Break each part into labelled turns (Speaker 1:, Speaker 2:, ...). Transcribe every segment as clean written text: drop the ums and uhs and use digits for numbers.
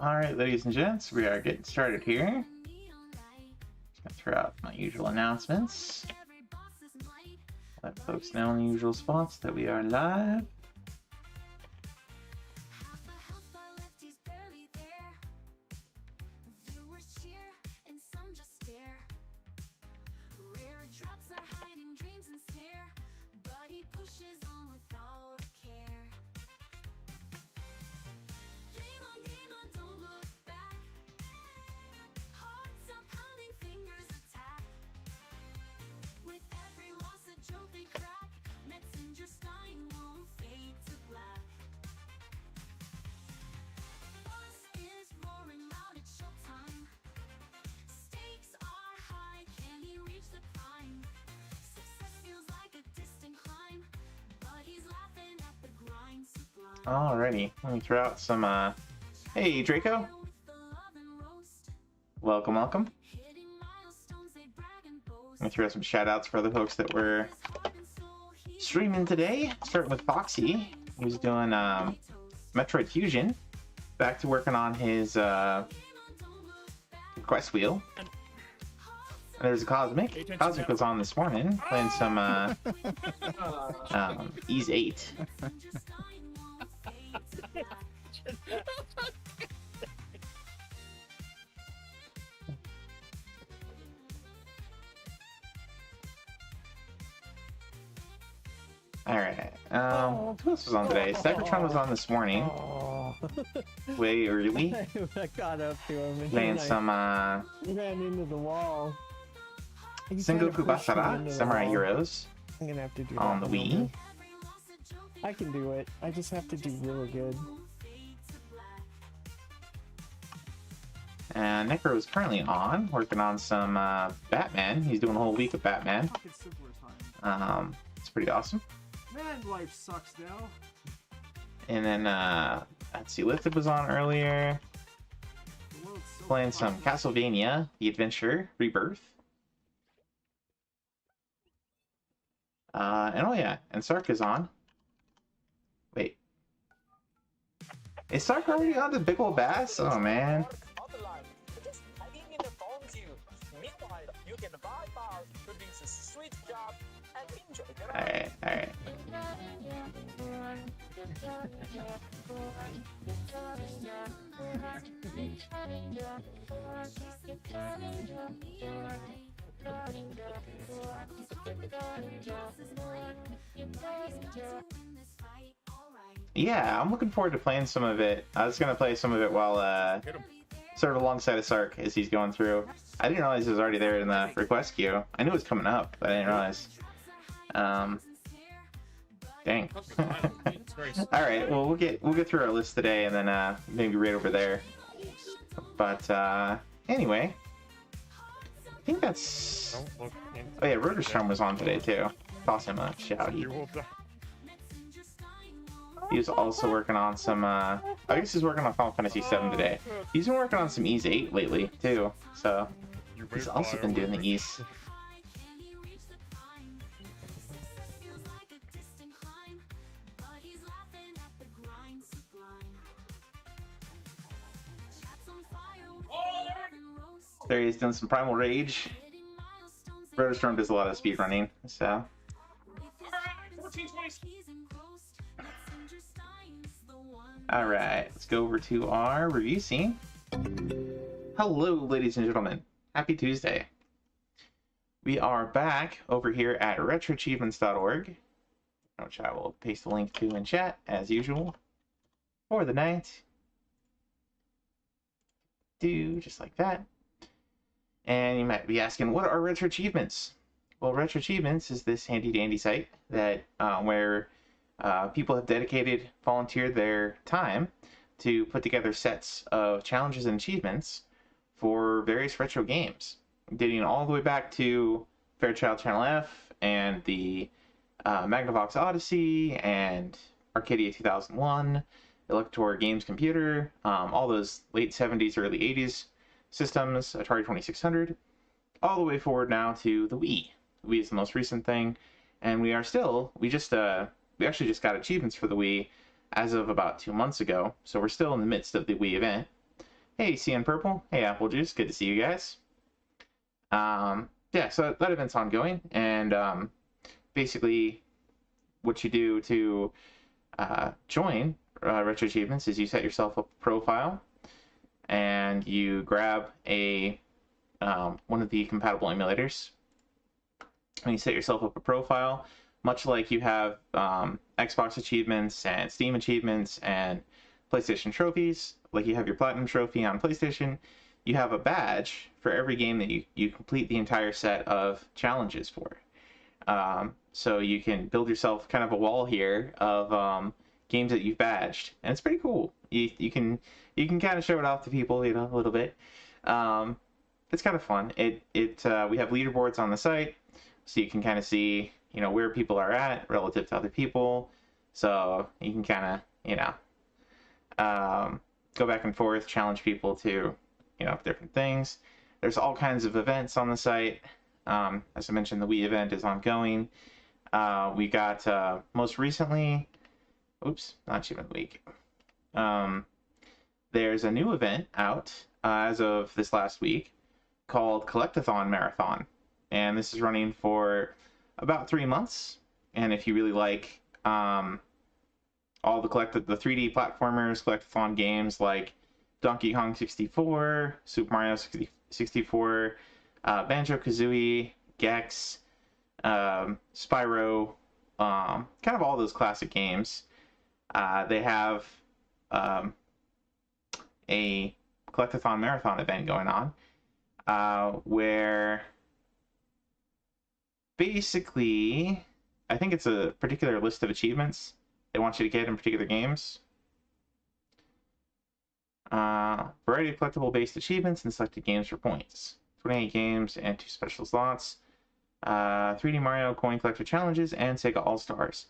Speaker 1: Alright, ladies and gents, we are getting started here. Just gonna throw out my usual announcements. Let folks know in the usual spots that we are live. Alrighty, let me throw out some, hey Draco! Welcome, welcome. Let me throw out some shoutouts for the folks that were streaming today. Starting with Foxy, who's doing Metroid Fusion. Back to working on his quest wheel. And there's a Cosmic. Cosmic was on this morning, playing some Ys 8. Alright, who else was on today? Cybertron was on this morning. Way early.
Speaker 2: I got up to him.
Speaker 1: Playing some,
Speaker 2: ran into the wall.
Speaker 1: Sengoku Basara, Samurai Heroes.
Speaker 2: I'm gonna have to do
Speaker 1: on the Wii.
Speaker 2: I can do it. I just have to do really good.
Speaker 1: And Necro is currently on, working on some Batman. He's doing a whole week of Batman. It's pretty awesome.
Speaker 3: Man, life sucks now.
Speaker 1: And then, let's see, Lifted was on earlier. Playing some Castlevania, The Adventure, Rebirth. And oh yeah, and Sark is on. Wait. Is Sark already on the Big Ol' Bass? Oh man. Alright, alright. Yeah, I'm looking forward to playing some of it. I was gonna play some of it while sort of alongside of Sark as he's going through. I didn't realize it was already there in the request queue. I knew it was coming up, but I didn't realize. Dang. Alright, well we'll get through our list today and then maybe right over there. But anyway. I think that's... Oh yeah, Rotorstorm was on today too. Toss him a shout. He was also working on some I guess he's working on Final Fantasy VII today. He's been working on some Ys 8 lately too, so he's also been doing the Ys. There he's doing some Primal Rage. Rotorstorm does a lot of speed running, so. Alright, let's go over to our review scene. Hello, ladies and gentlemen. Happy Tuesday. We are back over here at retroachievements.org, which I will paste the link to in chat, as usual, for the night. Just like that. And you might be asking, what are Retro Achievements? Well, Retro Achievements is this handy-dandy site that where people have volunteered their time to put together sets of challenges and achievements for various retro games, dating all the way back to Fairchild Channel F and the Magnavox Odyssey and Arcadia 2001, Elector Games Computer, all those late 70s, early 80s systems, Atari 2600, all the way forward now to the Wii. The Wii is the most recent thing, and we actually just got achievements for the Wii as of about 2 months ago, so we're still in the midst of the Wii event. Hey, CN Purple. Hey, Apple Juice. Good to see you guys. Yeah, so that event's ongoing, and basically, what you do to join Retro Achievements is you set yourself a profile, and you grab a one of the compatible emulators, and you set yourself up a profile, much like you have Xbox achievements and Steam achievements and PlayStation trophies. Like you have your Platinum trophy on PlayStation, you have a badge for every game that you complete the entire set of challenges for. So you can build yourself kind of a wall here of games that you've badged, and it's pretty cool. You can kind of show it off to people, a little bit. It's kind of fun. We have leaderboards on the site, so you can kind of see where people are at relative to other people. So you can kind of go back and forth, challenge people to different things. There's all kinds of events on the site. As I mentioned, the Wii event is ongoing. We got most recently, not Achievement Week. There's a new event out as of this last week called Collectathon Marathon, and this is running for about 3 months. And if you really like all the 3D platformers, collectathon games like Donkey Kong 64, Super Mario 64, Banjo-Kazooie, Gex, Spyro, kind of all those classic games. They have a Collectathon Marathon event going on, where basically, I think it's a particular list of achievements they want you to get in particular games. Variety of collectible-based achievements and selected games for points. 28 games and 2 special slots. 3D Mario Coin Collector Challenges and Sega All-Stars.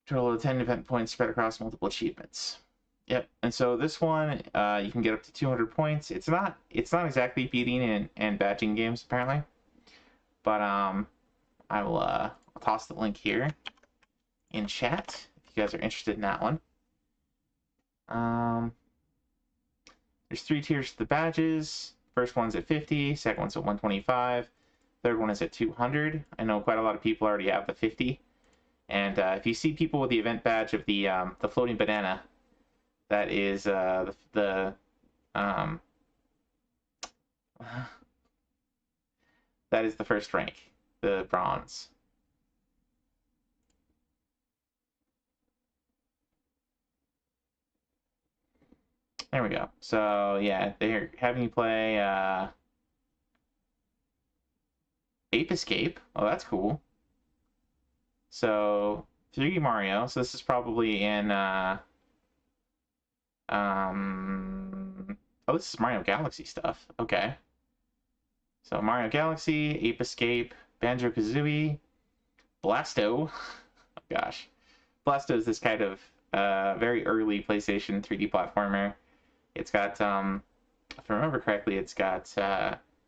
Speaker 1: Total of 10 event points spread across multiple achievements. Yep, and so this one, you can get up to 200 points. It's not exactly beating and badging games, apparently. But I will I'll toss the link here in chat if you guys are interested in that one. There's 3 tiers to the badges. First one's at 50, second one's at 125, third one is at 200. I know quite a lot of people already have the 50. And if you see people with the event badge of the floating banana, that is that is the first rank, the bronze. There we go. So yeah, they're having you play Ape Escape. Oh, that's cool. So 3D Mario. So this is probably in oh, this is Mario Galaxy stuff. Okay. So Mario Galaxy, Ape Escape, Banjo-Kazooie, Blasto. Oh gosh. Blasto is this kind of very early PlayStation 3D platformer. It's got, if I remember correctly, it's got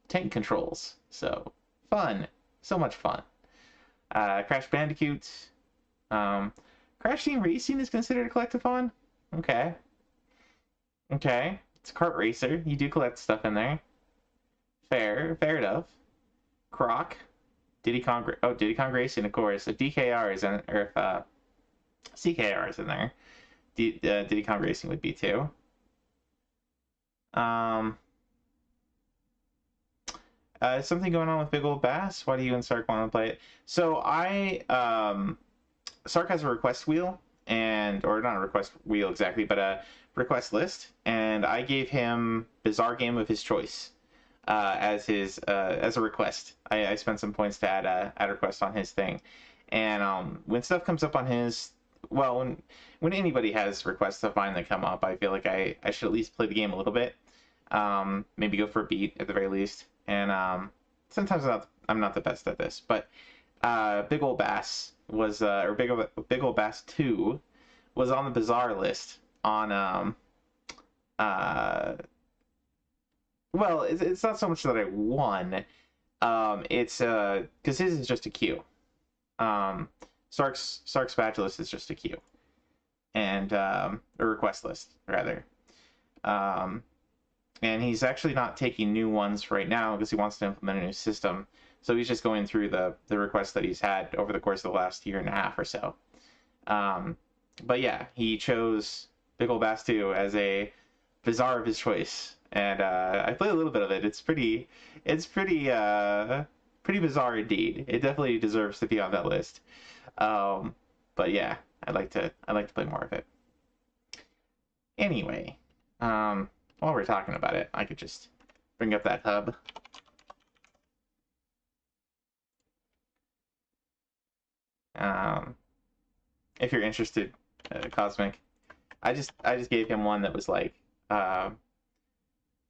Speaker 1: tank controls. So fun. So much fun. Crash Bandicoot. Crash Team Racing is considered a collectathon? Okay. Okay. It's a kart racer. You do collect stuff in there. Fair enough. Croc. Diddy Kong Racing, of course. If DKR is in, or if CKR is in there, Diddy Kong Racing would be too. Something going on with Big Old Bass? Why do you and Sark want to play it? So Sark has a request wheel, or not a request wheel exactly, but a request list, and I gave him Bizarre Game of his choice as a request. I spent some points to add a request on his thing, and when stuff comes up on his, well, when anybody has requests of mine that come up, I feel like I should at least play the game a little bit, maybe go for a beat at the very least, and sometimes I'm not the best at this, but Big Ol' Bass was, or Big Ol' Bass 2 was on the Bizarre list on well, it's not so much that I won. It's because his is just a queue. Sark's badge list is just a queue, and a request list rather. and he's actually not taking new ones right now because he wants to implement a new system. So he's just going through the requests that he's had over the course of the last year and a half or so. But yeah, he chose Big Ol' Bass 2 as a bizarre of his choice, and I played a little bit of it. Pretty bizarre indeed. It definitely deserves to be on that list. But yeah, I'd like to play more of it. Anyway, while we're talking about it, I could just bring up that hub. If you're interested, Cosmic, I just gave him one that was like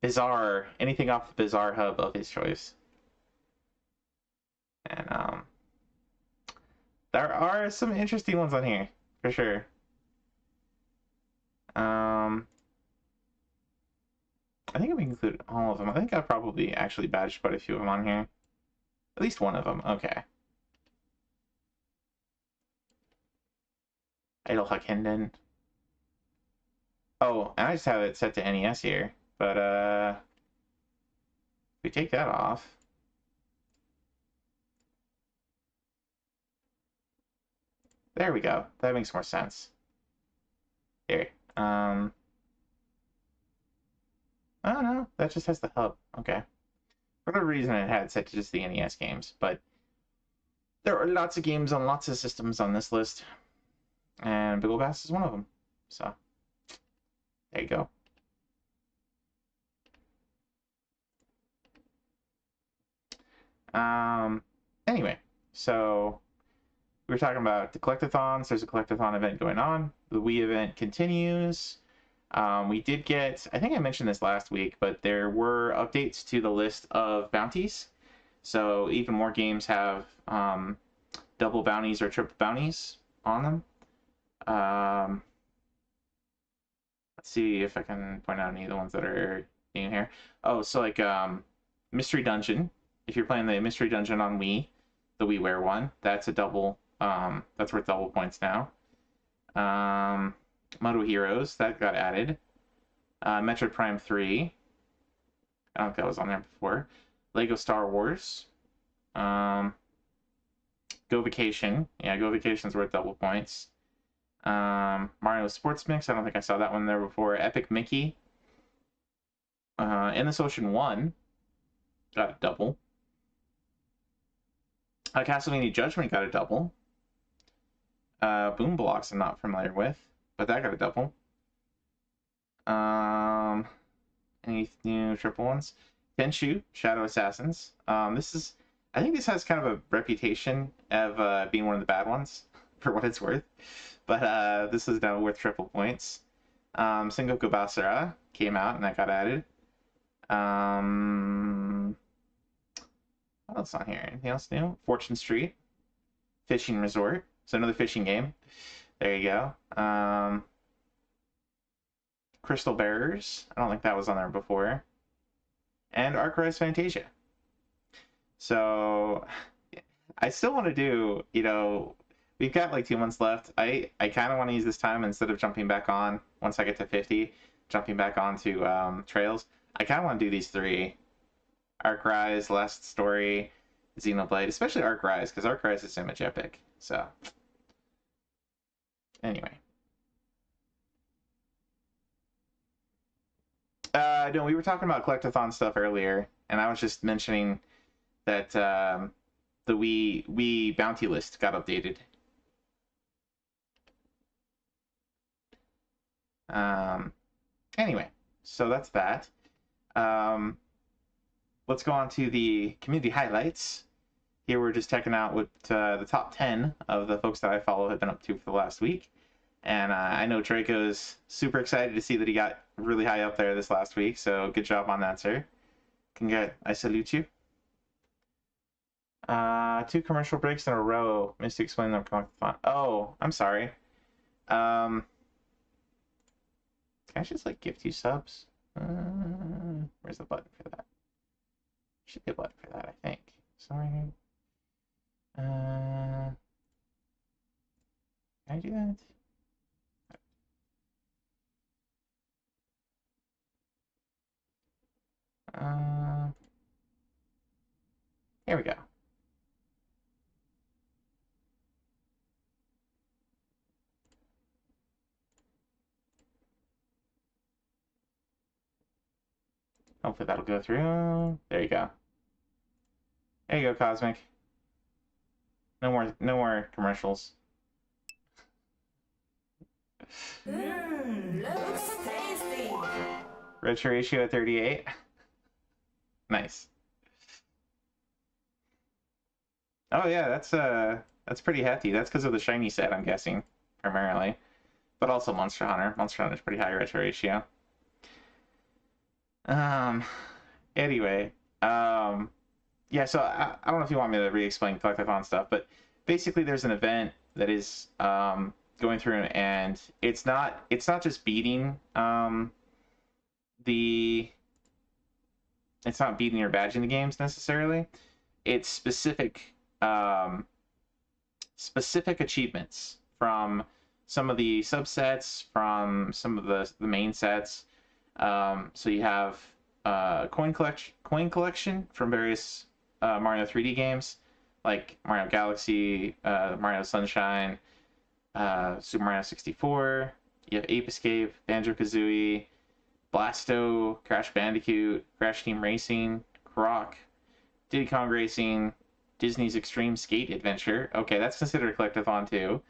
Speaker 1: bizarre, anything off the bizarre hub of his choice, and there are some interesting ones on here for sure. I think we included all of them. I think I probably actually badged quite a few of them on here. At least one of them. Okay. Idle Huckenden. Oh, and I just have it set to NES here. But if we take that off. There we go. That makes more sense. Here. I don't know. That just has the hub. Okay. For whatever reason, it had set to just the NES games, but there are lots of games on lots of systems on this list, and Big Ol' Bass is one of them. So, there you go. Anyway, so we were talking about the collectathons. There's a collectathon event going on. The Wii event continues. We did get, I think I mentioned this last week, but there were updates to the list of bounties. So even more games have double bounties or triple bounties on them. Let's see if I can point out any of the ones that are in here. Oh, so like Mystery Dungeon. If you're playing the Mystery Dungeon on Wii, the WiiWare one, that's a double. That's worth double points now. Moto Heroes, that got added. Metroid Prime 3. I don't think that was on there before. Lego Star Wars. Go Vacation. Yeah, Go Vacation's worth double points. Mario Sports Mix. I don't think I saw that one there before. Epic Mickey. Endless Ocean 1. Got a double. Castlevania Judgment got a double. Boom Blocks I'm not familiar with, but that got a double. Any new triple ones? Tenchu, Shadow Assassins. This is, I think this has kind of a reputation of being one of the bad ones, for what it's worth. But this is now worth triple points. Sengoku Basara came out and that got added. What else on here? Anything else new? Fortune Street. Fishing Resort. So another fishing game. There you go. Crystal Bearers. I don't think that was on there before. And Arc Rise Fantasia. So I still want to do, we've got like 2 months left. I kind of want to use this time instead of jumping back on once I get to 50, jumping back onto Trails. I kind of want to do these 3. Arc Rise, Last Story, Xenoblade, especially Arc Rise, because Arc Rise is so much epic. So, anyway. No, we were talking about collectathon stuff earlier, and I was just mentioning that the Wii bounty list got updated. Anyway, so that's that. Let's go on to the community highlights. Here we're just checking out what the top 10 of the folks that I follow have been up to for the last week. And I know Draco's super excited to see that he got really high up there this last week, so good job on that, sir. I salute you. 2 commercial breaks in a row. Missed to explain them. Oh, I'm sorry. Can I just like gift you subs? Where's the button for that? Should be a button for that, I think. Sorry. Can I do that? Here we go. Hopefully that'll go through. There you go. There you go, Cosmic. No more commercials.
Speaker 4: Looks tasty.
Speaker 1: Retro ratio at 38. Nice. Oh yeah, that's pretty hefty. That's because of the shiny set, I'm guessing, primarily. But also Monster Hunter. Monster Hunter's pretty high retro ratio. Anyway, yeah, so I don't know if you want me to re-explain Collectathon stuff, but basically there's an event that is going through, and it's not just beating it's not beating your badge in the games necessarily. It's specific achievements from some of the subsets, from some of the main sets. So you have coin collection from various Mario 3D games, like Mario Galaxy, Mario Sunshine, Super Mario 64. You have Ape Escape, Banjo-Kazooie, Blasto, Crash Bandicoot, Crash Team Racing, Croc, Diddy Kong Racing, Disney's Extreme Skate Adventure. Okay, that's considered a collectathon too.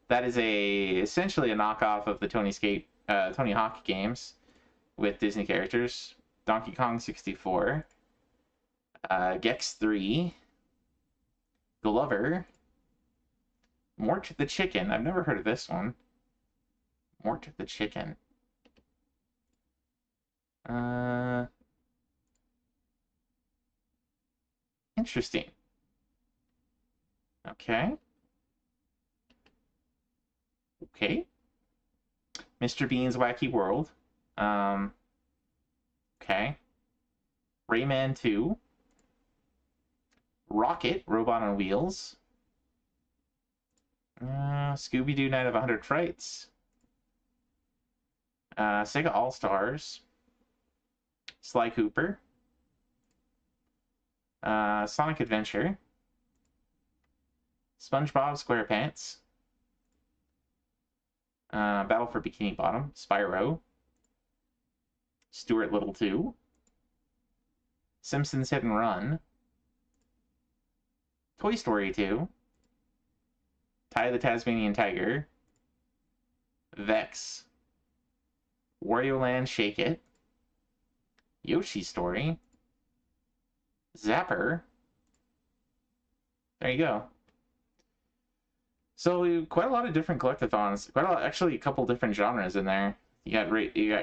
Speaker 1: That is essentially a knockoff of the Tony Hawk games with Disney characters. Donkey Kong 64, Gex 3, Glover, Mort the Chicken. I've never heard of this one. Mort the Chicken. Interesting. Okay. Mr. Bean's Wacky World. Okay. Rayman 2. Rocket, Robot on Wheels. Scooby-Doo Night of 100 Frights. Sega All-Stars. Sly Cooper. Sonic Adventure. SpongeBob SquarePants. Battle for Bikini Bottom. Spyro. Stuart Little 2. Simpsons Hit and Run. Toy Story 2. Ty the Tasmanian Tiger. Vex. Wario Land Shake It. Yoshi's Story. Zapper. There you go. So quite a lot of different collectathons. Actually a couple different genres in there. You got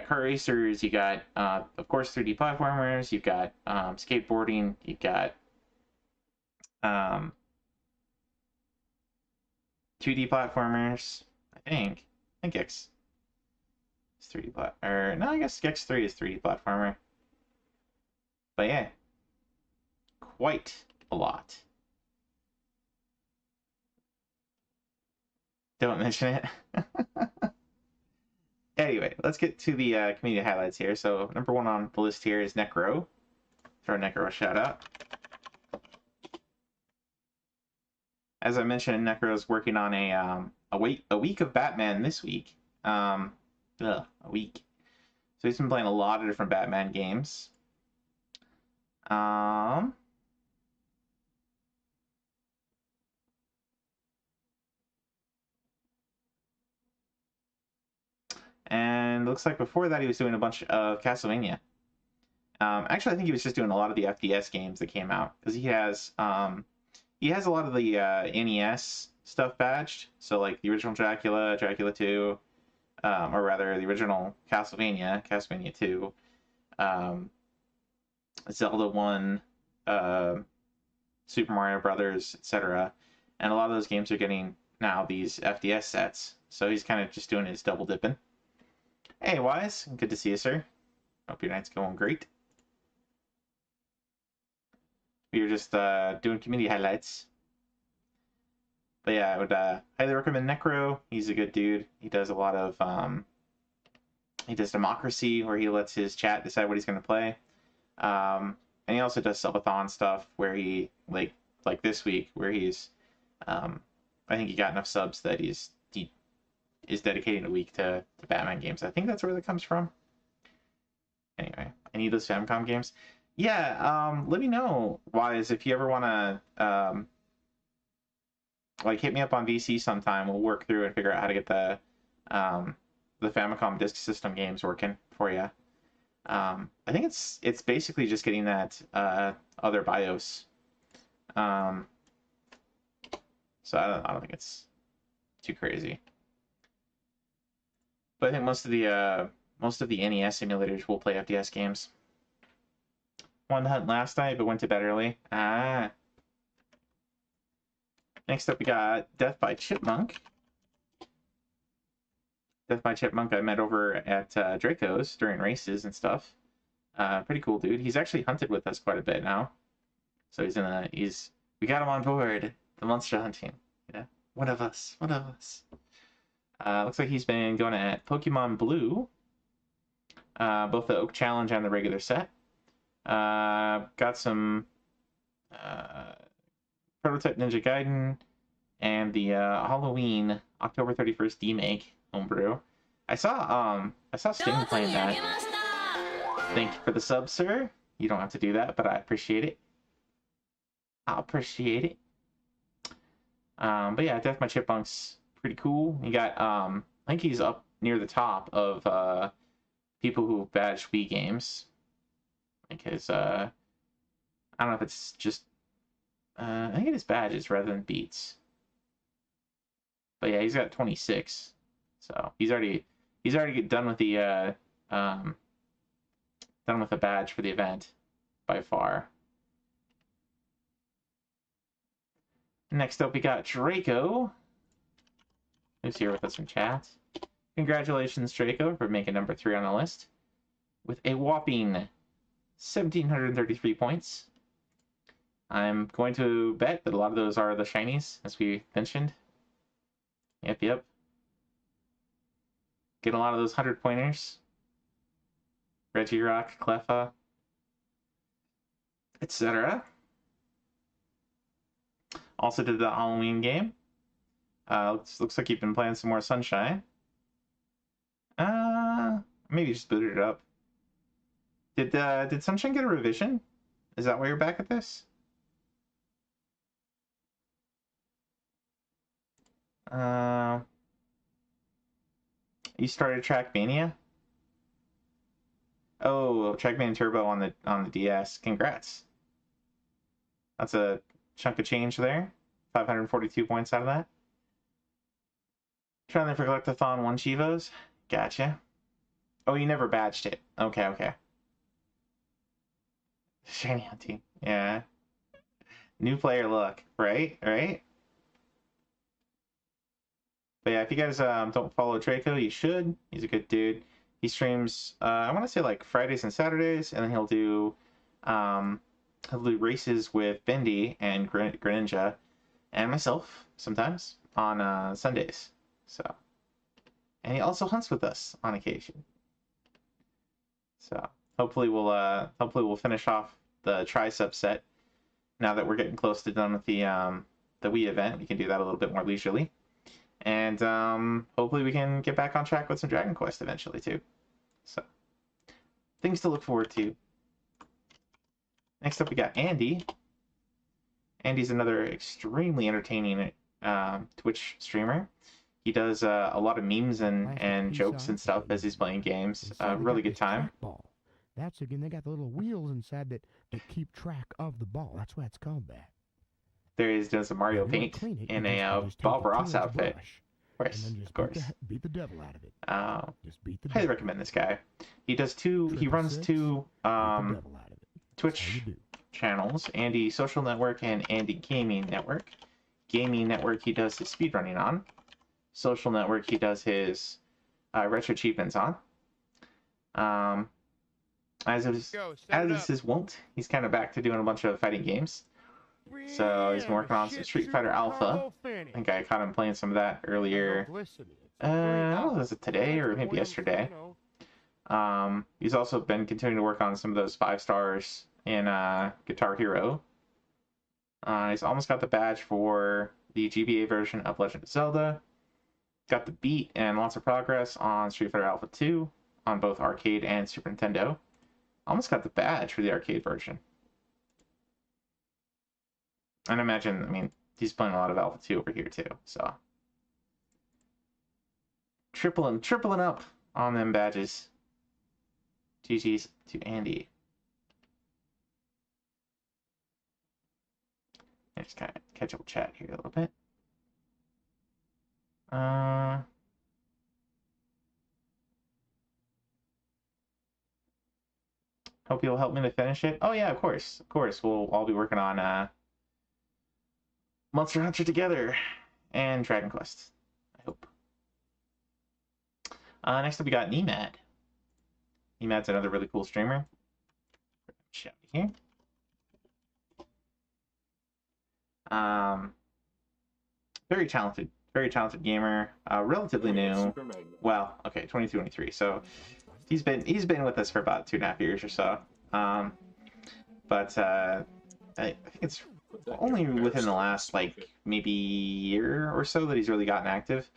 Speaker 1: car racers. You got of course 3D platformers. You've got skateboarding. You've got 2D platformers. I think Gex is 3D no, I guess Gex 3 is 3D platformer. But yeah, quite a lot. Don't mention it. Anyway, let's get to the community highlights here. So number one on the list here is Necro. Throw Necro a shout out. As I mentioned, Necro is working on a week of Batman this week. A week. So he's been playing a lot of different Batman games. And looks like before that he was doing a bunch of Castlevania. Actually, I think he was just doing a lot of the FDS games that came out, because he has a lot of the NES stuff badged. So like the original Dracula, Dracula 2, or rather the original Castlevania, Castlevania 2, Zelda 1, Super Mario Brothers, etc. And a lot of those games are getting now these FDS sets. So he's kind of just doing his double dipping. Hey, Wise. Good to see you, sir. Hope your night's going great. We were just doing community highlights. But yeah, I would highly recommend Necro. He's a good dude. He does a lot of... he does Democracy, where he lets his chat decide what he's going to play. he also does subathon stuff where he like this week where he's I think he got enough subs that he is dedicating a week to Batman games. I think that's where that comes from. Anyway, any of those Famicom games? Yeah, let me know, Wise, if you ever want to like hit me up on VC sometime. We'll work through and figure out how to get the Famicom Disk System games working for you. I think it's basically just getting that other BIOS. So I don't think it's too crazy. But I think most of the NES emulators will play FDS games. Won the hunt last night, but went to bed early. Ah. Next up, we got Death by Chipmunk. Death by Chipmunk I met over at Draco's during races and stuff. Pretty cool dude. He's actually hunted with us quite a bit now. So we got him on board the monster hunting. You know, one of us. Looks like he's been going at Pokemon Blue, both the Oak Challenge and the regular set. Got some Prototype Ninja Gaiden and the Halloween October 31st demake homebrew. I saw Sting playing that. Thank you for the sub, sir. You don't have to do that, but I appreciate it. But yeah, Death by Chipmunk's pretty cool. He got I think he's up near the top of people who badge Wii games. Like his I don't know if it's just I think it is badges rather than beats. But yeah, he's got 26. So he's already done with the done with the badge for the event by far. Next up, we got Draco, who's here with us in chat. Congratulations, Draco, for making number 3 on the list with a whopping 1,733 points. I'm going to bet that a lot of those are the shinies, as we mentioned. Yep. Get a lot of those 100-pointers. Regirock, Cleffa, etc. Also did the Halloween game. Looks like you've been playing some more Sunshine. Maybe just booted it up. Did Sunshine get a revision? Is that why you're back at this? You started Trackmania? Oh, Trackmania Turbo on the DS. Congrats. That's a chunk of change there. 542 points out of that. Trying for Collectathon 1 Chivos. Gotcha. Oh, you never badged it. Okay. Shiny hunting. Yeah. New player look. Right? But yeah, if you guys don't follow Draco, you should. He's a good dude. He streams, I want to say like Fridays and Saturdays, and then he'll do races with Bendy and Greninja and myself sometimes on Sundays. So, and he also hunts with us on occasion. So hopefully we'll finish off the tri-sub set now that we're getting close to done with the Wii event. We can do that a little bit more leisurely. And hopefully we can get back on track with some Dragon Quest eventually too. So, things to look forward to. Next up we got Andy. Andy's another extremely entertaining Twitch streamer. He does a lot of memes and jokes and stuff as he's playing games. Really good time.
Speaker 4: That's again, they got the little wheels inside that keep track of the ball. That's why it's called that.
Speaker 1: There he is doing some Mario Paint in a Bob Ross outfit. Of course.
Speaker 4: Beat the devil out of it.
Speaker 1: Just beat the highly recommend this guy. He runs two Twitch channels, Andy Social Network and Andy Gaming Network. Gaming Network he does his speedrunning on. Social Network he does his retro achievements on. As is his wont, he's kind of back to doing a bunch of fighting games. So he's been working on some Street Fighter Alpha. I think I caught him playing some of that earlier. I don't know, was it today or maybe yesterday? He's also been continuing to work on some of those 5 stars in Guitar Hero. He's almost got the badge for the GBA version of Legend of Zelda. Got the beat and lots of progress on Street Fighter Alpha 2 on both arcade and Super Nintendo. Almost got the badge for the arcade version. And imagine, I mean, he's playing a lot of Alpha 2 over here too, so. Tripling up on them badges. GG's to Andy. Let's kind of catch up with chat here a little bit. Hope you'll help me to finish it. Oh yeah, of course. Of course. We'll all be working on Monster Hunter together and Dragon Quest. I hope. Next up we got Nemad. Nemad's another really cool streamer. Shout here. Very talented gamer. Relatively new. Well, okay, 2023. So he's been with us for about 2.5 years or so. But I think it's only within the last like maybe year or so that he's really gotten active.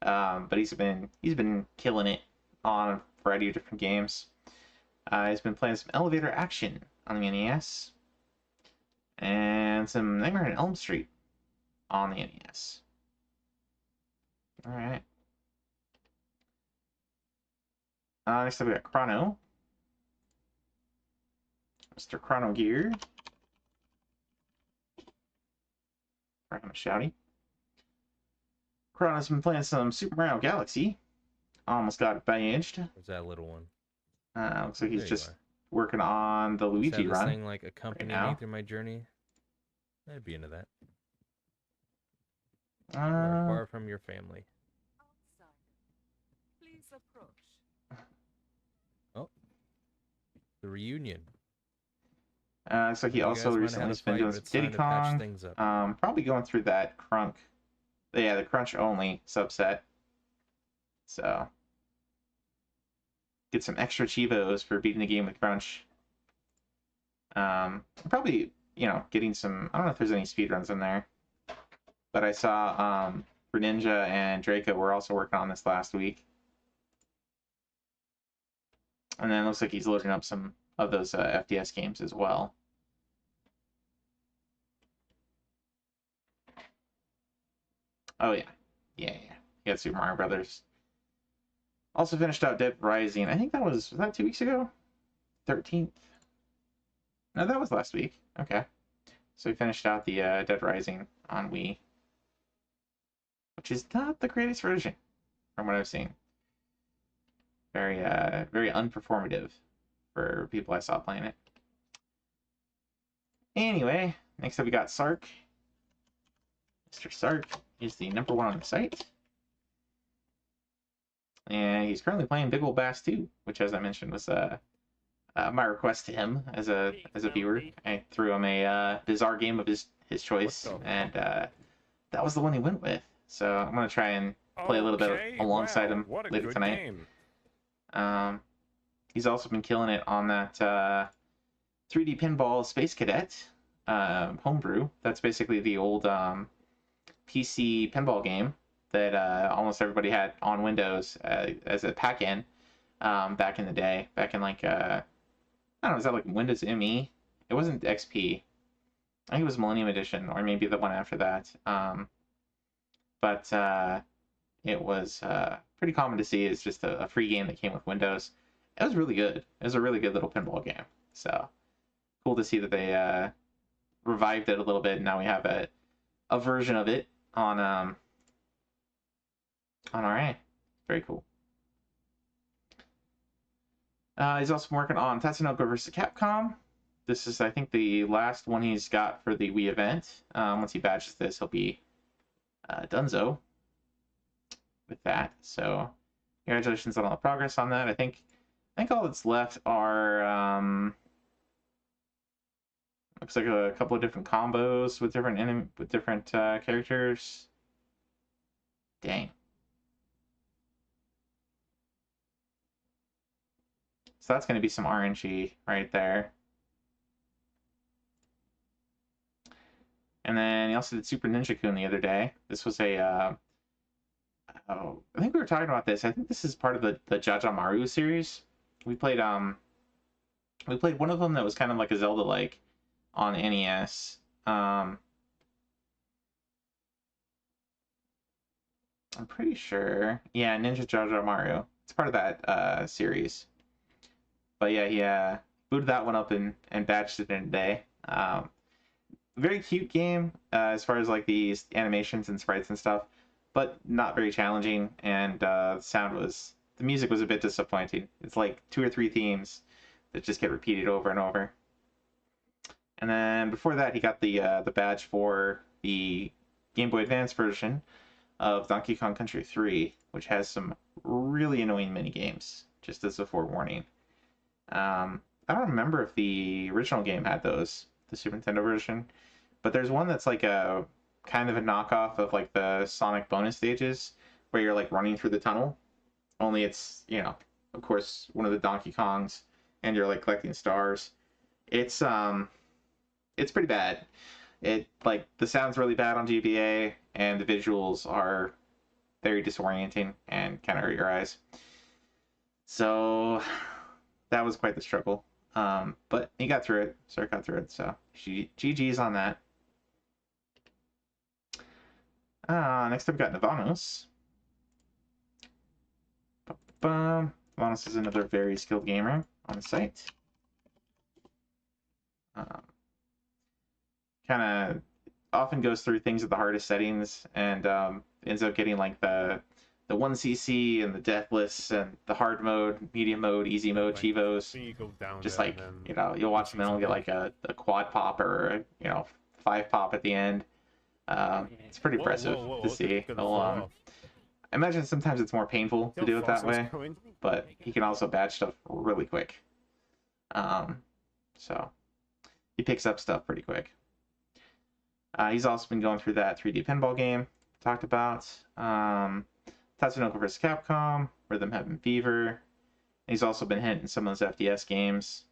Speaker 1: But he's been killing it on a variety of different games. He's been playing some Elevator Action on the NES and some Nightmare on Elm Street on the NES. All right. Next up we got Chrono. Mr. Chrono Gear. Rockin' a shouty. Chrono's been playing some Super Mario Galaxy. Almost got it badged.
Speaker 5: Where's that little one?
Speaker 1: Looks like he's
Speaker 5: There you
Speaker 1: just
Speaker 5: are.
Speaker 1: working on the
Speaker 5: Just have
Speaker 1: Luigi
Speaker 5: this
Speaker 1: run.
Speaker 5: thing like accompany
Speaker 1: now.
Speaker 5: me through my journey. I'd be into that. You
Speaker 1: Uh,
Speaker 5: are far from your family.
Speaker 6: Please approach.
Speaker 5: The reunion.
Speaker 1: so he
Speaker 5: You
Speaker 1: also
Speaker 5: guys might have
Speaker 1: recently
Speaker 5: had a
Speaker 1: has been
Speaker 5: fight,
Speaker 1: doing
Speaker 5: but
Speaker 1: some
Speaker 5: it's time
Speaker 1: Diddy
Speaker 5: to patch
Speaker 1: Kong.
Speaker 5: things up.
Speaker 1: Probably going through that Crunk. Yeah, the Crunch only subset. So get some extra Chivos for beating the game with Crunch. Probably, getting some. I don't know if there's any speedruns in there, but I saw Greninja and Draco were also working on this last week. And then it looks like he's loading up some of those FDS games as well. Oh yeah, yeah. He got Super Mario Brothers. Also finished out Dead Rising. I think was that 2 weeks ago? 13th? No, that was last week. Okay. So we finished out the Dead Rising on Wii, which is not the greatest version from what I've seen. Very unperformative for people I saw playing it. Anyway, next up we got Sark. Mr. Sark is the #1 on the site. And he's currently playing Big Ol' Bass 2, which, as I mentioned, was my request to him as a viewer. I threw him a bizarre game of his choice, and that was the one he went with. So I'm gonna try and play a little bit alongside him later tonight. He's also been killing it on that 3D Pinball Space Cadet homebrew. That's basically the old PC pinball game that almost everybody had on Windows as a pack-in back in the day. Back in like, I don't know, is that like Windows ME? It wasn't XP. I think it was Millennium Edition, or maybe the one after that. But it was pretty common to see. It's just a free game that came with Windows. It was really good. It was a really good little pinball game. So cool to see that they revived it a little bit, and now we have a version of it on RA. Very cool. He's also working on Tatsunoko vs. Capcom. This is, I think, the last one he's got for the Wii event. Once he badges this, he'll be donezo with that. So congratulations on all the progress on that. I think all that's left are looks like a couple of different combos with different characters. Dang. So that's going to be some RNG right there. And then he also did Super Ninja Kun the other day. This was a, oh, I think we were talking about this. I think this is part of the Jajamaru series. We played one of them that was kind of like a Zelda-like on NES. I'm pretty sure. Yeah, Ninja Jajamaru. It's part of that series. But yeah, he booted that one up and batched it in a day. Very cute game as far as like the animations and sprites and stuff, but not very challenging. And the music was a bit disappointing. It's like 2 or 3 themes that just get repeated over and over. And then before that, he got the badge for the Game Boy Advance version of Donkey Kong Country 3, which has some really annoying mini games. Just as a forewarning. I don't remember if the original game had those, the Super Nintendo version, but there's one that's like a kind of a knockoff of like the Sonic bonus stages where you're like running through the tunnel, only it's, you know, of course, one of the Donkey Kongs, and you're like collecting stars. It's pretty bad. It, like, the sound's really bad on GBA, and the visuals are very disorienting and kind of hurt your eyes. So that was quite the struggle. But he got through it. Sark got through it, so GG's on that. Next up, we got Navanos. Navanos is another very skilled gamer on the site. Kind of often goes through things at the hardest settings and ends up getting like the 1cc and the deathless and the hard mode, medium mode, easy mode, Chivos. Just like, you know, you'll watch them and it'll get like a quad pop or a, you know, 5 pop at the end. It's pretty impressive to see. I imagine sometimes it's more painful to do it that way, but he can also batch stuff really quick. So he picks up stuff pretty quick. He's also been going through that 3D pinball game talked about. Tatsunoko vs. Capcom, Rhythm Heaven Fever. He's also been hitting some of those FDS games.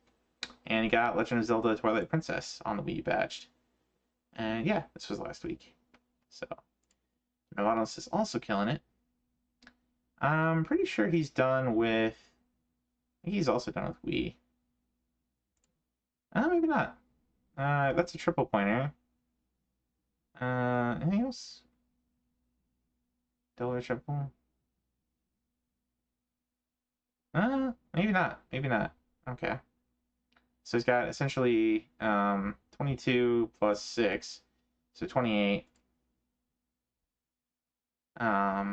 Speaker 1: And he got Legend of Zelda Twilight Princess on the Wii badged. And yeah, this was last week. So, Navanos is also killing it. I'm pretty sure he's done with... I think he's also done with Wii. Maybe not. That's a triple pointer. Anything else? Double or triple? Maybe not. Maybe not. Okay. So he's got essentially 22 plus 6, so 28. I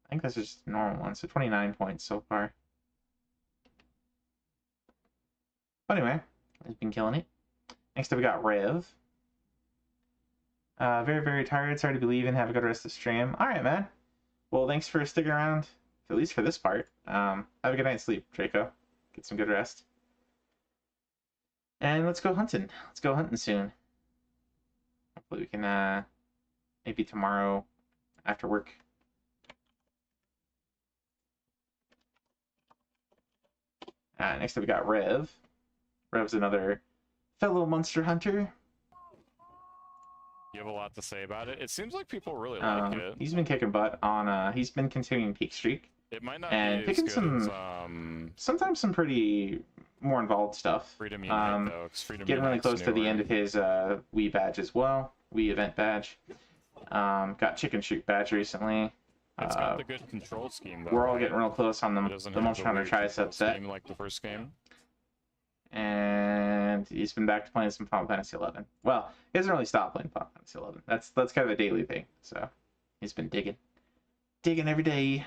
Speaker 1: think that's just a normal one, so 29 points so far. But anyway, he's been killing it. Next up, we got Rev. Very, very tired. Sorry to be leaving. Have a good rest of the stream. All right, man. Well, thanks for sticking around, at least for this part. Have a good night's sleep, Draco. Get some good rest. And let's go hunting. Let's go hunting soon. Hopefully we can, maybe tomorrow after work. Next up we got Rev. Rev's another fellow monster hunter.
Speaker 6: You have a lot to say about it. It seems like people really like it.
Speaker 1: He's been kicking butt on, he's been continuing Peak Streak.
Speaker 6: It might not
Speaker 1: and
Speaker 6: be
Speaker 1: picking
Speaker 6: as good
Speaker 1: some,
Speaker 6: as,
Speaker 1: sometimes some pretty more involved stuff.
Speaker 6: Freedom Unite, though, 'cause Freedom
Speaker 1: getting really
Speaker 6: Unite's
Speaker 1: close to the
Speaker 6: newer.
Speaker 1: end of his Wii badge as well. Wii event badge. Got Chicken Shoot badge recently.
Speaker 6: It's got the good control scheme, though.
Speaker 1: We're all
Speaker 6: right?
Speaker 1: getting real close on
Speaker 6: It
Speaker 1: the
Speaker 6: doesn't
Speaker 1: the
Speaker 6: have
Speaker 1: Monster Hunter
Speaker 6: weird control
Speaker 1: tricep set.
Speaker 6: scheme like the first game.
Speaker 1: And he's been back to playing some Final Fantasy 11. Well, he hasn't really stopped playing Final Fantasy 11. That's kind of a daily thing. So he's been digging every day.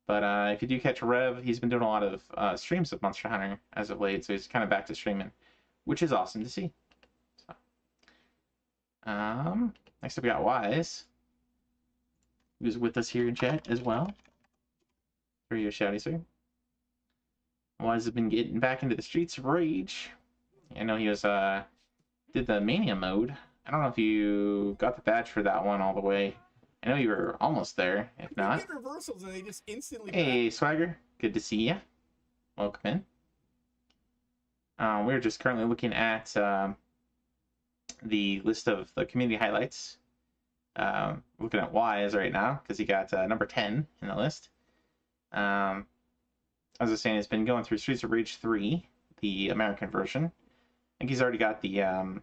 Speaker 1: But if you do catch Rev, he's been doing a lot of streams of Monster Hunter as of late, so he's kind of back to streaming, which is awesome to see. So, next up we got Wise, who's with us here in chat as well. For your shouty, sir. Wise has been getting back into the Streets of Rage. I know he was did the Mania mode. I don't know if you got the badge for that one all the way. I know you were almost there. If
Speaker 3: They
Speaker 1: not,
Speaker 3: get reversals and they just instantly.
Speaker 1: hey Swagger, good to see you. Welcome in. We're just currently looking at the list of the community highlights. Looking at Wise right now because he got number 10 in the list. As I was saying, he's been going through Streets of Rage 3, the American version. I think he's already got the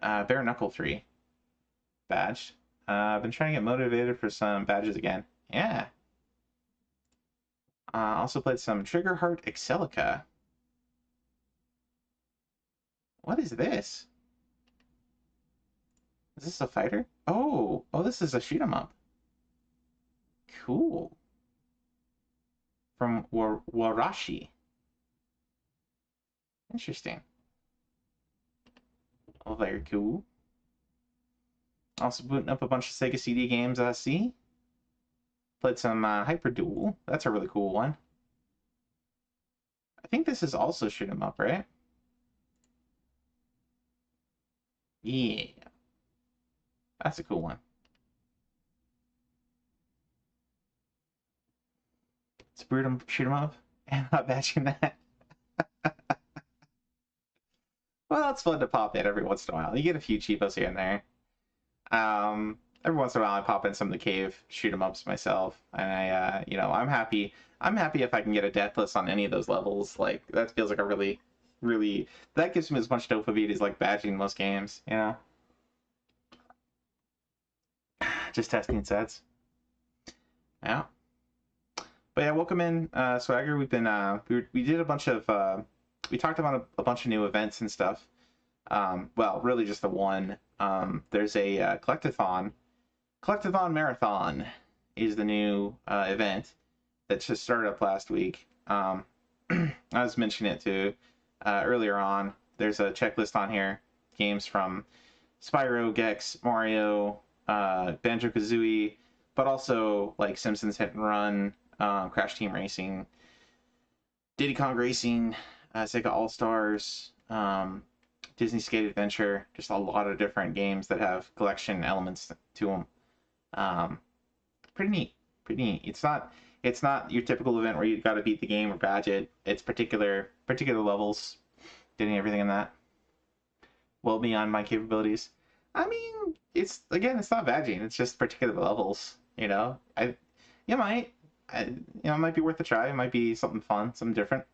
Speaker 1: Bare Knuckle 3 badge. I've been trying to get motivated for some badges again. Yeah. Also played some Triggerheart Excelica. What is this? Is this a fighter? Oh, this is a shoot 'em up. Cool. From Warashi. Interesting. Oh, very cool. Also booting up a bunch of Sega CD games I see. Played some Hyper Duel. That's a really cool one. I think this is also shoot 'em up, right? Yeah. That's a cool one. It's a shoot 'em up. And I'm not batching that. Well, it's fun to pop in every once in a while. You get a few cheapos here and there. Every once in a while I pop in some of the cave shoot 'em ups myself. And I I'm happy if I can get a deathless on any of those levels. Like that feels like a really that gives me as much dopamine as like badging most games, you know. Just testing sets. Yeah. But yeah, welcome in, Swagger. We've been we did a bunch of we talked about a bunch of new events and stuff. Well, really just the one. There's a Collectathon. Collectathon Marathon is the new event that just started up last week. I was mentioning it too earlier on. There's a checklist on here. Games from Spyro, Gex, Mario, Banjo-Kazooie, but also like Simpsons Hit and Run, Crash Team Racing, Diddy Kong Racing, Sega All-Stars, Disney Skate Adventure, just a lot of different games that have collection elements to them. Pretty neat. It's not your typical event where you got to beat the game or badge it. It's particular levels, getting everything in that well beyond my capabilities. I mean, it's not badging. It's just particular levels. You know, it might be worth a try. It might be something fun, something different.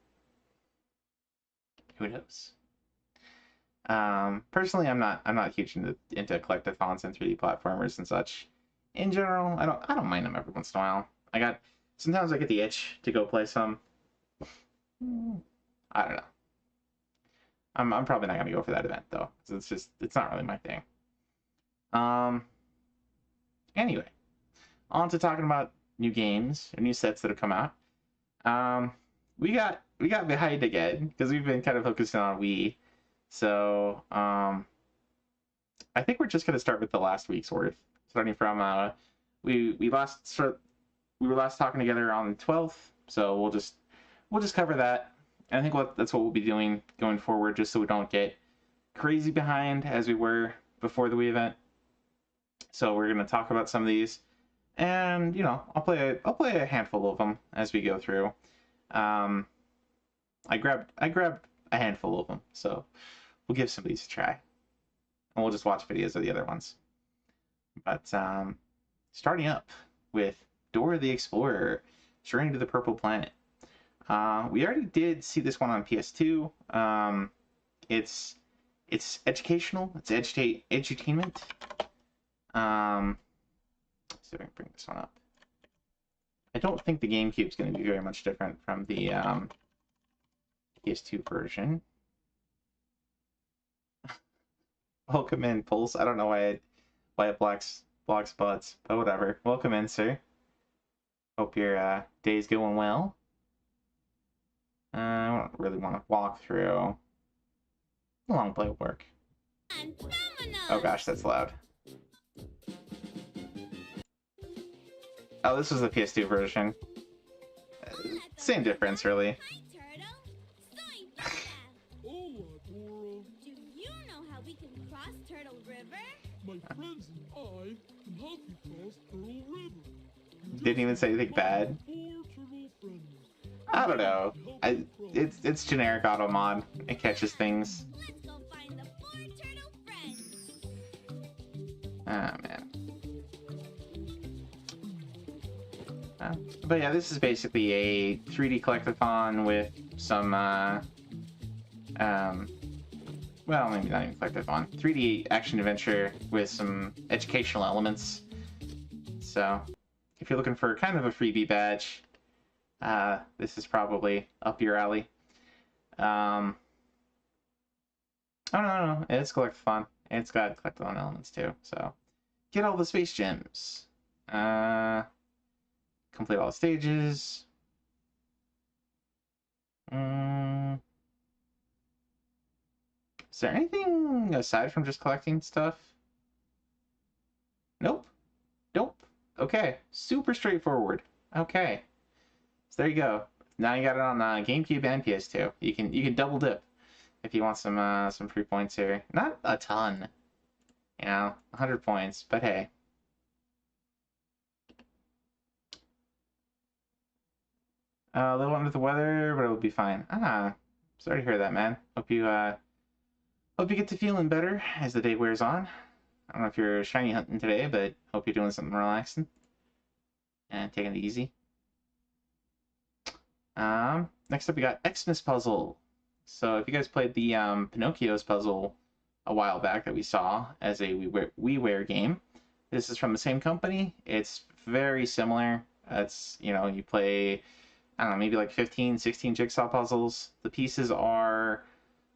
Speaker 1: Who knows? Personally, I'm not huge into collectathons and 3D platformers and such. In general, I don't mind them every once in a while. Sometimes I get the itch to go play some. I don't know. I'm probably not gonna go for that event though. It's not really my thing. Anyway, on to talking about new games and new sets that have come out. We got behind again because we've been kind of focusing on Wii. So I think we're just gonna start with the last week's worth, starting from we were last talking together on the 12th. So we'll just cover that. And I think that's what we'll be doing going forward, just so we don't get crazy behind as we were before the Wii event. So we're gonna talk about some of these, and I'll play a handful of them as we go through. I grabbed a handful of them, so we'll give some of these a try, and we'll just watch videos of the other ones. But starting up with Dora the Explorer, Journey to the Purple Planet. We already did see this one on PS2. It's educational. It's edutainment. Let's see if I can bring this one up. I don't think the GameCube's going to be very much different from the PS2 version. Welcome in, Pulse. I don't know why it blocks butts, but whatever. Welcome in, sir. Hope your day's going well. I don't really want to walk through. A long play will work. Oh gosh, that's loud. Oh, this was the PS2 version. Same difference, really.
Speaker 7: Do you know how we can cross Turtle River?
Speaker 3: My friends and I can help you cross Turtle River.
Speaker 1: Didn't even say anything bad. I don't know. It's generic Automod. It catches things.
Speaker 7: Let's go find the 4 turtle friends.
Speaker 1: Ah, man. But yeah, this is basically a 3D collectathon with some, well, maybe not even collectathon. 3D action-adventure with some educational elements. So, if you're looking for kind of a freebie badge, this is probably up your alley. Oh, no, it's collectathon. It's got collectathon elements too, so get all the space gems. Complete all the stages. Is there anything aside from just collecting stuff? Nope. Okay, super straightforward. Okay, so there you go. Now you got it on GameCube and PS2. You can double dip if you want some free points here. Not a ton, 100 points, but hey. A little under the weather, but it will be fine. Sorry to hear that, man. Hope you get to feeling better as the day wears on. I don't know if you're shiny hunting today, but hope you're doing something relaxing and taking it easy. Next up we got Xmas Puzzle. So if you guys played the Pinocchio's puzzle a while back that we saw as a WiiWare game, this is from the same company. It's very similar. It's, you play, I don't know, maybe like 15, 16 jigsaw puzzles. The pieces are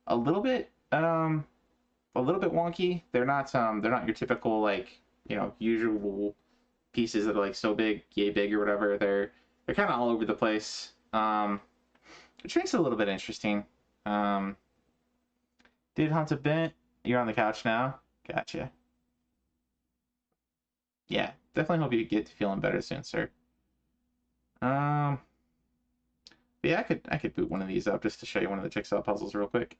Speaker 1: a little bit wonky. They're not your typical, like, usual pieces that are like so big, yay big or whatever. They're kind of all over the place. Which makes it a little bit interesting. Did hunt a bit. You're on the couch now. Gotcha. Yeah, definitely hope you get to feeling better soon, sir. But yeah, I could boot one of these up just to show you one of the jigsaw puzzles real quick.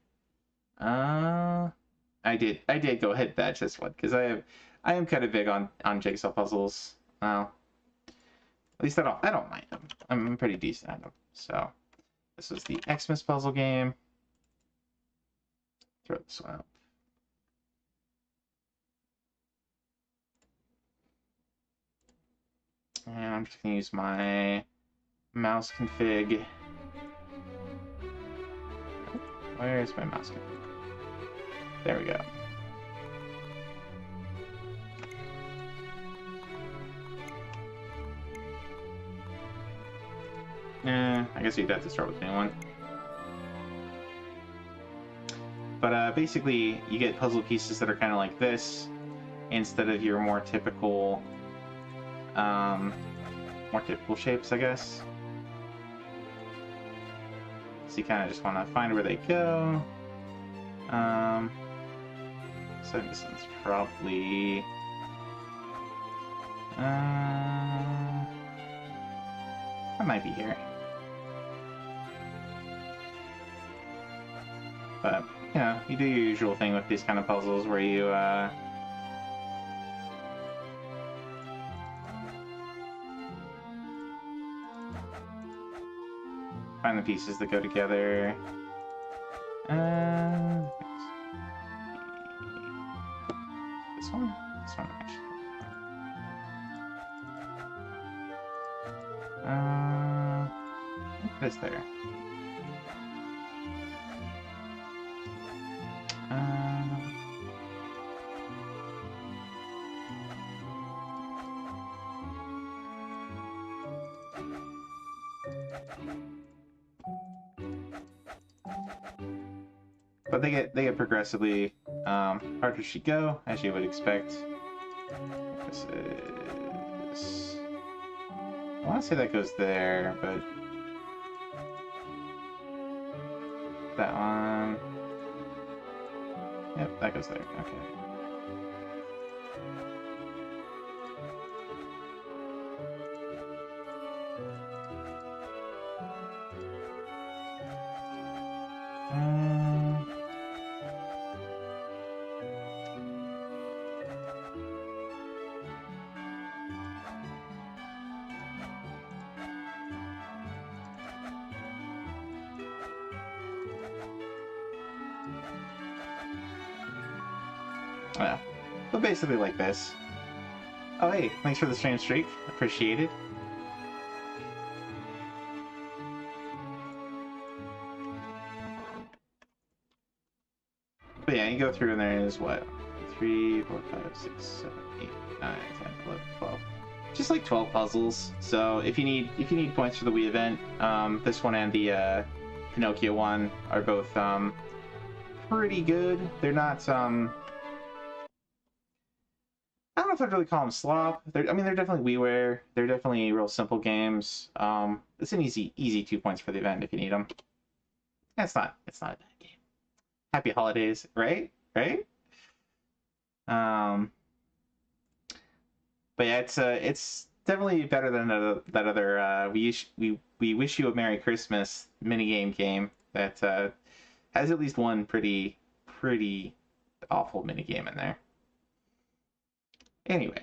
Speaker 1: I did go ahead and badge this one because I am kind of big on jigsaw puzzles. Well, at least I don't mind them. I'm pretty decent at them. So this was the Xmas puzzle game. Throw this one up. And I'm just gonna use my mouse config. Where's my mouse config? There we go. I guess you'd have to start with a new one. But basically, you get puzzle pieces that are kind of like this, instead of your more typical shapes, I guess. So you kind of just want to find where they go. So this one's probably that might be here. But you do your usual thing with these kind of puzzles where you find the pieces that go together. This one actually. What is there? But they get progressively harder as you go, as you would expect. This is, I want to say that goes there, but that one, yep, that goes there. Okay. Yeah, but basically like this. Oh, hey, thanks for the stream streak. Appreciate it. But yeah, you go through and there is what? 3, 4, 5, 6, 7, 8, 9, 10, 11, 12. Just like 12 puzzles. So if you need points for the Wii event, this one and the Pinocchio one are both pretty good. They're not I don't know if I'd really call them slop. They're definitely WiiWare. They're definitely real simple games. It's an easy 2 points for the event if you need them. It's not a bad game. Happy holidays, right? Right? But yeah, it's definitely better than that other we wish you a Merry Christmas minigame game that has at least one pretty awful minigame in there. Anyway,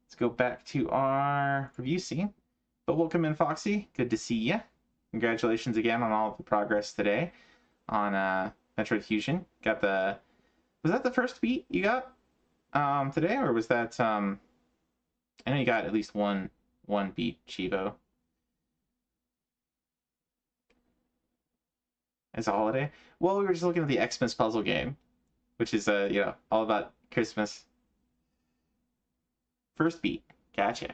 Speaker 1: let's go back to our review scene. But welcome in, Foxy. Good to see ya. Congratulations again on all of the progress today on Metroid Fusion. Was that the first beat you got today, or was that I know you got at least one beat, Chivo. As a holiday? Well, we were just looking at the Xmas puzzle game, which is all about Christmas. First beat. Gotcha.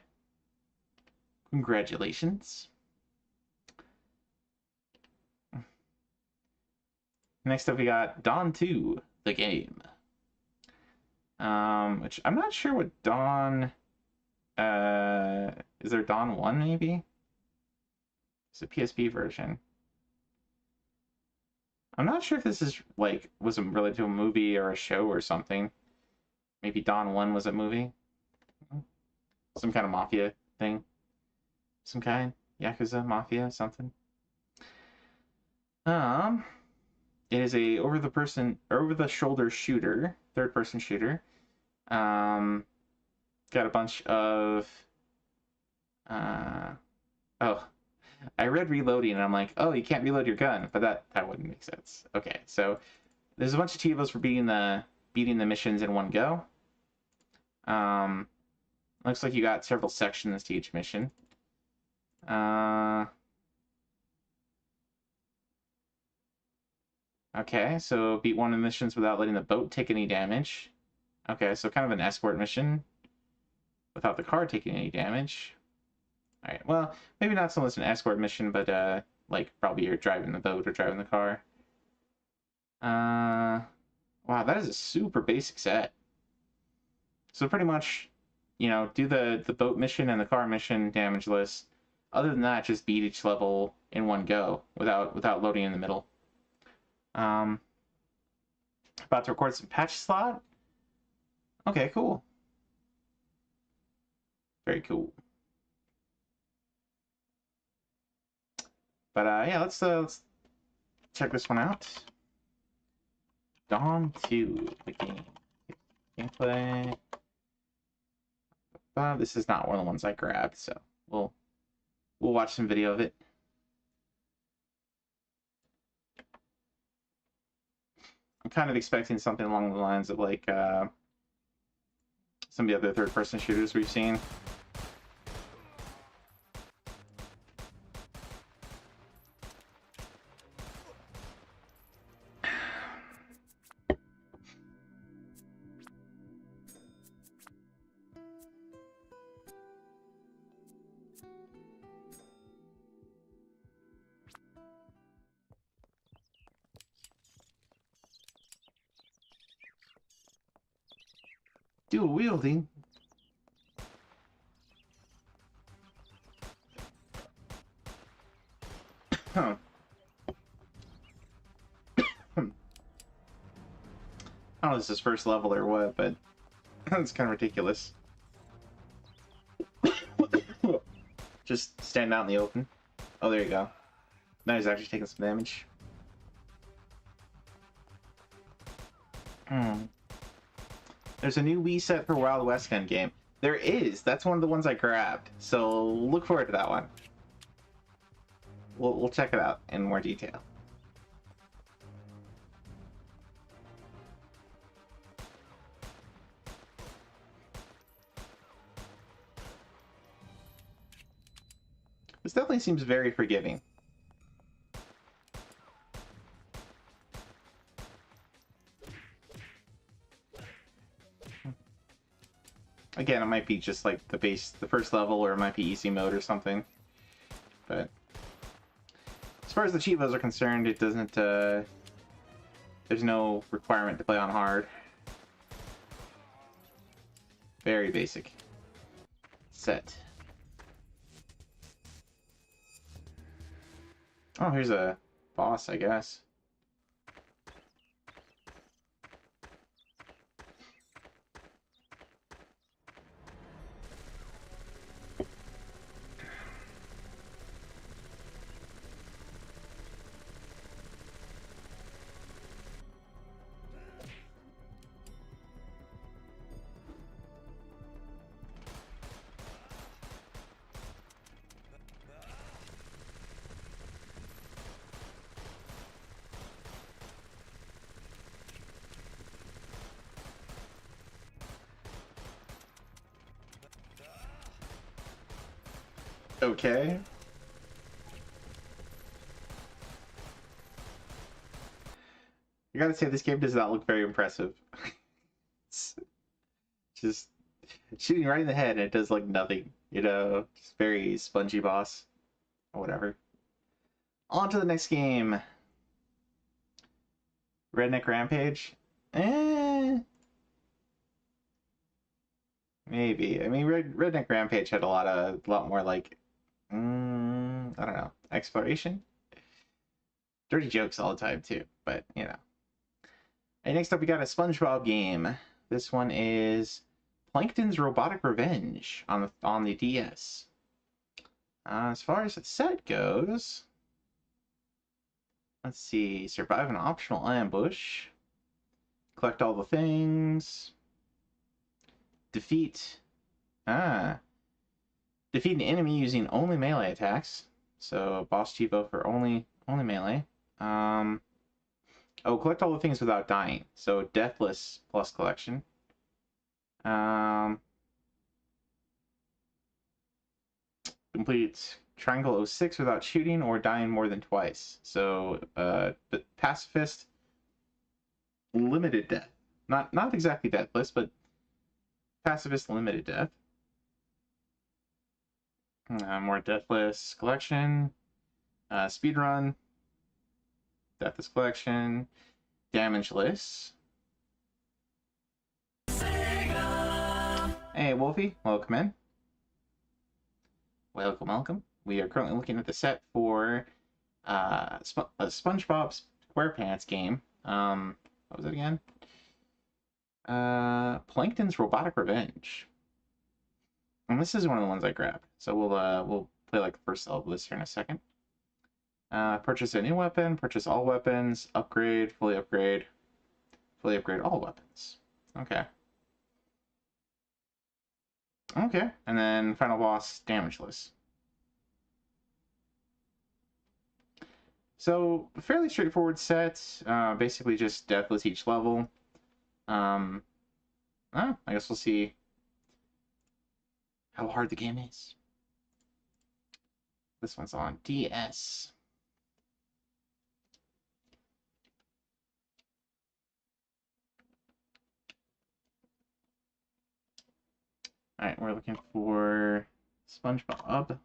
Speaker 1: Congratulations. Next up we got Dawn 2, the game. Which I'm not sure what Dawn is there Dawn 1 maybe? It's a PSP version. I'm not sure if this is was related to a movie or a show or something. Maybe Dawn 1 was a movie. Some kind of mafia thing. Some kind. Yakuza, mafia, something. It is a over-the-shoulder shooter, third-person shooter. Got a bunch of I read reloading and I'm like, oh, you can't reload your gun, but that wouldn't make sense. Okay, so there's a bunch of Tivos for beating the missions in one go. Looks like you got several sections to each mission. Okay, so beat one of the missions without letting the boat take any damage. Okay, so kind of an escort mission without the car taking any damage. Alright, well, maybe not so much an escort mission, but probably you're driving the boat or driving the car. Wow, that is a super basic set. So pretty much, do the boat mission and the car mission damage list. Other than that, just beat each level in one go without loading in the middle. About to record some patch slot. Okay, cool. Very cool. But yeah, let's check this one out. Dawn 2, the game. Gameplay. This is not one of the ones I grabbed, so we'll watch some video of it. I'm kind of expecting something along the lines of some of the other third-person shooters we've seen. Dual wielding. Huh. I don't know if this is first level or what, but it's kind of ridiculous. Just stand out in the open. Oh, there you go. Now he's actually taking some damage. There's a new Wii set for Wild West Gun game. There is. That's one of the ones I grabbed. So look forward to that one. We'll check it out in more detail. This definitely seems very forgiving. Again, it might be just like the first level, or it might be easy mode or something. But as far as the cheat modes are concerned, it doesn't, there's no requirement to play on hard. Very basic. Set. Oh, here's a boss, I guess. Okay. I gotta say, this game does not look very impressive. It's just shooting right in the head and it does like nothing, you know? Just very spongy boss. Or whatever. On to the next game. Redneck Rampage? Maybe. I mean, Redneck Rampage had a lot more like, I don't know, exploration? Dirty jokes all the time too, but you know. And next up we got a SpongeBob game. This one is Plankton's Robotic Revenge on the DS. As far as the set goes, let's see, survive an optional ambush, collect all the things, defeat an enemy using only melee attacks. So boss cheapo for only melee. Collect all the things without dying. So deathless plus collection. Complete Triangle 06 without shooting or dying more than twice. So the pacifist, limited death. Not exactly deathless, but pacifist limited death. More deathless collection. Speedrun. Deathless collection. Damageless. Hey Wolfie, welcome in. Welcome. We are currently looking at the set for a SpongeBob SquarePants game. What was it again? Plankton's Robotic Revenge. And this is one of the ones I grabbed. So we'll play like the first level of this here in a second. Purchase a new weapon, purchase all weapons, upgrade, fully upgrade all weapons. Okay. Okay, and then final boss, damageless. So, fairly straightforward set, basically just deathless each level. I guess we'll see how hard the game is. This one's on DS. Alright, we're looking for SpongeBob.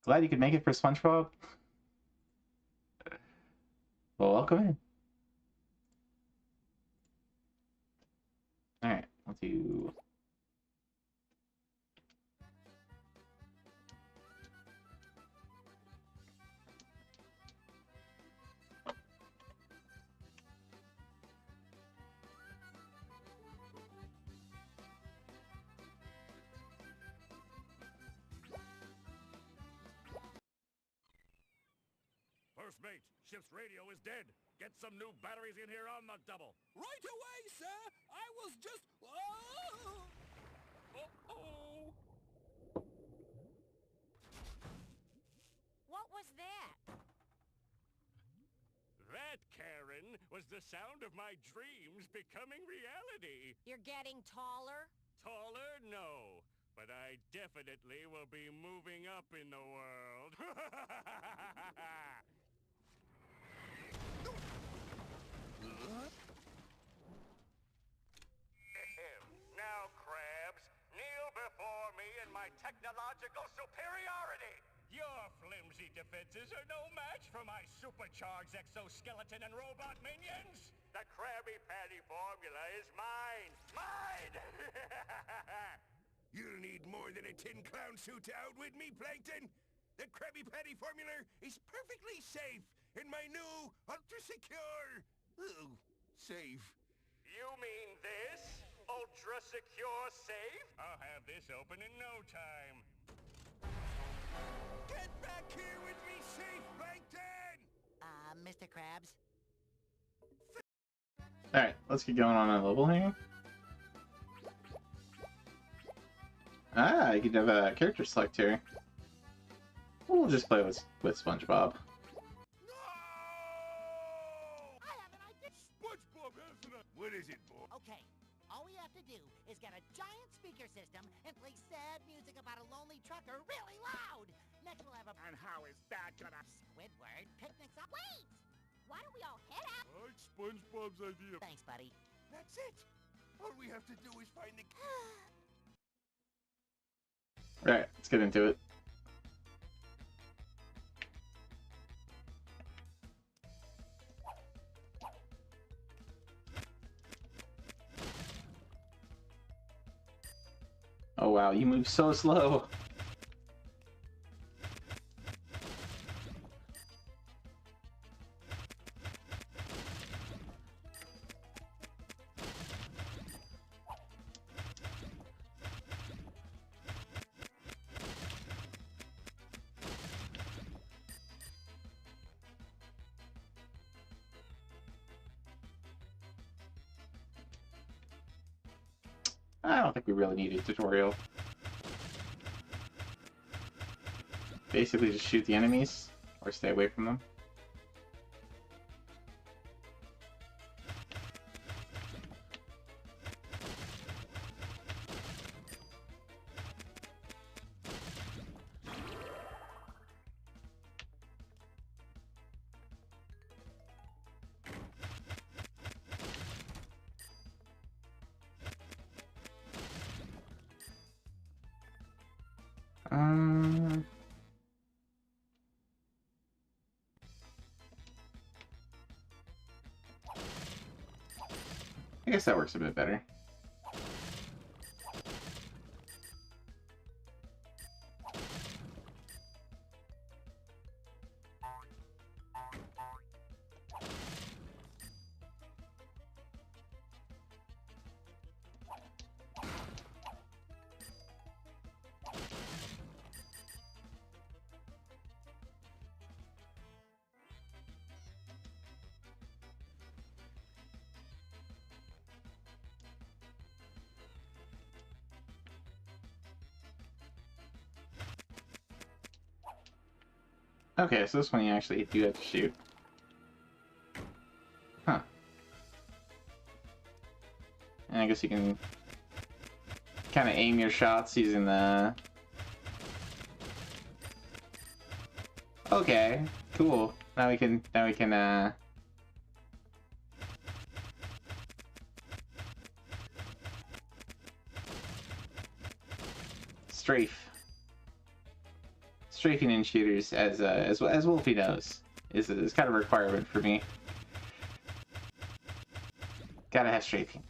Speaker 1: Glad you could make it for SpongeBob. Well, welcome in. Alright, we'll do...
Speaker 8: First mate, ship's radio is dead. Get some new batteries in here on the double.
Speaker 3: Right away, sir! I was just... Oh! Uh-oh!
Speaker 7: What was that?
Speaker 8: That, Karen, was the sound of my dreams becoming reality.
Speaker 9: You're getting taller?
Speaker 8: Taller? No. But I definitely will be moving up in the world. Now, Krabs, kneel before me in my technological superiority. Your flimsy defenses are no match for my supercharged exoskeleton and robot minions. The Krabby Patty formula is mine. Mine!
Speaker 10: You'll need more than a tin clown suit to outwit me, Plankton. The Krabby Patty formula is perfectly safe in my new ultra-secure... safe.
Speaker 8: You mean this? Ultra secure safe? I'll have this open in no time.
Speaker 10: Get back here with me, safe, Plankton!
Speaker 9: Mr. Krabs?
Speaker 1: Alright, let's get going on a level here. Ah, you can have a character select here. We'll just play with SpongeBob.
Speaker 10: No!
Speaker 9: I have an idea.
Speaker 10: SpongeBob has an... What is it, boy?
Speaker 9: Okay, all we have to do is get a giant speaker system and play sad music about a lonely trucker really loud. Next we'll have a...
Speaker 10: And how is that gonna...
Speaker 9: Squidward picnics up... Wait! Why don't we all head out?
Speaker 3: I like SpongeBob's idea.
Speaker 9: Thanks, buddy.
Speaker 10: That's it! All we have to do is find the...
Speaker 1: Alright, let's get into it. Oh wow, you move so slow. I don't think we really need a tutorial. Basically just shoot the enemies, or stay away from them. I guess that works a bit better. Okay, so this one you actually do have to shoot. Huh. And I guess you can kind of aim your shots using the... Okay, cool. Now we can strafe. Strafing in shooters, as Wolfie knows, is kind of a requirement for me. Gotta have strafing.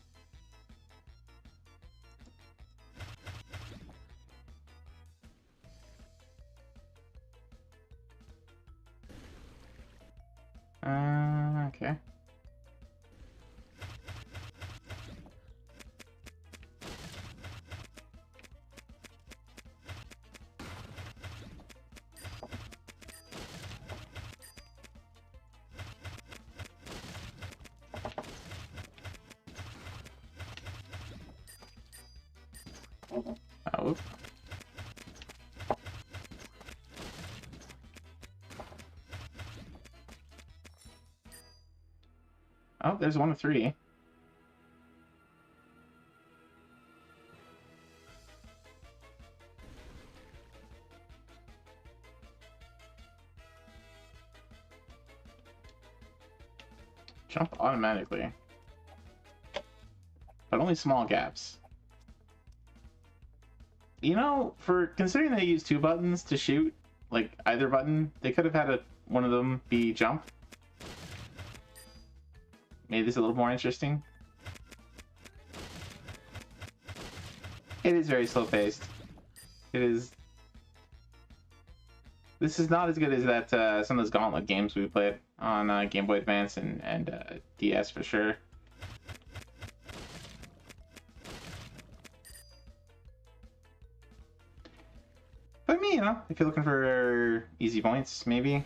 Speaker 1: Okay. Oh. Oh, there's one of three. Jump automatically. But only small gaps. You know, for considering they use two buttons to shoot, like either button, they could have had one of them be jump. Made this a little more interesting. It is very slow paced. It is. This is not as good as that some of those Gauntlet games we played on Game Boy Advance and DS for sure. But me, you know, if you're looking for easy points, maybe.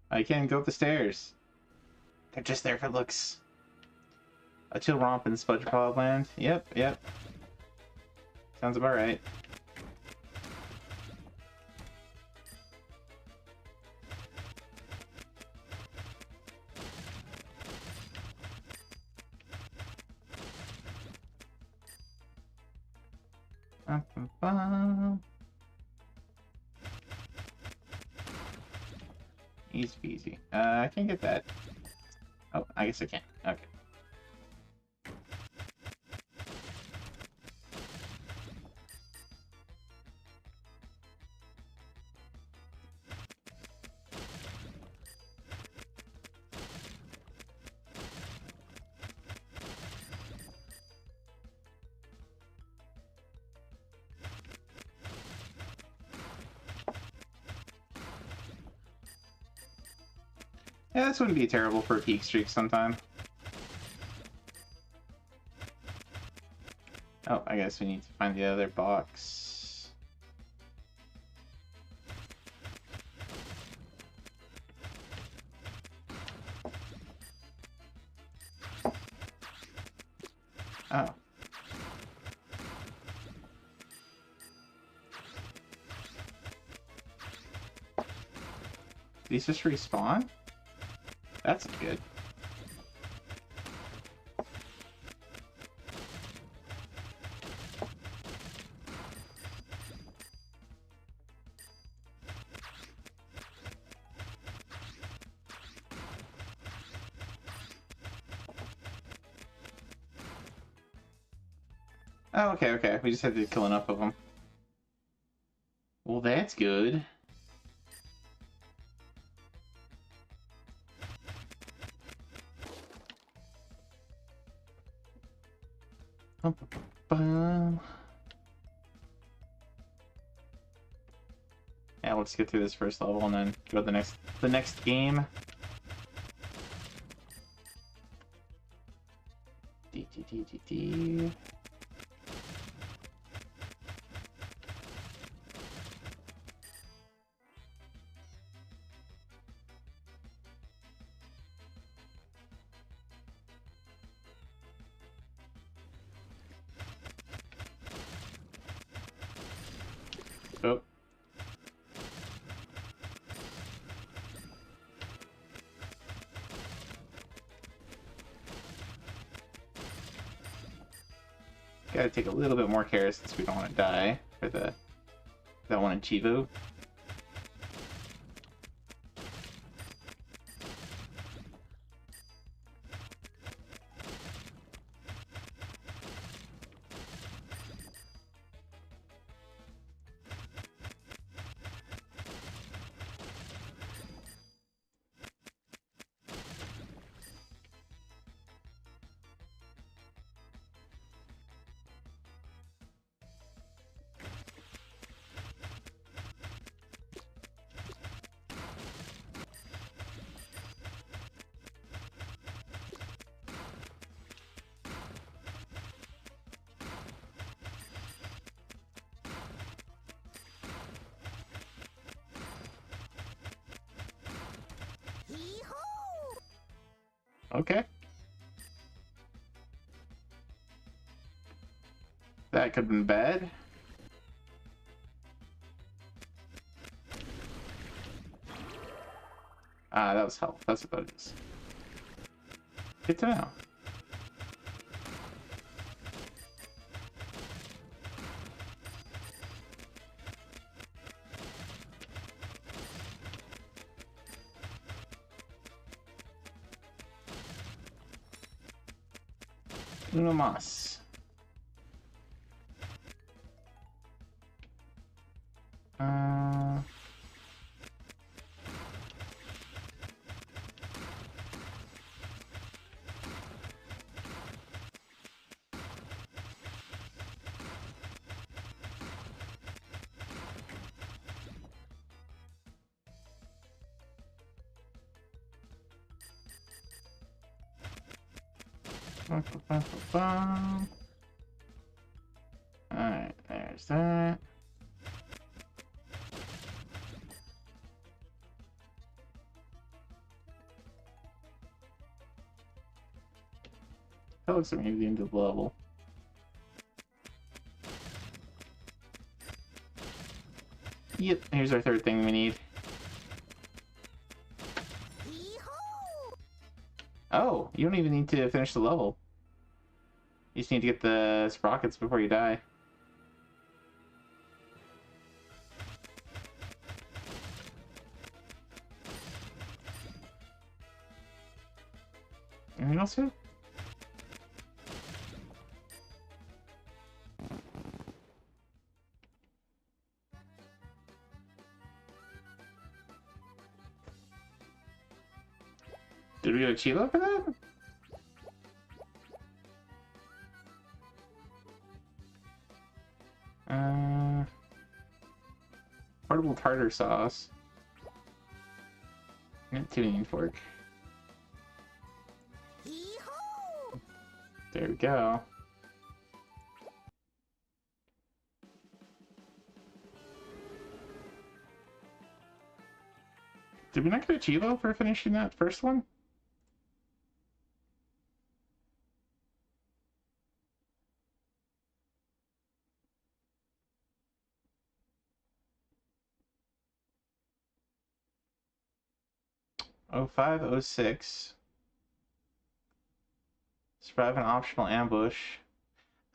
Speaker 1: I can't go up the stairs. They're just there for looks. A chill romp in SpongeBob Land. Yep, yep. Sounds about right. Easy peasy. I can't get that. Oh, I guess I can. Okay. Yeah, this wouldn't be terrible for a peak streak sometime. Oh, I guess we need to find the other box. Oh. These just respawn? That's good. Oh, okay, okay. We just had to kill enough of them. Well, that's good. Yeah, let's get through this first level and then go to the next game. D. Oh. Gotta take a little bit more care since we don't want to die for that one in Chivo. Okay. That could have been bad. Ah, that was health. That's what that is. Good to know. Uno más. Alright, there's that. That looks like maybe the end of the level. Yep, here's our third thing we need. Oh, you don't even need to finish the level. You just need to get the sprockets before you die. Anything else here? Did we get a Chivo for that? Portable tartar sauce. And tuning fork. There we go. Did we not get a Chivo for finishing that first one? Oh 0506. Survive an optional ambush.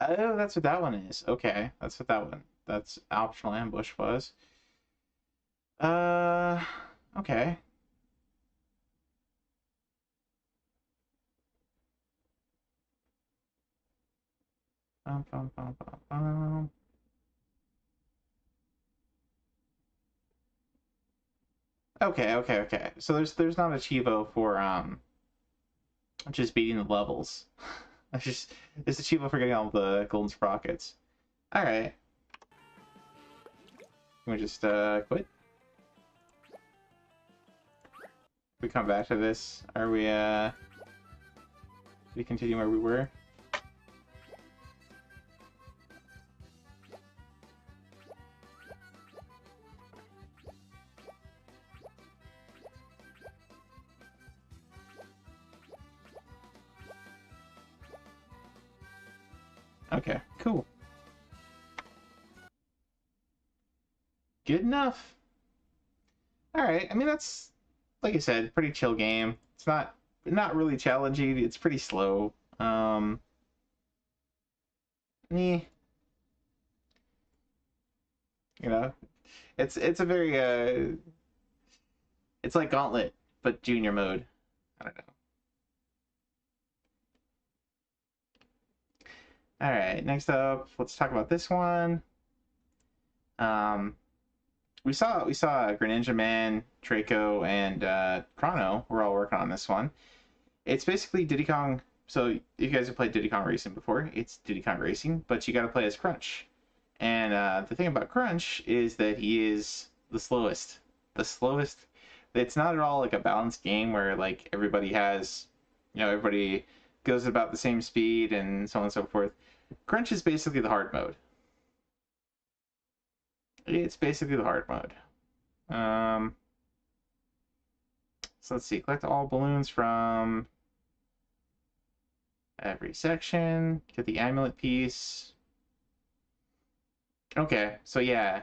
Speaker 1: Oh, that's what that one is. Okay, that's what that one. That's optional ambush was. Okay. Bum, bum, bum, bum, bum. Okay. So there's not a Chivo for just beating the levels. It's a Chivo for getting all the golden sprockets. Alright. Can we just quit? We come back to this. Are we continue where we were? Okay, cool. Good enough. Alright, I mean that's, like I said, pretty chill game. It's not really challenging, it's pretty slow. You know, it's a very it's like Gauntlet, but junior mode. I don't know. Alright, next up, let's talk about this one. We saw Greninja Man, Draco, and Chrono. We're all working on this one. It's basically Diddy Kong. So you guys have played Diddy Kong Racing before. It's Diddy Kong Racing, but you got to play as Crunch. And the thing about Crunch is that he is the slowest. The slowest. It's not at all like a balanced game where like everybody has, everybody goes about the same speed and so on and so forth. Crunch is basically the hard mode. It's basically the hard mode. So let's see. Collect all balloons from Every section. Get the amulet piece. Okay, so yeah.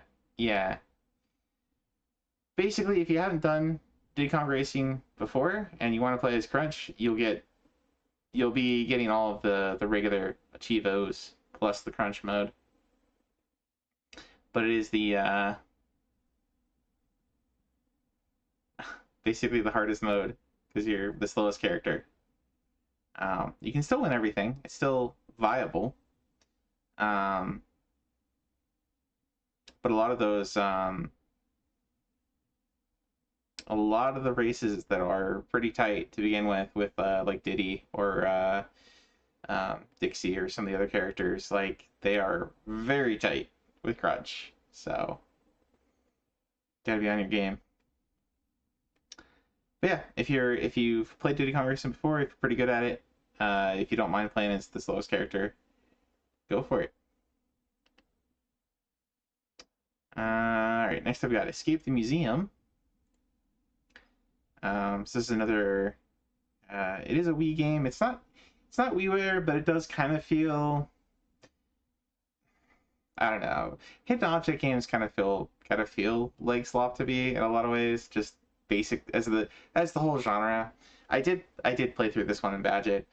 Speaker 1: Basically, if you haven't done Diddy Kong Racing before and you want to play as Crunch, you'll be getting all of the regular Achievos plus the Crunch mode. But it is the basically the hardest mode because you're the slowest character. You can still win everything. It's still viable. But a lot of those a lot of the races that are pretty tight to begin with like Diddy or Dixie or some of the other characters, like they are very tight with Crunch. So gotta be on your game. But yeah, if you've played Diddy Kong Racing before, if you're pretty good at it, if you don't mind playing as the slowest character, go for it. Alright, next up we got Escape the Museum. So this is another it is a Wii game. It's not WiiWare, but it does kind of feel, I don't know. Hidden object games kind of feel like Slop to be in a lot of ways, just basic as the whole genre. I did play through this one in Badget.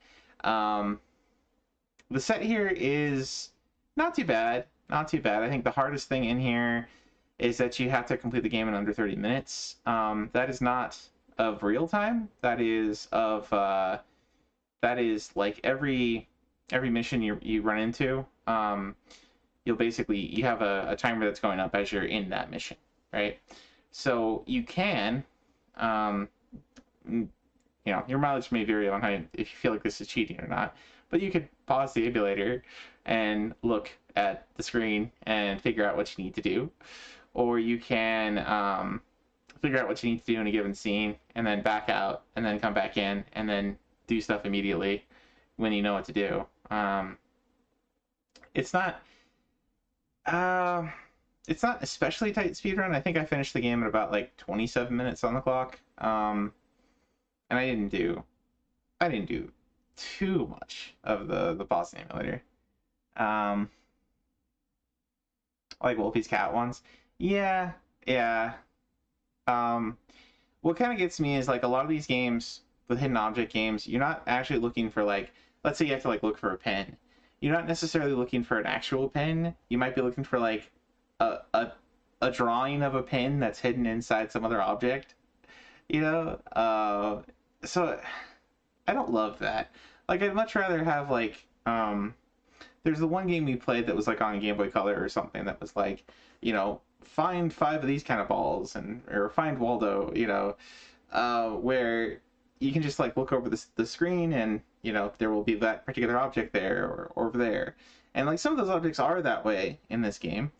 Speaker 1: The set here is not too bad. I think the hardest thing in here is that you have to complete the game in under 30 minutes. That is not of real time. That is like every mission you run into. You have a timer that's going up as you're in that mission, right? So you can, your mileage may vary on if you feel like this is cheating or not, but you could pause the emulator and look at the screen and figure out what you need to do, or you can figure out what you need to do in a given scene and then back out and then come back in and then do stuff immediately when you know what to do. It's not especially tight speedrun. I think I finished the game at about like 27 minutes on the clock. And I didn't do too much of the boss emulator. Like Wolfie's Cat ones. Yeah. What kind of gets me is like a lot of these games with hidden object games, you're not actually looking for, like, let's say you have to like look for a pen. You're not necessarily looking for an actual pen. You might be looking for like a drawing of a pin that's hidden inside some other object. So I don't love that. Like, I'd much rather have like there's the one game we played that was like on Game Boy Color or something that was like, find 5 of these kind of balls or find Waldo, where you can just like look over the screen and there will be that particular object there or over there. And like some of those objects are that way in this game,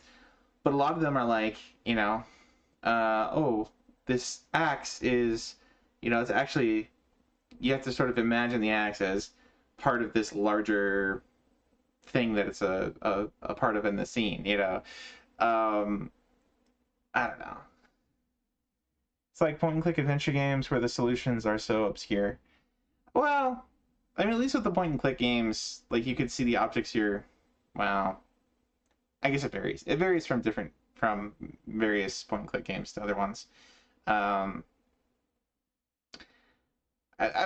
Speaker 1: but a lot of them are like, this axe is, it's actually, you have to sort of imagine the axe as part of this larger thing that it's a part of in the scene, I don't know. It's like point and click adventure games where the solutions are so obscure. Well, I mean, at least with the point and click games, like you could see the objects I guess it varies. It varies from various point and click games to other ones. I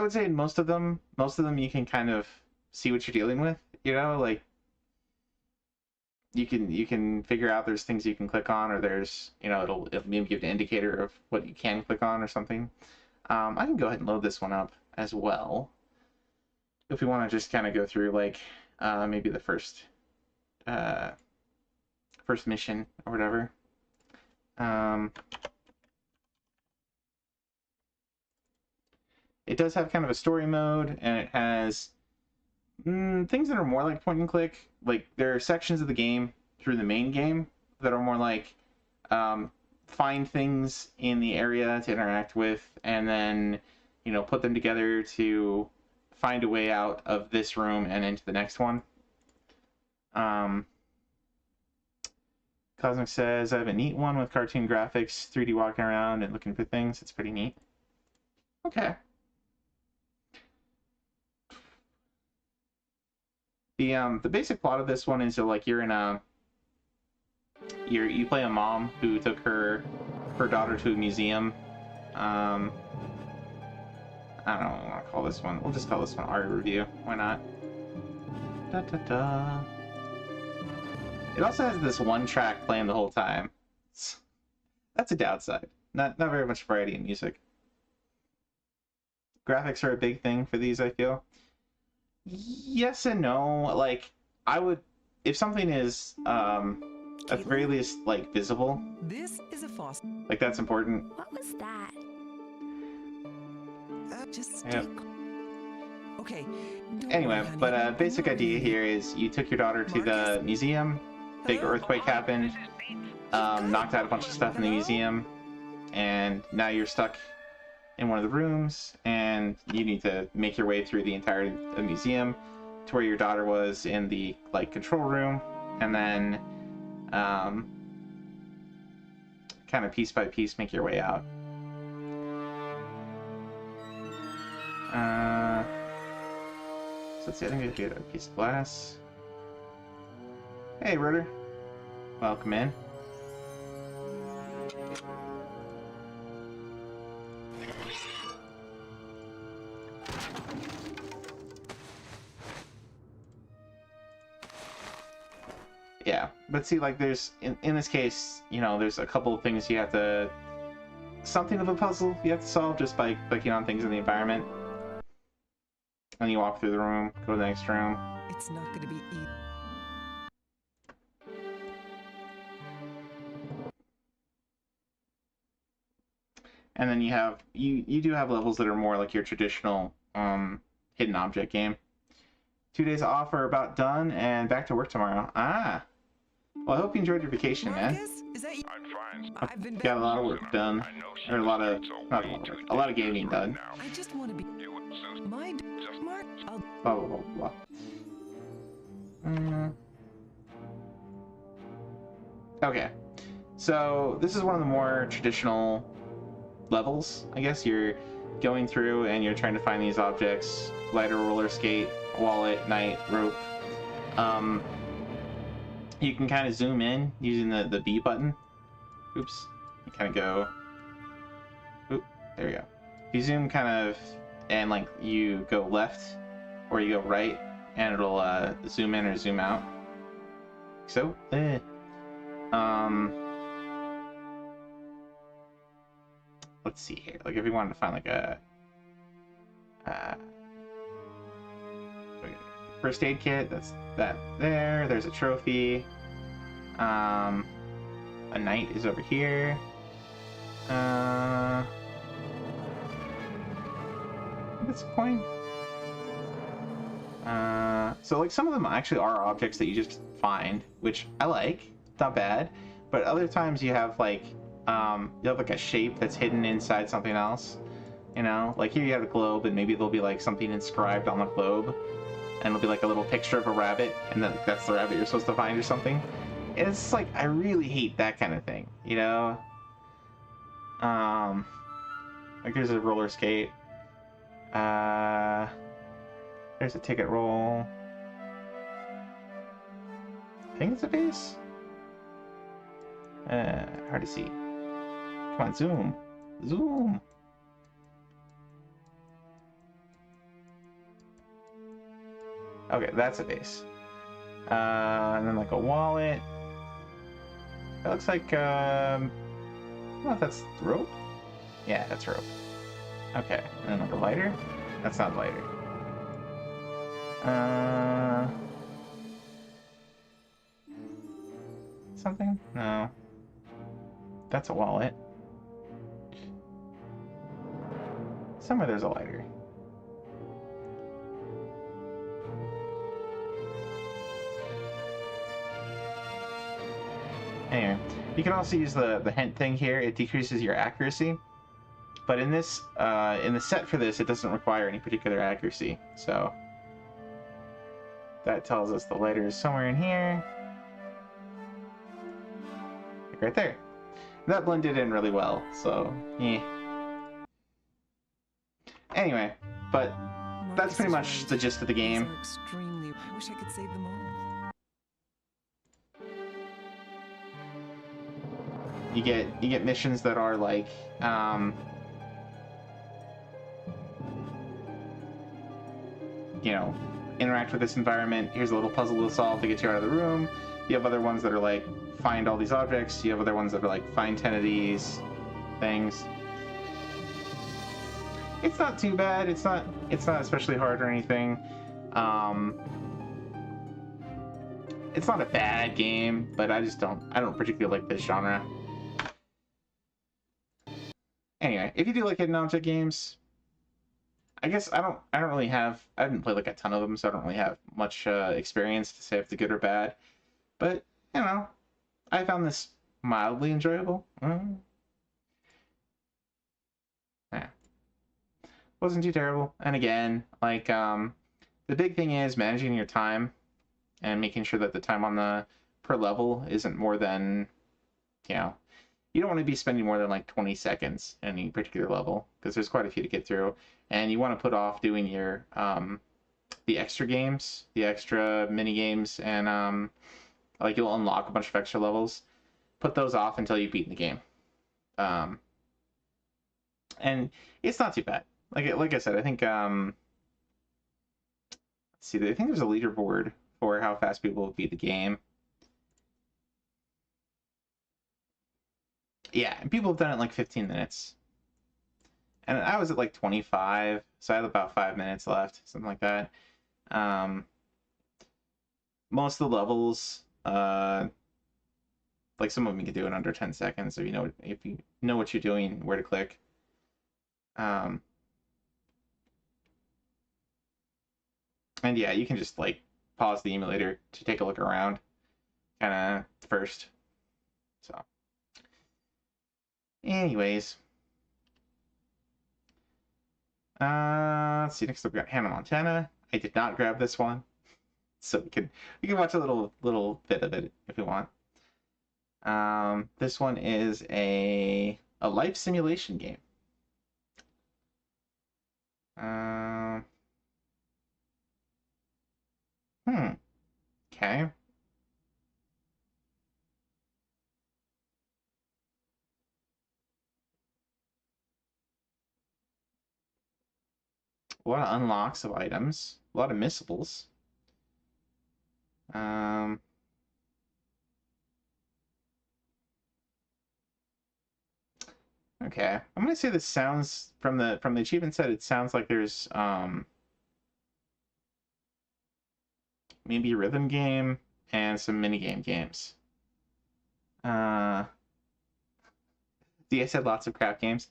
Speaker 1: would say in most of them you can kind of see what you're dealing with, like you can figure out there's things you can click on, or there's, it'll maybe give an indicator of what you can click on or something. I can go ahead and load this one up as well if we want to just kind of go through like maybe the first mission or whatever. It does have kind of a story mode, and it has things that are more like point and click. Like, there are sections of the game through the main game that are more like find things in the area to interact with, and then put them together to find a way out of this room and into the next one. Cosmic says, I have a neat one with cartoon graphics, 3D walking around and looking for things. It's pretty neat. Okay. The basic plot of this one is like you're in a you play a mom who took her daughter to a museum. I don't know what we want to call this one. We'll just call this one art review. Why not? Da, da, da. It also has this one track playing the whole time. That's a downside. Not very much variety in music. Graphics are a big thing for these, I feel. Yes and no. Like, I would, if something is at the very least like visible.
Speaker 11: This is a faucet.
Speaker 1: Like, that's important.
Speaker 7: What was that?
Speaker 11: Just
Speaker 1: Yep.
Speaker 11: Okay.
Speaker 1: Anyway, but basic idea here is you took your daughter to the museum. Big earthquake happened. Knocked out a bunch of stuff in the museum, and now you're stuck in one of the rooms, and you need to make your way through the entire museum to where your daughter was in the like control room, and then kind of piece by piece make your way out. So let's see, I think we get a piece of glass. Hey, Ritter. Welcome in. Yeah, but see, like, there's, in this case, you know, there's a couple of things you have to, something of a puzzle you have to solve just by clicking on things in the environment. And you walk through the room, go to the next room.
Speaker 11: It's not going to be easy.
Speaker 1: And then you have, you do have levels that are more like your traditional hidden object game. 2 days off are about done, and back to work tomorrow. Ah! Well, I hope you enjoyed your vacation, man.
Speaker 11: Is that you?
Speaker 10: I'm fine.
Speaker 11: I've been
Speaker 1: Got a lot of work done. Or a lot of, not a lot of work, a lot of gaming done.
Speaker 11: I just want to be my Mark. I'll...
Speaker 1: Blah, blah, blah, blah. Okay. So, this is one of the more traditional levels, I guess. You're going through and you're trying to find these objects. Lighter, roller skate, wallet, knight, rope. You can kind of zoom in using the B button. Oops. You kind of go... Oop, there you go. If you zoom kind of, and like you go left, or you go right, and it'll zoom in or zoom out. So, let's see here. Like, if you wanted to find like a first aid kit, that's that there. There's a trophy. A knight is over here. That's a coin. So like some of them actually are objects that you just find, which I like. Not bad. But other times you have like a shape that's hidden inside something else. You know, like here you have a globe, and maybe there'll be like something inscribed on the globe, and it'll be like a little picture of a rabbit, and then that's the rabbit you're supposed to find or something. And it's like, I really hate that kind of thing, you know? Like there's a roller skate. There's a ticket roll. I think it's a base? Hard to see. Come on, zoom. Zoom! Okay, that's a base. And then like a wallet. That looks like, I don't know if that's rope? Yeah, that's rope. Okay, and then like a lighter? That's not a lighter. Something? No. That's a wallet. Somewhere there's a lighter. Anyway, you can also use the hint thing here. It decreases your accuracy, but in this in the set for this, it doesn't require any particular accuracy. So that tells us the lighter is somewhere in here, like right there. That blended in really well. So yeah. Anyway, but that's pretty much the gist of the game.
Speaker 12: Extremely. I wish I could save them all.
Speaker 1: You get missions that are like you know, interact with this environment. Here's a little puzzle to solve to get you out of the room. You have other ones that are like find all these objects. You have other ones that are like find 10 of these things. It's not too bad. It's not especially hard or anything. It's not a bad game, but I don't particularly like this genre. Anyway, if you do like hidden object games, I guess I haven't played like a ton of them, so I don't really have much experience to say if they're good or bad. But, you know, I found this mildly enjoyable. Yeah. Wasn't too terrible. And again, like, the big thing is managing your time and making sure that the time on the per level isn't more than, you know, you don't want to be spending more than like 20 seconds in any particular level, because there's quite a few to get through. And you want to put off doing your, the extra games, the extra mini games, and, like you'll unlock a bunch of extra levels. Put those off until you've beaten the game. And it's not too bad. Like I said, I think, let's see, I think there's a leaderboard for how fast people beat the game. Yeah, and people have done it in like 15 minutes. And I was at like 25, so I had about 5 minutes left, something like that. Most of the levels, like some of them you can do in under 10 seconds if you know what you're doing, where to click. And yeah, you can just like pause the emulator to take a look around, kind of first. So, anyways, let's see. Next up, we got Hannah Montana. I did not grab this one, so we can watch a little bit of it if you want. This one is a life simulation game. Okay. A lot of unlocks of items. A lot of missables. Okay. I'm gonna say this sounds from the achievement set, it sounds like there's maybe a rhythm game and some minigame games. DS had lots of crap games.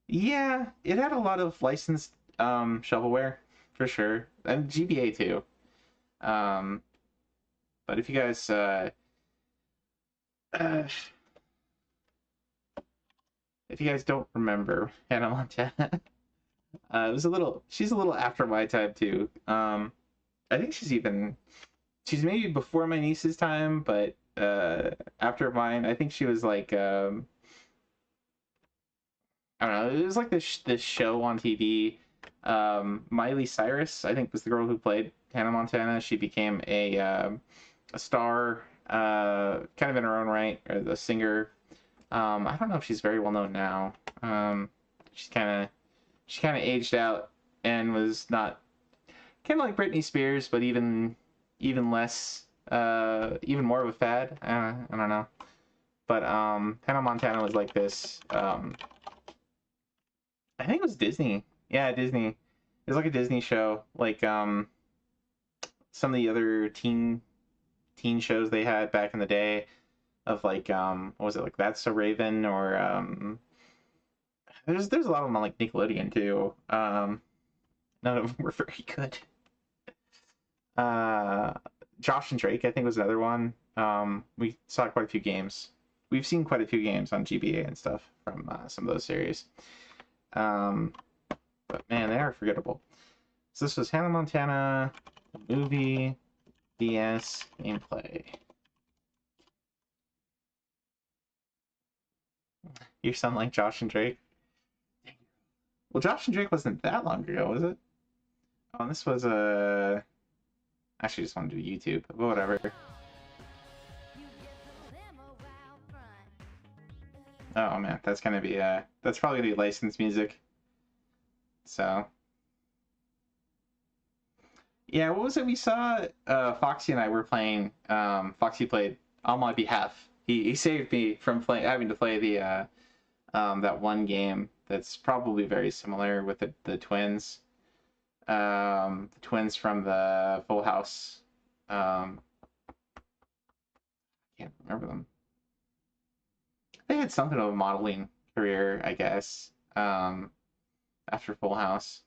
Speaker 1: Yeah, it had a lot of licensed shovelware, for sure. And GBA too. But if you guys if you guys don't remember Hannah Montana, she's a little after my time too. I think she's maybe before my niece's time, but after mine. I think she was like I don't know, it was like this show on TV. Miley Cyrus, I think, was the girl who played Hannah Montana. She became a star, kind of in her own right, or the singer. I don't know if she's very well known now. She kind of aged out and was not kind of like Britney Spears, but even less, even more of a fad. I don't know. But Hannah Montana was like this. I think it was Disney. Yeah, Disney. It was like a Disney show, like some of the other teen shows they had back in the day, of like what was it, like That's So Raven, or there's a lot of them on like Nickelodeon too. None of them were very good. Josh and Drake, I think, was another one. We saw quite a few games. We've seen quite a few games on GBA and stuff from some of those series. But man, they are forgettable. So this was Hannah Montana, the movie, DS, gameplay. You sound like Josh and Drake. Well, Josh and Drake wasn't that long ago, was it? Oh, and this was actually just want to do YouTube, but whatever. Oh man, that's gonna be that's probably gonna be licensed music. So yeah, what was it we saw? Foxy and I were playing. Foxy played on my behalf. He saved me from having to play the that one game that's probably very similar with the twins. The twins from the Full House. Can't remember them. They had something of a modeling career, I guess, after Full House.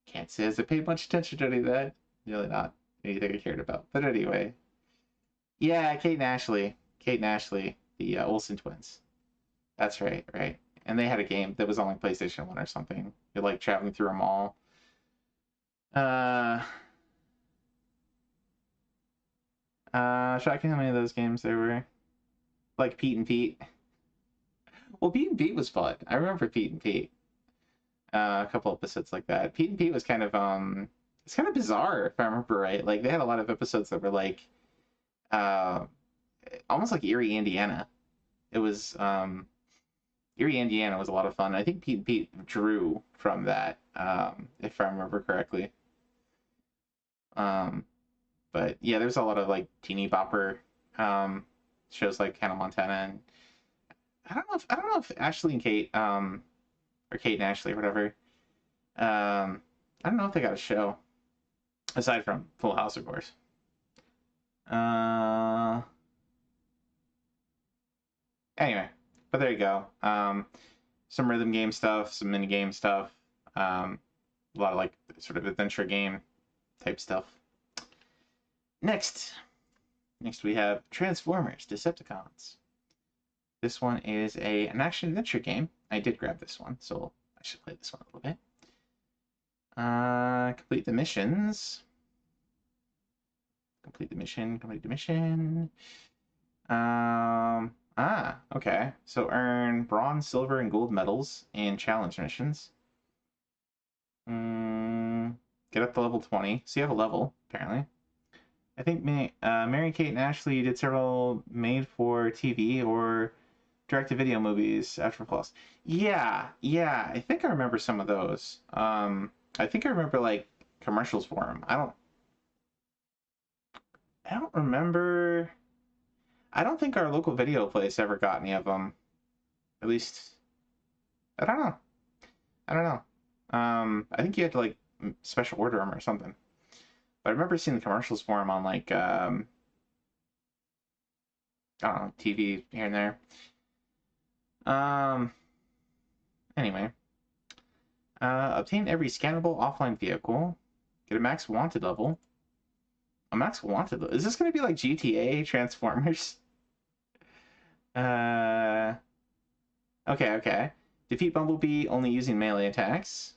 Speaker 1: Can't say as I paid much attention to any of that. Really not anything I cared about. But anyway. Yeah, Kate and Ashley. Kate and Ashley, the Olsen twins. That's right, right. And they had a game that was on like PlayStation 1 or something. You're like traveling through a mall. Shocking how many of those games there were. Like Pete and Pete. Well, Pete and Pete was fun. I remember Pete and Pete. A couple episodes like that. Pete and Pete was kind of it's kind of bizarre if I remember right. Like they had a lot of episodes that were like almost like Erie, Indiana. It was Erie, Indiana was a lot of fun. I think Pete and Pete drew from that, if I remember correctly. But yeah, there's a lot of like teeny bopper shows like Hannah Montana, and I don't know if Ashley and Kate or Kate and Ashley or whatever. I don't know if they got a show aside from Full House, of course. Anyway, but there you go. Some rhythm game stuff, some mini game stuff, a lot of like sort of adventure game type stuff. Next we have Transformers Decepticons. This one is an action adventure game. I did grab this one, so I should play this one a little bit. Complete the missions. Complete the mission. Okay. So earn bronze, silver, and gold medals in challenge missions. Get up to level 20. So you have a level, apparently. I think Mary, Kate, and Ashley did several made-for-TV or direct-to-video movies after Plus. Yeah. I think I remember some of those. I think I remember like commercials for them. I don't remember. I don't think our local video place ever got any of them. At least, I don't know. I think you had to like special order them or something. But I remember seeing the commercials for them on like I don't know, TV here and there. Anyway, obtain every scannable offline vehicle. Get a max wanted level. A max wanted level. Is this going to be like GTA Transformers? Okay. Defeat Bumblebee only using melee attacks.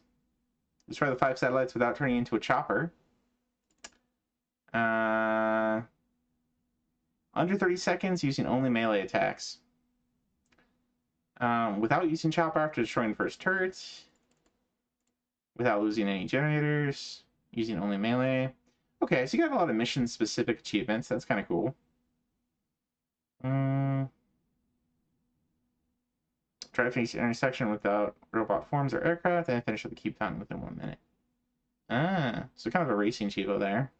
Speaker 1: Destroy the 5 satellites without turning into a chopper. Under 30 seconds using only melee attacks. Without using chopper after destroying the first turret. Without losing any generators. Using only melee. Okay, so you got a lot of mission-specific achievements. That's kind of cool. Try to finish the intersection without robot forms or aircraft, and finish at the Keep Fountain within 1 minute. So kind of a racing Chivo there.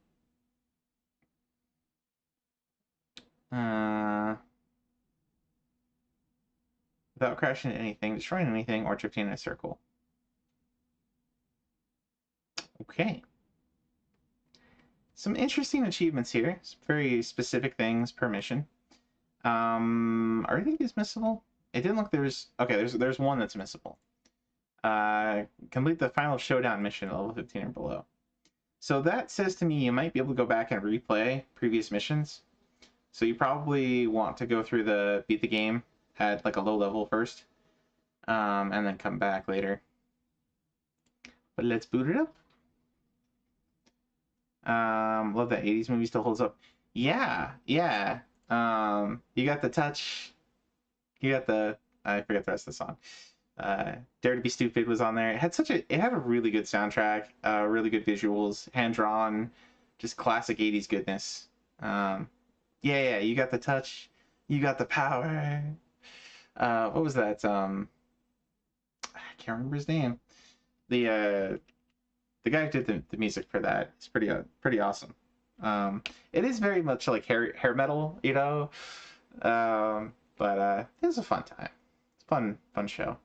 Speaker 1: Without crashing into anything, destroying anything, or drifting in a circle. Okay. Some interesting achievements here. Some very specific things per mission. Are these missable? It didn't look there's one that's missable. Complete the final showdown mission at level 15 or below. So that says to me you might be able to go back and replay previous missions. So you probably want to go through beat the game at like a low level first. And then come back later. But let's boot it up. Love that 80s movie still holds up. Yeah. You got the touch. You got the, I forget the rest of the song. Dare to Be Stupid was on there. It had a really good soundtrack, really good visuals, hand drawn, just classic 80s goodness. Yeah, you got the touch, you got the power. What was that? I can't remember his name. The guy who did the music for that is pretty awesome. It is very much like hair metal, you know. But it was a fun time. It's a fun show.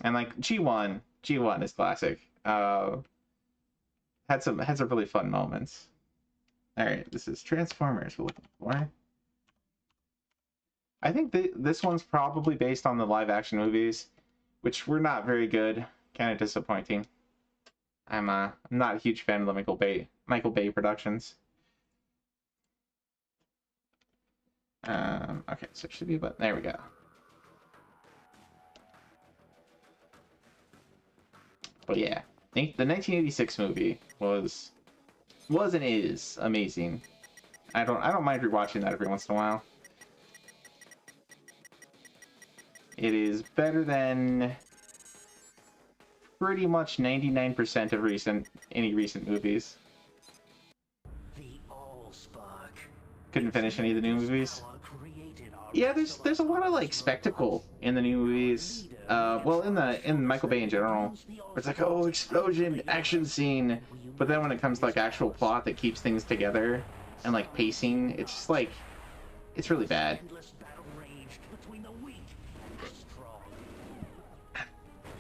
Speaker 1: And like G1 is classic. Had some really fun moments. All right, this is Transformers we're looking for. I think this one's probably based on the live action movies, which were not very good. Kind of disappointing. I'm not a huge fan of the Michael Bay productions. Okay, so it should be about there we go. But yeah, I think the 1986 movie was and is amazing. I don't mind rewatching that every once in a while. It is better than pretty much 99% of any recent movies. Couldn't finish any of the new movies. Yeah, there's a lot of like spectacle in the new movies. Well, in Michael Bay in general, where it's like, oh, explosion, action scene, but then when it comes to like actual plot that keeps things together and like pacing, it's just like, it's really bad.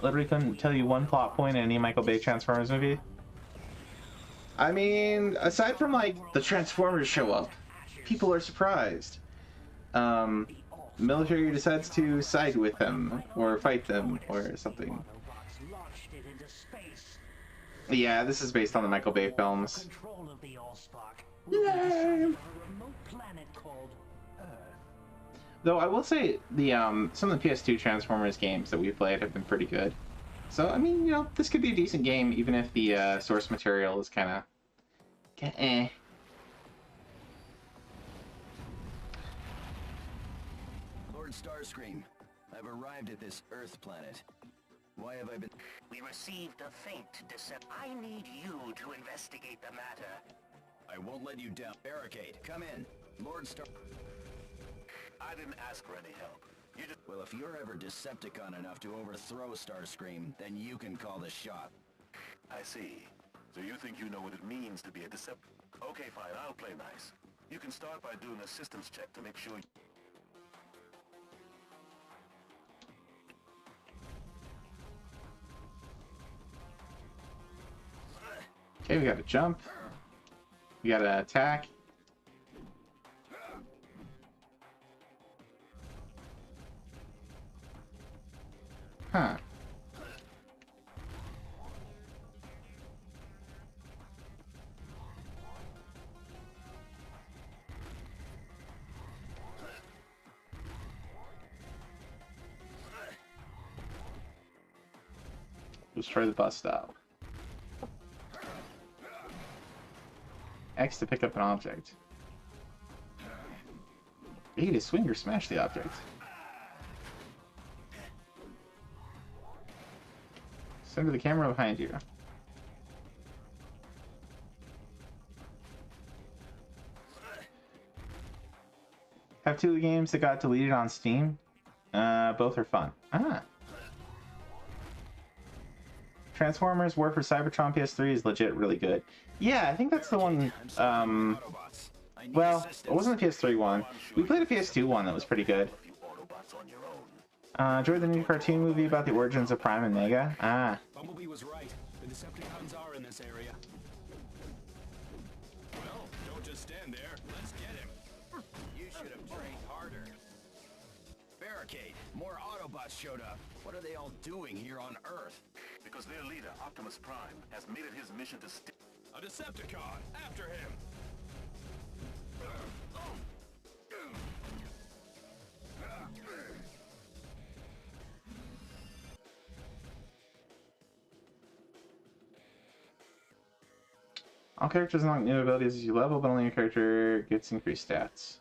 Speaker 1: Literally couldn't tell you one plot point in any Michael Bay Transformers movie. I mean, aside from like the Transformers show up, people are surprised. Military decides to side with them or fight them or something. Yeah, this is based on the Michael Bay films. Yay! Though I will say the some of the PS2 Transformers games that we played have been pretty good. So I mean, you know, this could be a decent game even if the source material is kind of eh.
Speaker 13: Lord Starscream, I've arrived at this Earth planet. Why have I been...
Speaker 8: We received a faint descent. I need you to investigate the matter.
Speaker 13: I won't let you down. Barricade, come in. Lord Star...
Speaker 8: I didn't ask for any help. You just...
Speaker 13: Well, if you're ever Decepticon enough to overthrow Starscream, then you can call the shot.
Speaker 8: I see. So you think you know what it means to be a Decepticon? Okay, fine, I'll play nice. You can start by doing a systems check to make sure...
Speaker 1: Okay, we got to jump. We got to attack. Huh. Destroy the bus stop. X to pick up an object. A to swing or smash the object. Center the camera behind you. Have two of the games that got deleted on Steam. Both are fun. Transformers War for Cybertron PS3 is legit really good. Yeah, I think that's the one. Well, it wasn't the PS3 one. We played a PS2 one that was pretty good. Enjoyed the new cartoon movie about the origins of Prime and Mega.
Speaker 14: Bumblebee was right. The Decepticons are in this area. Well, don't just stand there. Let's get him.
Speaker 13: You should have trained harder. Barricade. More Autobots showed up. What are they all doing here on Earth?
Speaker 8: Because their leader, Optimus Prime, has made it his mission to
Speaker 14: a Decepticon! After him!
Speaker 1: All characters unlock new abilities as you level, but only your character gets increased stats.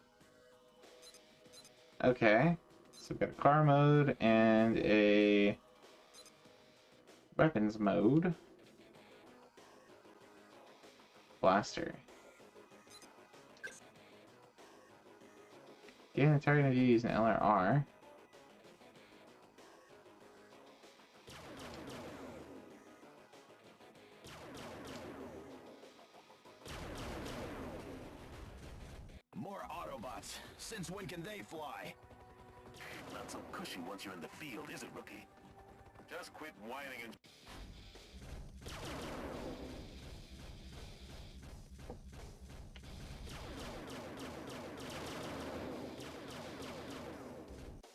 Speaker 1: Okay. So we've got a car mode and a weapons mode. Blaster. Getting the target of use an LRR.
Speaker 13: More Autobots. Since when can they fly?
Speaker 10: Not so cushy once you're in the field, is it, rookie? Just quit whining and...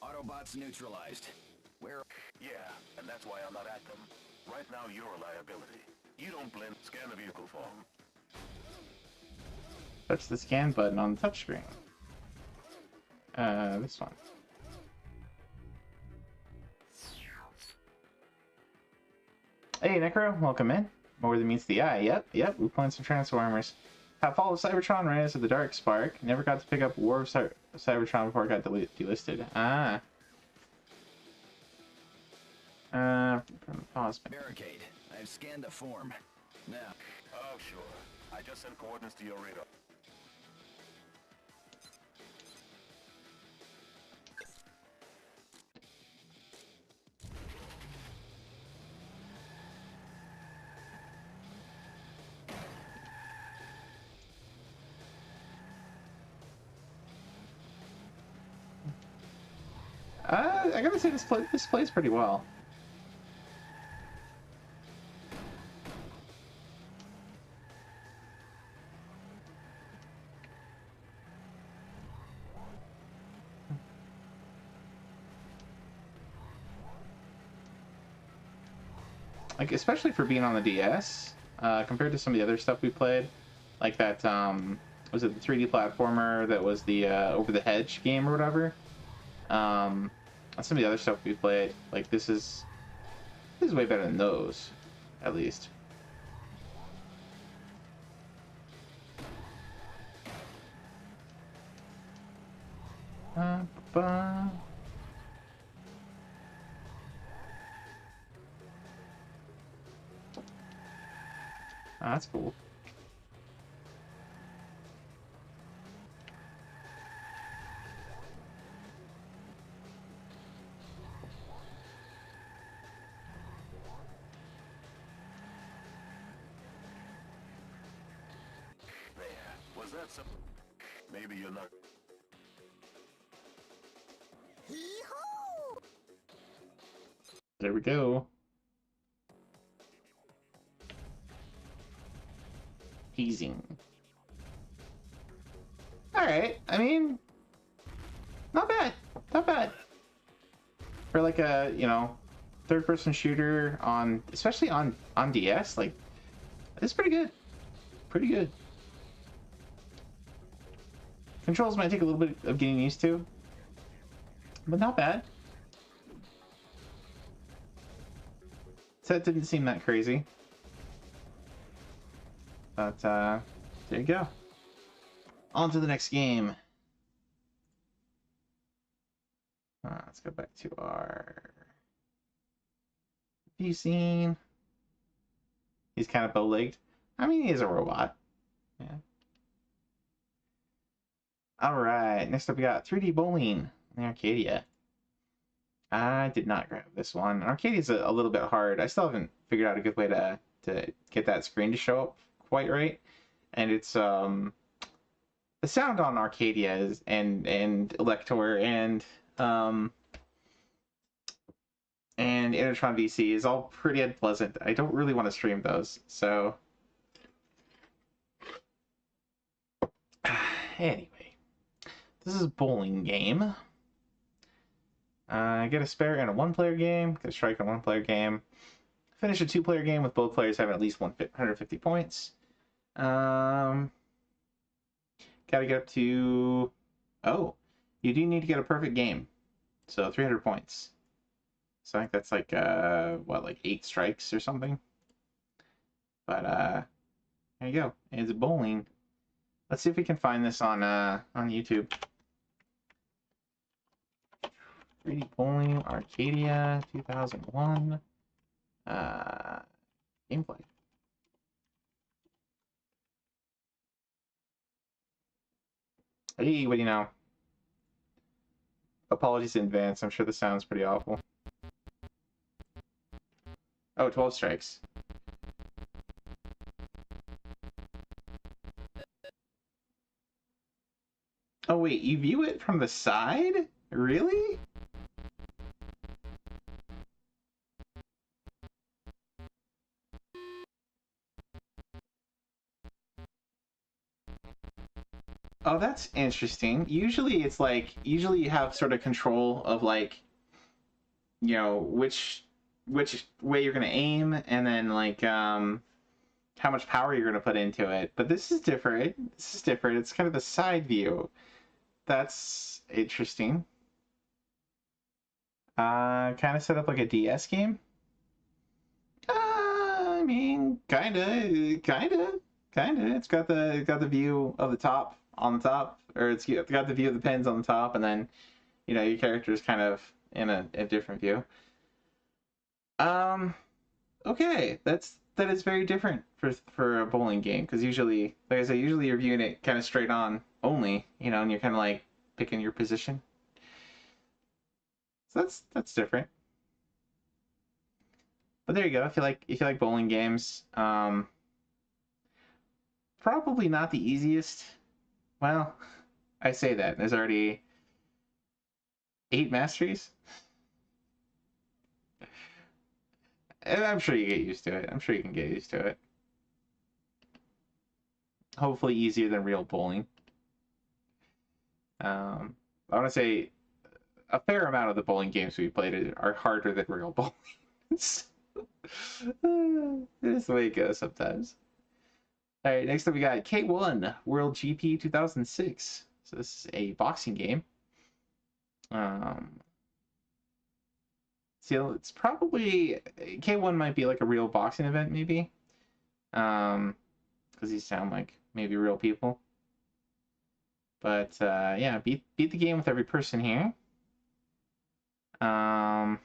Speaker 13: Autobots neutralized. Where?
Speaker 10: Yeah, and that's why I'm not at them. Right now, you're a liability. You don't blend. Scan the vehicle form.
Speaker 1: Touch the scan button on the touchscreen. This one. Hey, Necro, welcome in. More than meets the eye. Yep, we're playing some Transformers. Have followed Cybertron, Rise of the Dark Spark. Never got to pick up War of Cybertron before it got delisted. Pause.
Speaker 13: Barricade. I've scanned the form. Now.
Speaker 10: Oh, sure. I just sent coordinates to your radar.
Speaker 1: I gotta say this plays pretty well. Like, especially for being on the DS, compared to some of the other stuff we played, like that, was it the 3D platformer that was the Over the Hedge game or whatever? And some of the other stuff we played, like this is way better than those, at least. Oh, that's cool.
Speaker 10: There. Was that some... Maybe you're not...
Speaker 1: There we go. Teasing. Alright, I mean, not bad. Not bad. For like a, you know, third-person shooter on, especially on DS, like, it's pretty good. Pretty good. Controls might take a little bit of getting used to, but not bad. Set didn't seem that crazy. But, there you go. On to the next game. Let's go back to our view scene. He's kind of bow-legged. I mean, he is a robot. Yeah. Alright, next up we got 3D Bowling in Arcadia. I did not grab this one. Arcadia's a little bit hard. I still haven't figured out a good way to get that screen to show up quite right. And it's the sound on Arcadia is, and Elector and Innertron VC is all pretty unpleasant. I don't really want to stream those, so anyway, this is a bowling game. Get a spare in a one-player game, get a strike in a one-player game, finish a two-player game with both players having at least 150 points. Gotta get up to... Oh, you do need to get a perfect game. So 300 points. So I think that's like, what, like 8 strikes or something? But, there you go. It's bowling. Let's see if we can find this on YouTube. 3D Bowling Arcadia 2001 gameplay. Hey, what do you know? Apologies in advance. I'm sure this sounds pretty awful. Oh, 12 strikes. Oh, wait, you view it from the side? Really? Oh, that's interesting. Usually it's like, usually you have sort of control of like, you know, which way you're gonna aim, and then like how much power you're gonna put into it. But this is different. This is different. It's kind of the side view. That's interesting. Kind of set up like a DS game. I mean, kinda. It's got the view of the top on the top, or it's got the view of the pins on the top, and then you know your character is kind of in a different view. Okay, that is very different for a bowling game, because usually, like I said, usually you're viewing it kind of straight on only, you know, and you're kind of like picking your position. So that's different. But there you go. If you like bowling games, probably not the easiest. Well, I say that there's already 8 masteries. And I'm sure you get used to it. I'm sure you can get used to it. Hopefully easier than real bowling. I want to say a fair amount of the bowling games we played are harder than real bowling. It's the way it goes sometimes. All right, next up we got K1 World GP 2006. So this is a boxing game. See, it's probably K1 might be like a real boxing event, maybe, because these sound like maybe real people. But yeah, beat the game with every person here. Wow,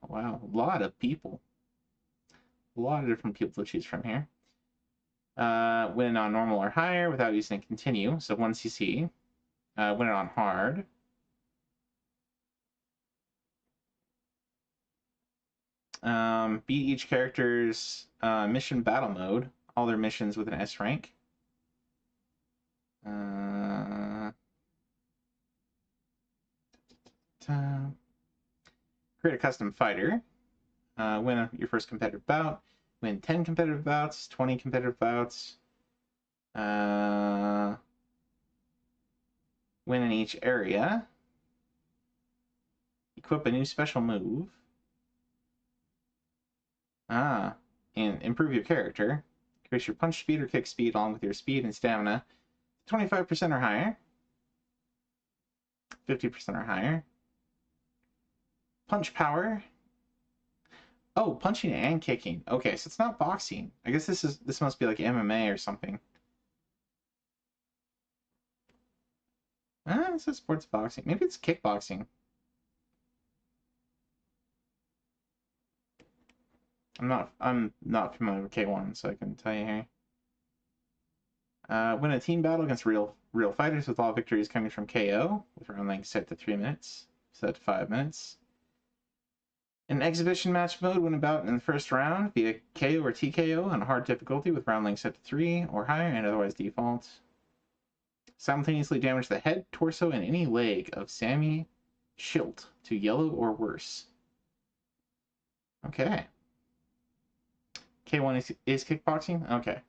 Speaker 1: a lot of people. A lot of different people to choose from here. Win it on normal or higher without using continue, so 1 CC. Win it on hard. Beat each character's mission battle mode. All their missions with an S rank. Create a custom fighter. Win your first competitive bout. Win 10 competitive bouts, 20 competitive bouts. Win in each area. Equip a new special move. And improve your character. Increase your punch speed or kick speed along with your speed and stamina 25% or higher. 50% or higher. Punch power. Oh, punching and kicking. Okay, so it's not boxing. I guess this must be like MMA or something. It says sports boxing. Maybe it's kickboxing. I'm not familiar with K1, so I can tell you here. Win a team battle against real fighters, with all victories coming from KO, with round length set to 3 minutes, set to 5 minutes. In exhibition match mode, win a bout in the first round via KO or TKO on a hard difficulty with round length set to 3 or higher and otherwise default. Simultaneously damage the head, torso, and any leg of Sammy Schilt to yellow or worse. Okay. K1 is kickboxing? Okay.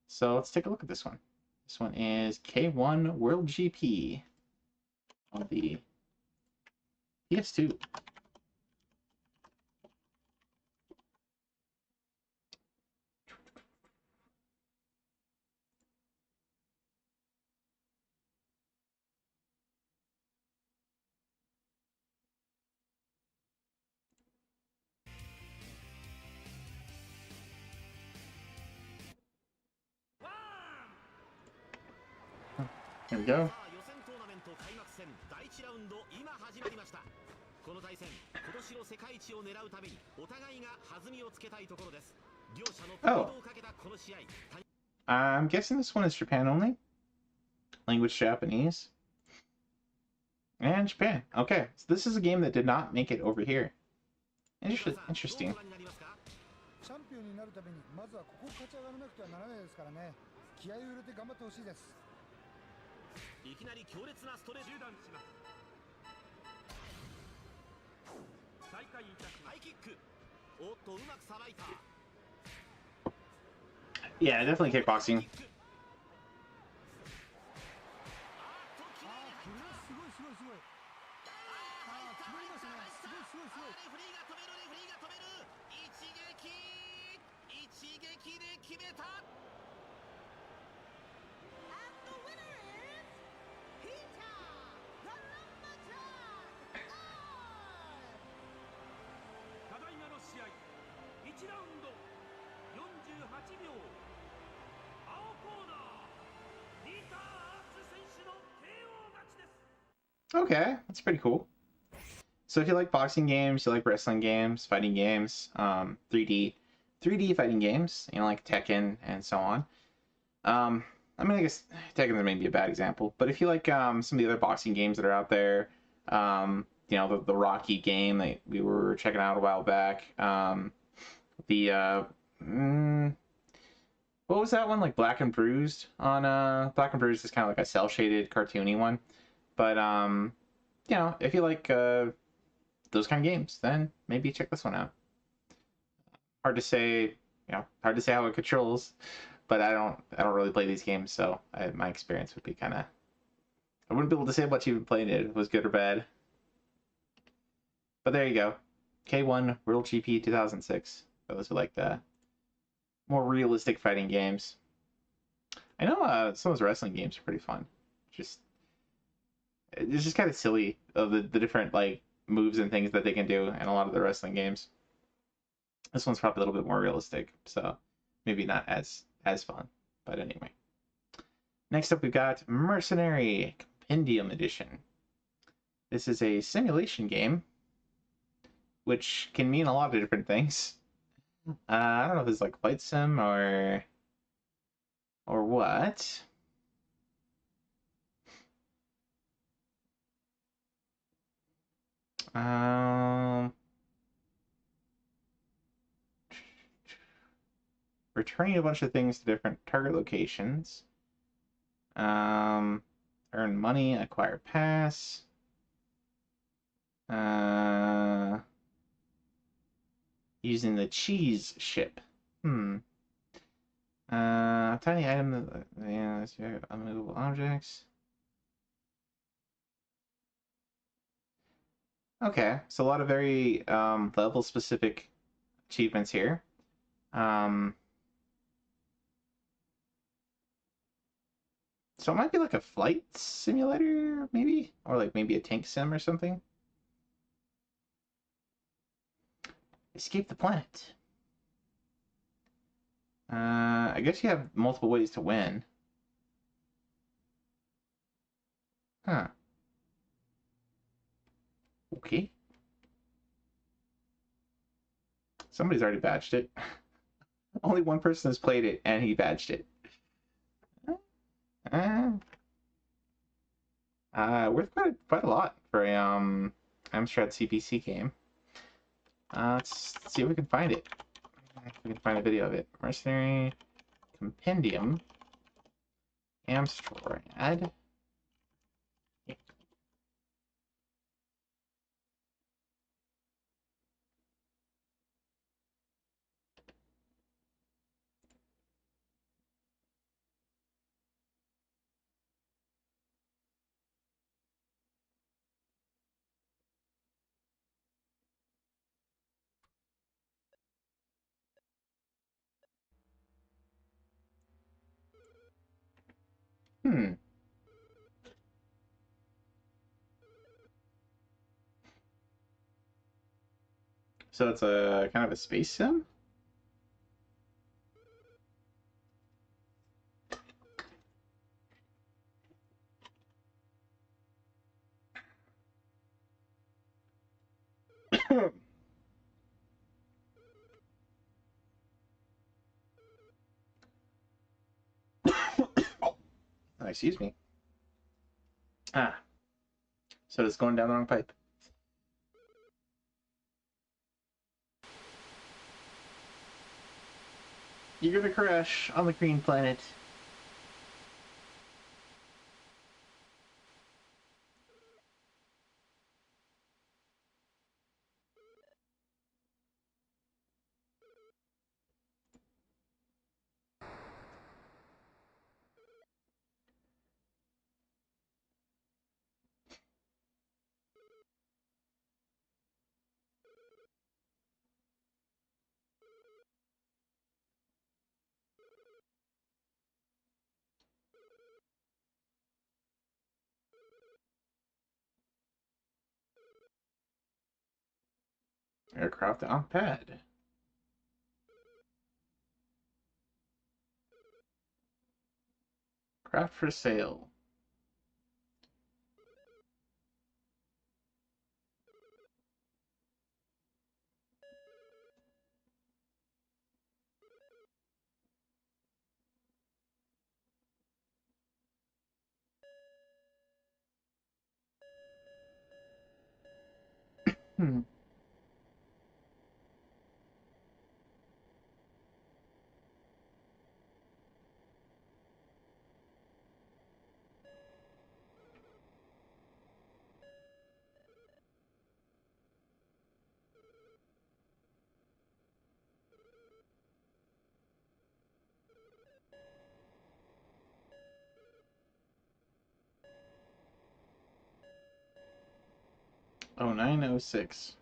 Speaker 1: So let's take a look at this one. This one is K1 World GP on the PS2. Here we go.
Speaker 15: 1ラウンド今始まりました。この対戦、今年の世界一を狙うためにお互いが弾みをつけたいところです。両者のプライドをかけたこの試合。
Speaker 1: I'm guessing this one is Japan only. Language Japanese. And Japan. Okay, so this is a game that did not make it over here. Interesting.
Speaker 16: チャンピオンになるためにまずはここを勝ち上がらなくてはならないですからね。気合を入れて頑張ってほしいです。
Speaker 15: いきなり強烈なストレート。中断します。再開いたします。ハイキック。おっとうまくさばいた。
Speaker 1: Yeah, definitely kickboxing.
Speaker 15: ただいまの試合、1ラウンド48秒。青コーナー、リーター・アーツ選手の KO 勝ちです。
Speaker 1: Okay, that's pretty cool. So if you like boxing games, you like wrestling games, fighting games, 3D fighting games, you know, like Tekken and so on. I mean, I guess Tekken may be a bad example, but if you like some of the other boxing games that are out there, you know, the Rocky game that we were checking out a while back, what was that one, like Black and Bruised on Black and Bruised is kind of like a cell shaded cartoony one, but you know, if you like those kind of games, then maybe check this one out. Hard to say, you know, hard to say how it controls, but I don't really play these games, so my experience would be kind of, I wouldn't be able to say much even playing it, if it was good or bad. But there you go, K1 World GP 2006. For those who like the more realistic fighting games. I know some of those wrestling games are pretty fun. It's just kind of silly of the different like moves and things that they can do in a lot of the wrestling games. This one's probably a little bit more realistic, so maybe not as fun. But anyway. Next up we've got Mercenary Compendium Edition. This is a simulation game, which can mean a lot of different things. I don't know if it's like flight sim or what. Returning a bunch of things to different target locations. Earn money, acquire pass. Using the cheese ship. Tiny item. Yeah, that's very unmovable objects. Okay, so a lot of very level specific achievements here. So it might be like a flight simulator, maybe? Or like maybe a tank sim or something. Escape the planet. I guess you have multiple ways to win. Huh. Okay. Somebody's already badged it. Only one person has played it, and he badged it. Worth quite a lot for a Amstrad CPC game. Let's see if we can find it. If we can find a video of it. Mercenary Compendium Amstrad. So it's a kind of a space sim? Excuse me. So it's going down the wrong pipe. You're gonna crash on the green planet. Aircraft on pad. Craft for sale. Hmm. Oh, 906.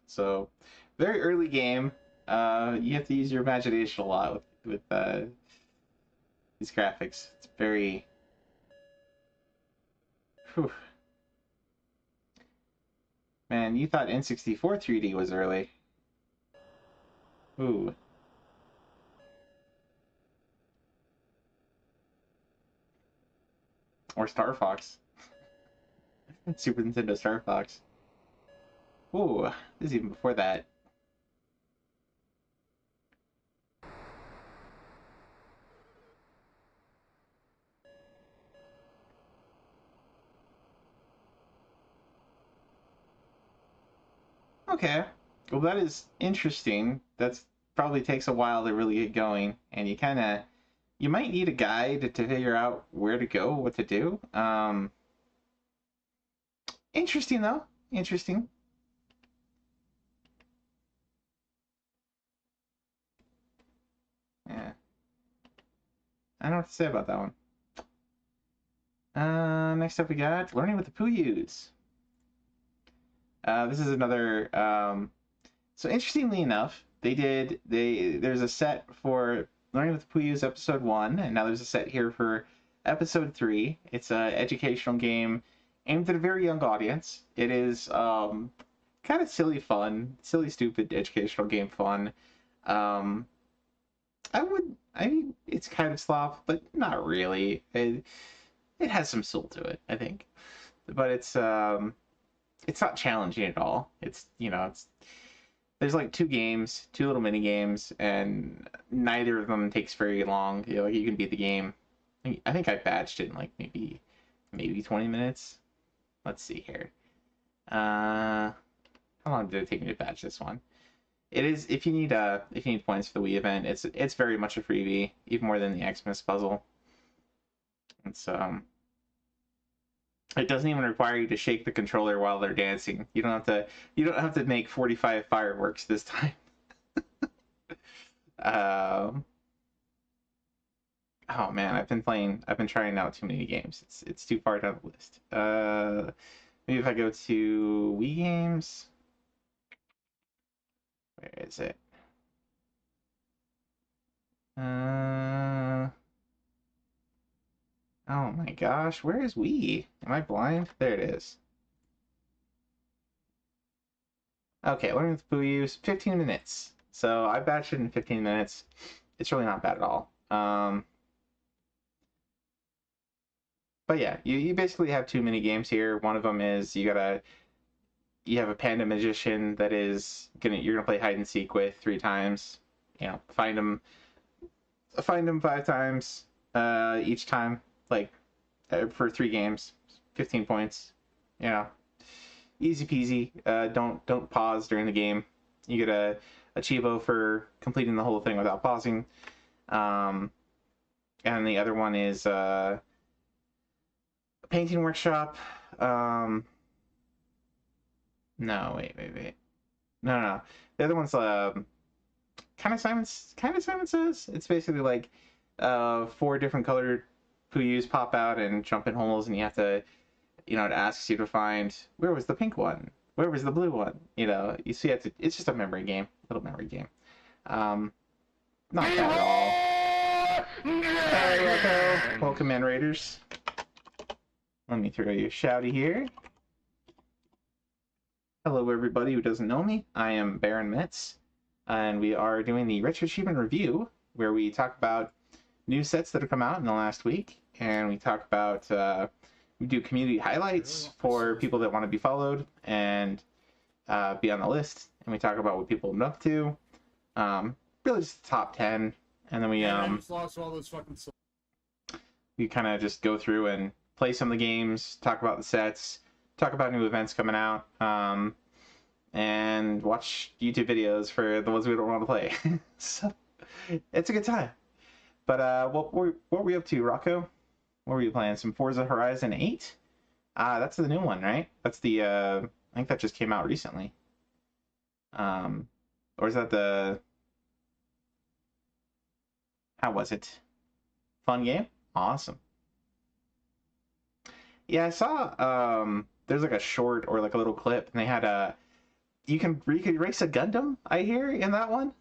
Speaker 1: So, very early game. You have to use your imagination a lot with these graphics. It's very... Whew. Man, you thought N64 3D was early. Ooh. Or Star Fox. Super Nintendo Star Fox. Ooh, this is even before that. Okay. Well, that is interesting. That's probably takes a while to really get going, and you might need a guide to figure out where to go, what to do. Interesting though. Interesting. Yeah. I don't know what to say about that one. Next up we got Learning with the Puyus. This is another. So interestingly enough, there's a set for Learning with the Puyus episode 1, and now there's a set here for episode 3. It's an educational game aimed at a very young audience. It is kind of silly fun, silly stupid educational game fun. I mean, it's kind of slop, but not really. It has some soul to it, I think. But it's not challenging at all. There's like 2 games, 2 little mini games, and neither of them takes very long. You can beat the game. I think I batched it in like maybe 20 minutes. Let's see here. How long did it take me to batch this one? It is, if you need points for the Wii event, it's very much a freebie, even more than the Xmas puzzle. It's it doesn't even require you to shake the controller while they're dancing. You don't have to make 45 fireworks this time. Oh man, I've been trying out too many games. It's too far down the list. Maybe if I go to Wii games. Where is it? Oh my gosh, where is Wii? Am I blind? There it is. Okay, learning with Puyo, 15 minutes. So I batched it in 15 minutes. It's really not bad at all. But yeah, you basically have two mini games here. One of them is you have a panda magician that you're gonna play hide and seek with 3 times. You know, find him 5 times each time, like for 3 games, 15 points. You know, easy peasy. Don't pause during the game. You get a Chivo for completing the whole thing without pausing. And the other one is painting workshop. No, wait. No. The other one's kind of Simon Says. It's basically like 4 different colored Puyus pop out and jump in holes, and you have to, it asks you to find where was the pink one, where was the blue one. You see, it's just a memory game, little memory game. Not bad at all. Hey, welcome in, Raiders. Let me throw you a shouty here. Hello, everybody who doesn't know me. I am Baron Metz, and we are doing the Retro Achievement Review, where we talk about new sets that have come out in the last week, and we talk about, we do community highlights for people that want to be followed and be on the list, and we talk about what people have been up to, really just the top 10, and then we kind of just go through and play some of the games, talk about the sets, talk about new events coming out, and watch YouTube videos for the ones we don't want to play. So it's a good time. But what were we up to, Rocco? What were you playing? Some Forza Horizon 8? That's the new one, right? That's the I think that just came out recently. Or is that the... How was it? Fun game? Awesome. Yeah, I saw there's like a short or like a little clip, and they had you could race a Gundam, I hear, in that one.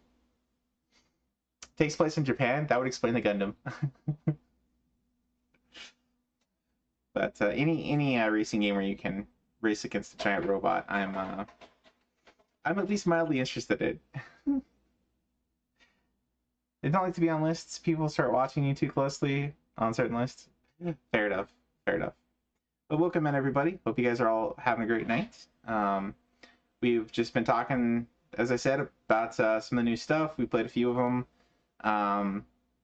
Speaker 1: Takes place in Japan. That would explain the Gundam. But any racing game where you can race against a giant robot, I'm at least mildly interested in. They don't like to be on lists. People start watching you too closely on certain lists. Fair enough. But welcome in, everybody. Hope you guys are all having a great night. We've just been talking, as I said, about some of the new stuff. We played a few of them.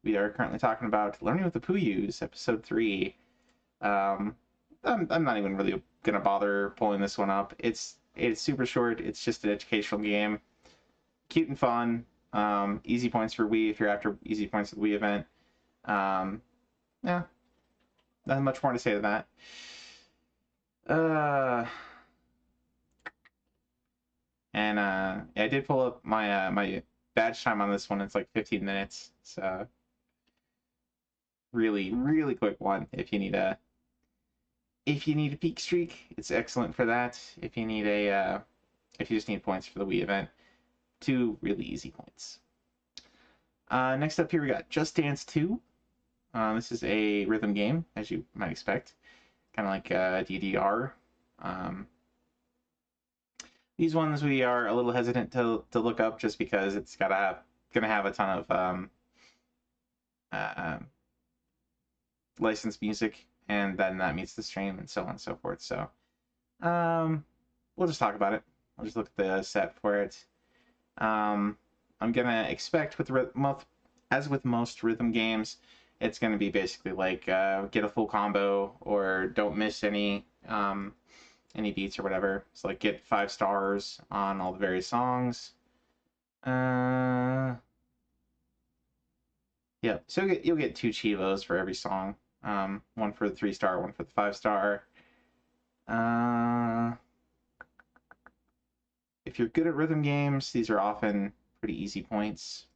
Speaker 1: We are currently talking about Learning with the Puyus, episode 3. I'm not even really gonna bother pulling this one up. It's super short. It's just an educational game, cute and fun. Easy points for Wii if you're after easy points at the Wii event. Yeah, nothing much more to say to that. I did pull up my my badge time on this one. It's like 15 minutes. So really quick one. If you need a peak streak, it's excellent for that. If you just need points for the Wii event, 2 really easy points. Next up here we got Just Dance 2. This is a rhythm game, as you might expect, kind of like DDR. These ones we are a little hesitant to look up just because it's gonna have a ton of licensed music, and then that meets the stream and so on and so forth. So we'll just talk about it. I'll just look at the set for it. I'm gonna expect as with most rhythm games, it's gonna be basically like get a full combo or don't miss any beats or whatever. So like get 5 stars on all the various songs. Yeah, so you'll get 2 Chivos for every song. One for the 3-star, one for the 5-star. If you're good at rhythm games, these are often pretty easy points.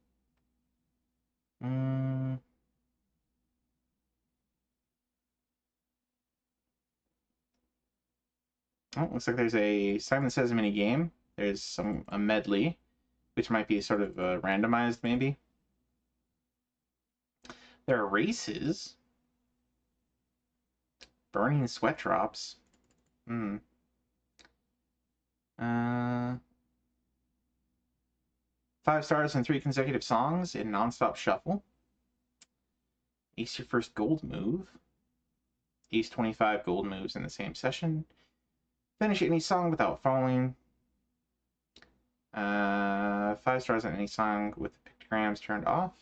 Speaker 1: Oh, looks like there's a Simon Says mini game. There's a medley, which might be sort of randomized, maybe. There are races. Burning Sweat Drops. 5 stars and 3 consecutive songs in Nonstop Shuffle. Ace your first gold move. Ace 25 gold moves in the same session. Finish any song without falling. 5 stars on any song with the pictograms turned off.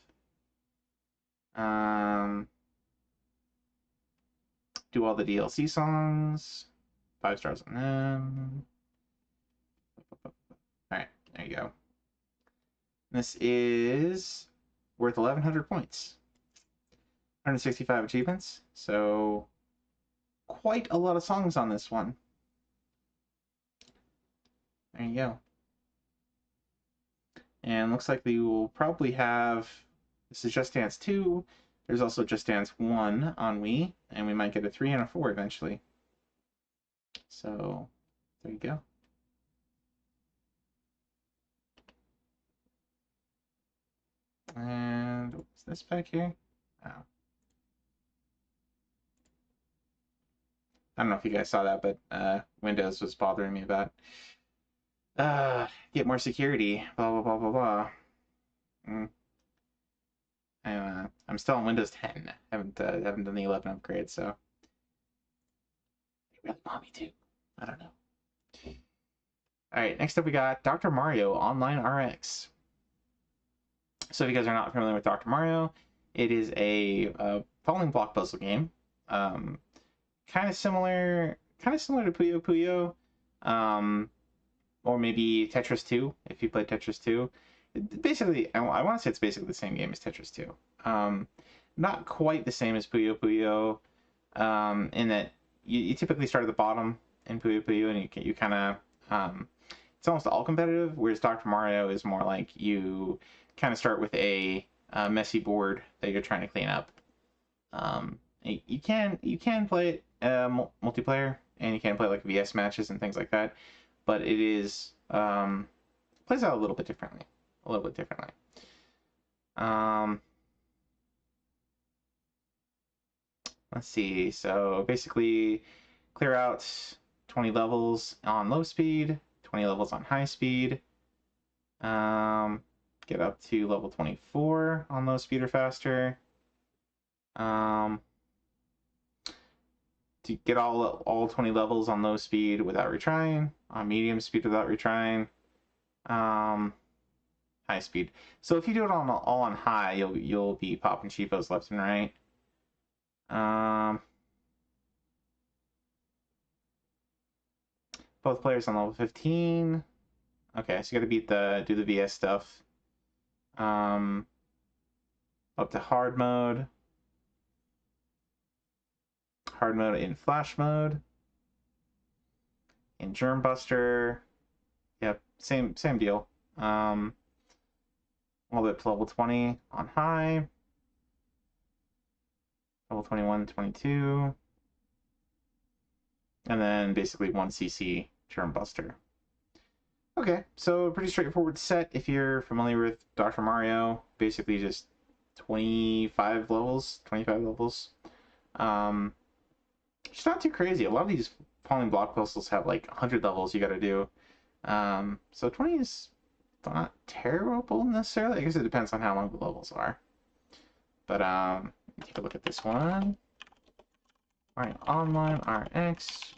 Speaker 1: Do all the DLC songs. 5 stars on them. Alright, there you go. This is worth 1,100 points. 165 achievements, so quite a lot of songs on this one. There you go. And looks like we will probably have, this is Just Dance 2, there's also Just Dance 1 on Wii, and we might get a 3 and a 4 eventually. So, there you go. And what's this back here? Oh. I don't know if you guys saw that, but Windows was bothering me about get more security, blah blah blah blah blah. I'm still on Windows 10. Haven't done the 11 upgrade, so they really want me to. I don't know. All right, next up we got Dr. Mario Online RX. So if you guys are not familiar with Dr. Mario, it is a falling block puzzle game. Kind of similar to Puyo Puyo, or maybe Tetris 2 if you play Tetris 2. Basically, I want to say it's basically the same game as Tetris 2. Not quite the same as Puyo Puyo, in that you typically start at the bottom in Puyo Puyo, and you kind of it's almost all competitive. Whereas Dr. Mario is more like you kind of start with a messy board that you're trying to clean up. You can play it multiplayer, and you can play like VS matches and things like that, but it is plays out a little bit differently. Let's see. So basically, clear out 20 levels on low speed, 20 levels on high speed. Get up to level 24 on low speed or faster. To get all 20 levels on low speed without retrying, on medium speed without retrying, high speed. So if you do it all on high, you'll be popping cheapos left and right. Both players on level 15. Okay, so you got to do the VS stuff. Up to hard mode. Hard mode in flash mode. In Germ Buster. Yep, same deal. All the way up to level 20 on high. Level 21, 22. And then basically 1cc Germ Buster. Okay, so pretty straightforward set if you're familiar with Dr. Mario. Basically just 25 levels. It's not too crazy. A lot of these falling block puzzles have like 100 levels you gotta do. So 20 is not terrible necessarily. I guess it depends on how long the levels are. But take a look at this one. Alright, Online RX.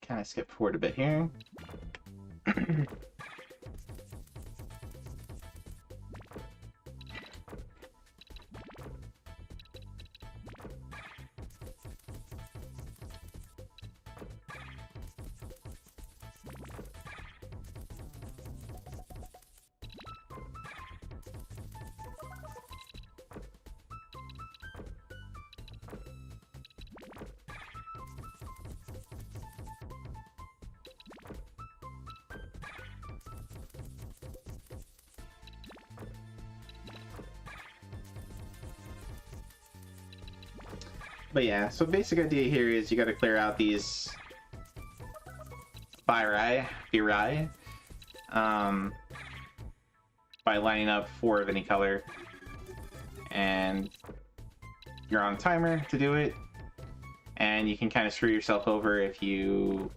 Speaker 1: Kind of skip forward a bit here. But yeah, so basic idea here is you got to clear out these Birai, by lining up 4 of any color, and you're on a timer to do it, and you can kind of screw yourself over if you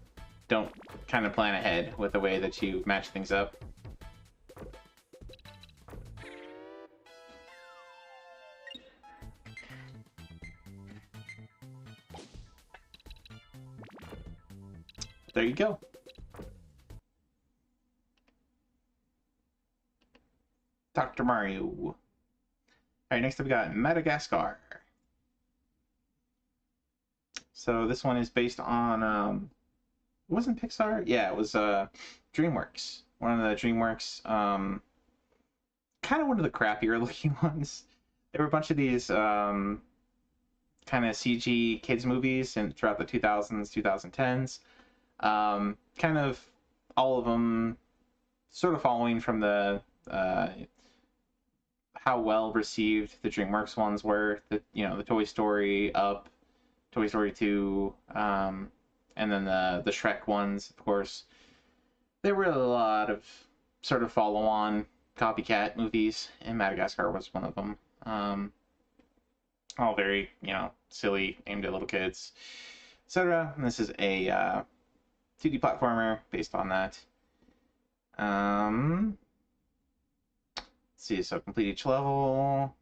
Speaker 1: don't kind of plan ahead with the way that you match things up. There you go. Dr. Mario. All right, next up we got Madagascar. So this one is based on, it wasn't Pixar? Yeah, it was DreamWorks. One of the DreamWorks, kind of one of the crappier looking ones. There were a bunch of these kind of CG kids movies throughout the 2000s, 2010s. Kind of all of them sort of following from the how well received the DreamWorks ones were. The Toy Story, Up, Toy Story 2, and then the Shrek ones, of course. There were a lot of sort of follow-on copycat movies, and Madagascar was one of them. All very, silly, aimed at little kids, etc. And this is a 2D platformer based on that. Let's see, so complete each level,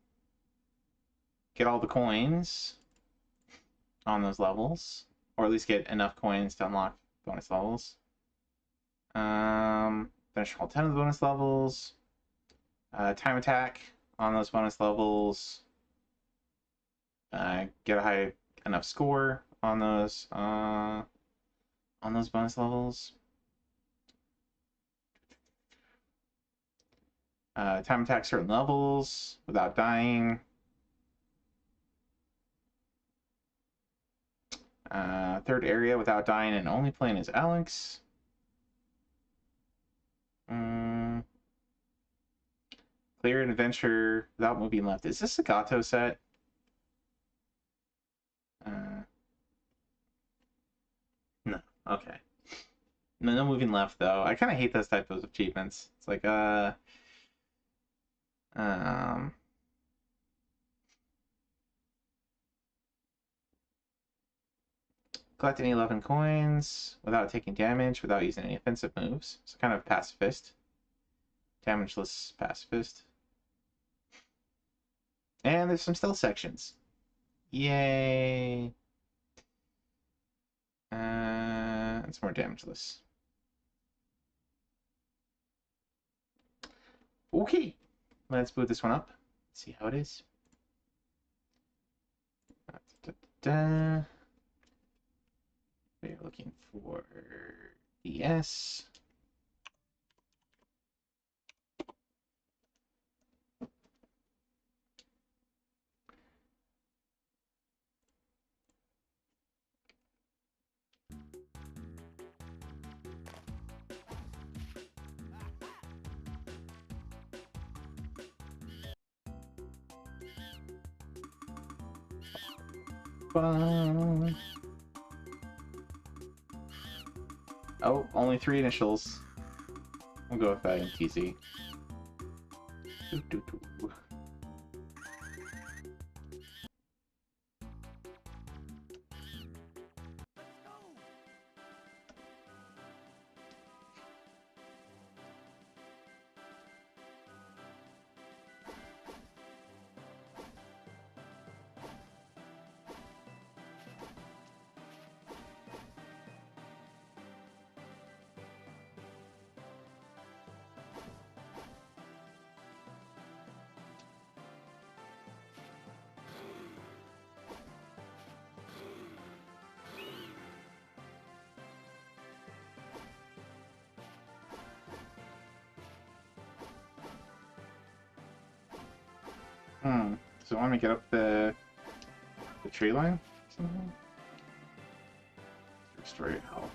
Speaker 1: get all the coins on those levels, or at least get enough coins to unlock bonus levels. Finish all 10 of the bonus levels. Time attack on those bonus levels. Get a high enough score on those bonus levels. Time attack certain levels without dying. Third area without dying and only playing as Alex. Clear an adventure without moving left. Is this a Gato set? No. Okay. No moving left though. I kind of hate those types of achievements. It's like collect any 11 coins without taking damage, without using any offensive moves. So kind of pacifist. Damageless pacifist. And there's some stealth sections. Yay! It's more damageless. Okay, let's boot this one up. See how it is. We're looking for DS. Oh, only 3 initials. We'll go with that in TZ. So I want to get up the tree line somehow. Restore your health.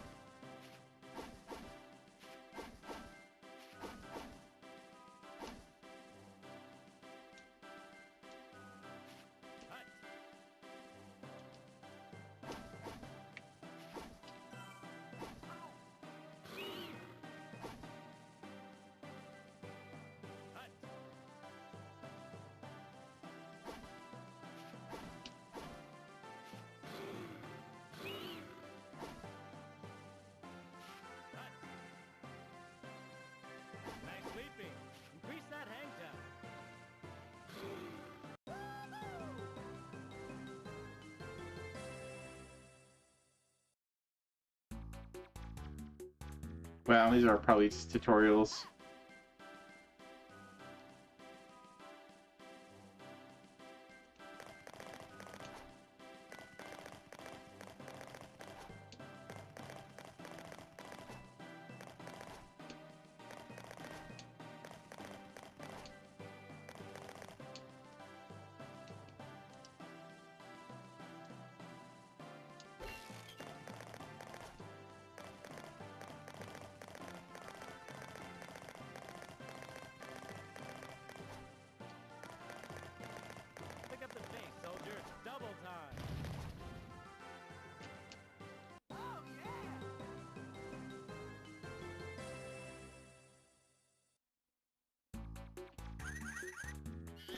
Speaker 1: Well, these are probably just tutorials.
Speaker 15: Pick up the pace, soldier. It's double time.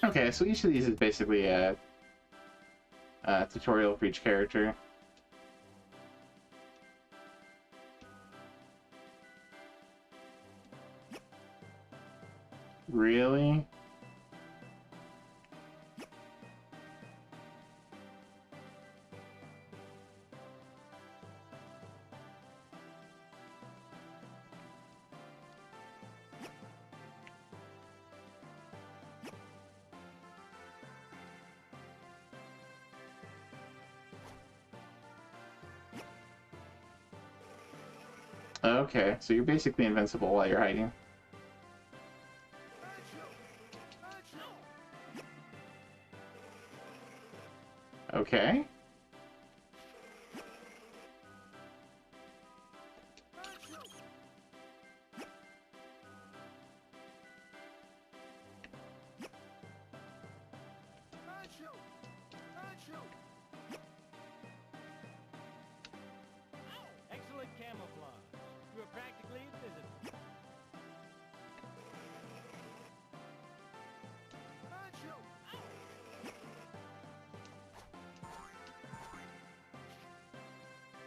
Speaker 1: Okay, so each of these is basically a tutorial for each character. Really? Okay, so you're basically invincible while you're hiding. Okay.
Speaker 15: Excellent camouflage. You are practically invisible.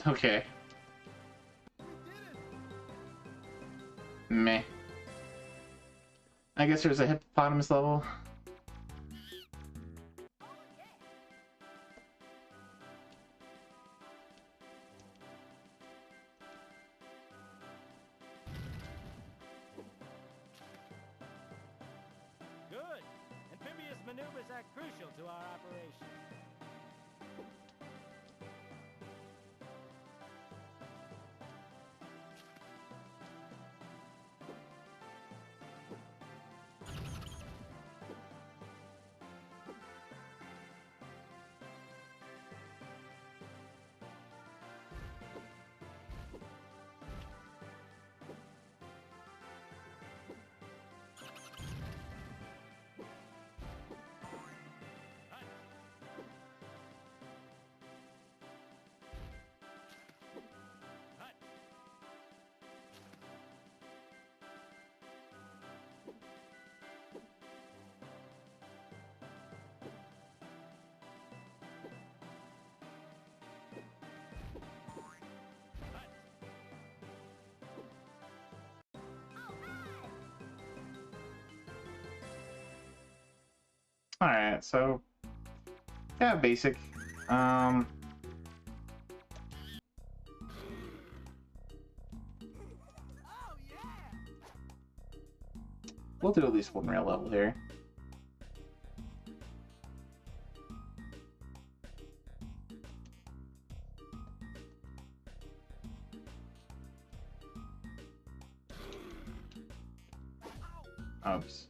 Speaker 1: Okay. Meh. I guess there's a hippopotamus level.
Speaker 15: Good. Amphibious maneuvers are crucial to our operation.
Speaker 1: Alright, so yeah, basic. We'll do at least one rail level here. Oops.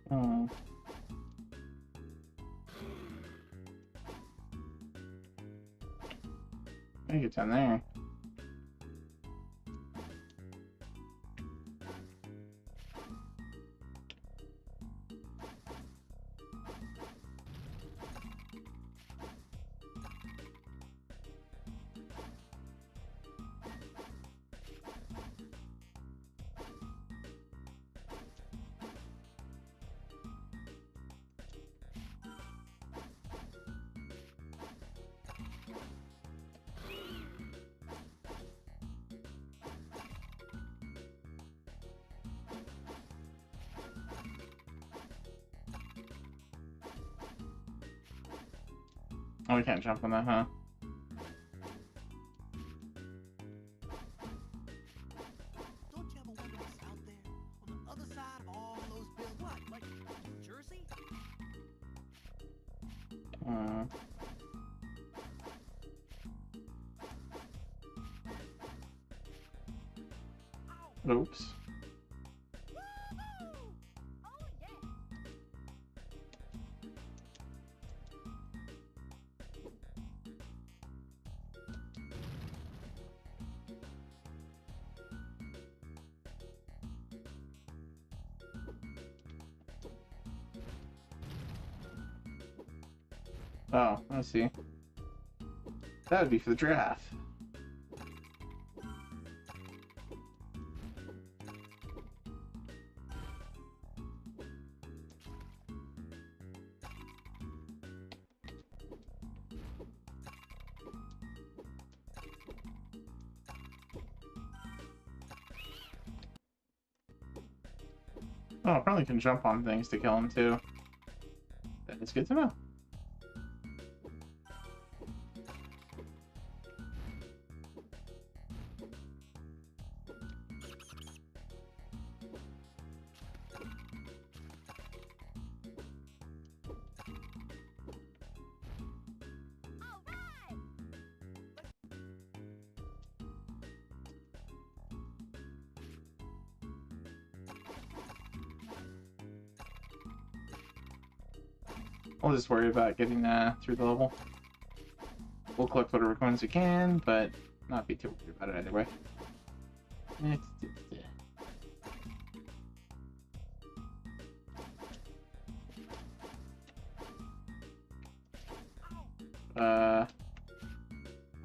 Speaker 1: Oh. I think it's down there. Oh, we can't jump on that, huh?
Speaker 9: Don't you ever wonder what's out there on the other side of all those buildings? What, like New Jersey?
Speaker 1: Oops. Oh, I see. That would be for the draft. Oh, probably can jump on things to kill him too. That is good to know. We'll just worry about getting through the level. We'll collect whatever coins we can, but not be too worried about it either way.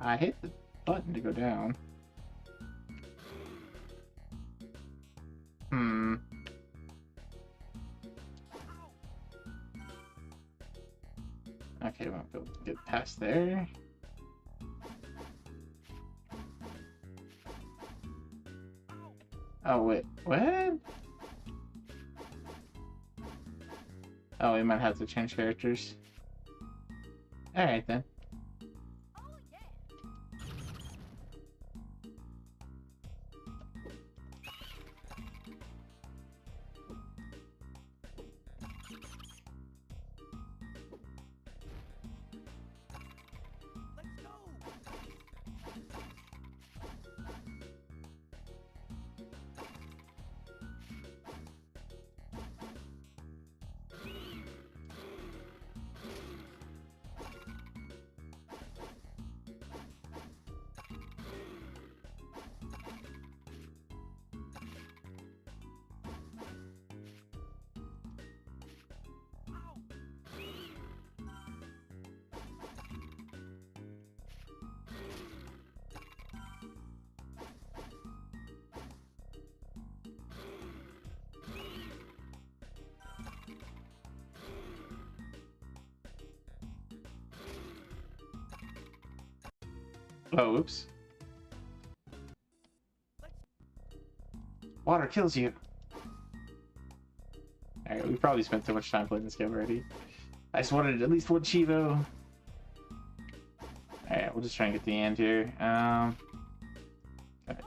Speaker 1: I hit the button to go down. Okay, we won't be able to get past there. Oh, wait, what? Oh, we might have to change characters. Alright then. Oh, oops. Water kills you. Alright, we probably spent too much time playing this game already. I just wanted at least one Chivo. Alright, we'll just try and get the end here. Gotta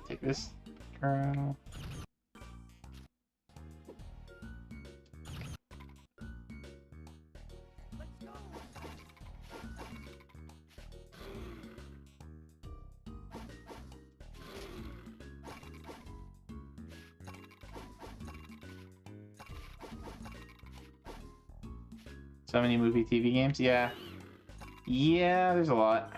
Speaker 1: take this kernel. So many movie TV games? Yeah. Yeah, there's a lot.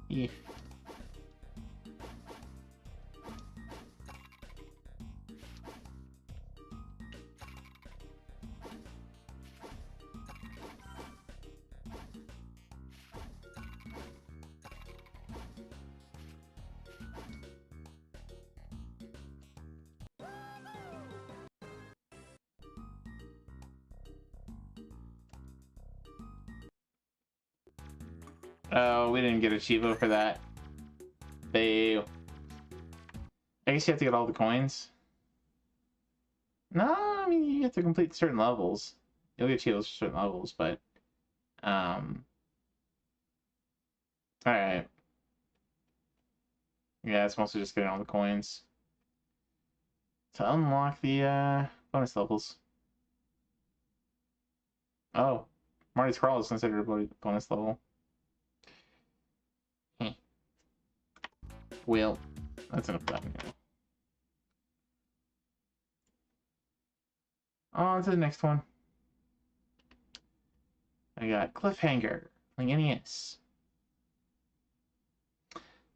Speaker 1: Yeah. Oh, we didn't get a Chivo for that. Boo. I guess you have to get all the coins. No, I mean, you have to complete certain levels. You'll get Chivos for certain levels, but... Alright. Yeah, it's mostly just getting all the coins. To unlock the, bonus levels. Oh. Marty's Crawl is considered a bonus level. Well, that's enough of that. On to the next one. I got Cliffhanger, like NES.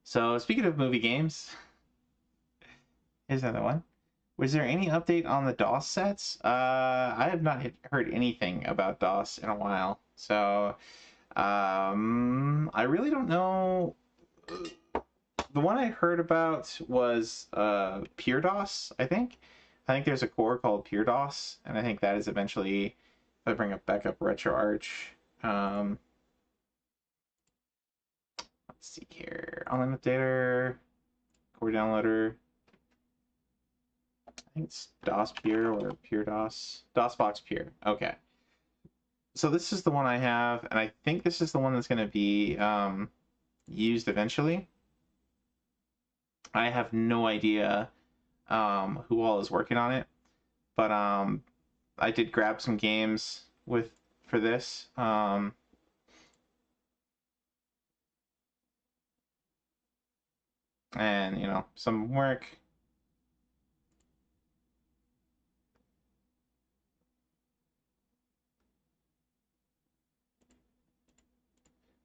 Speaker 1: So, speaking of movie games, here's another one. Was there any update on the DOS sets? I have not heard anything about DOS in a while. So, I really don't know. The one I heard about was Pure DOS, I think. I think there's a core called Pure DOS, and I think that is eventually, if I bring it back up RetroArch. Let's see here. Online updater, core downloader. I think it's DOS Pure or Pure DOS. DOSBox Pure. Okay. So this is the one I have, and I think this is the one that's going to be used eventually. I have no idea who all is working on it, but I did grab some games for this. And you know, some work.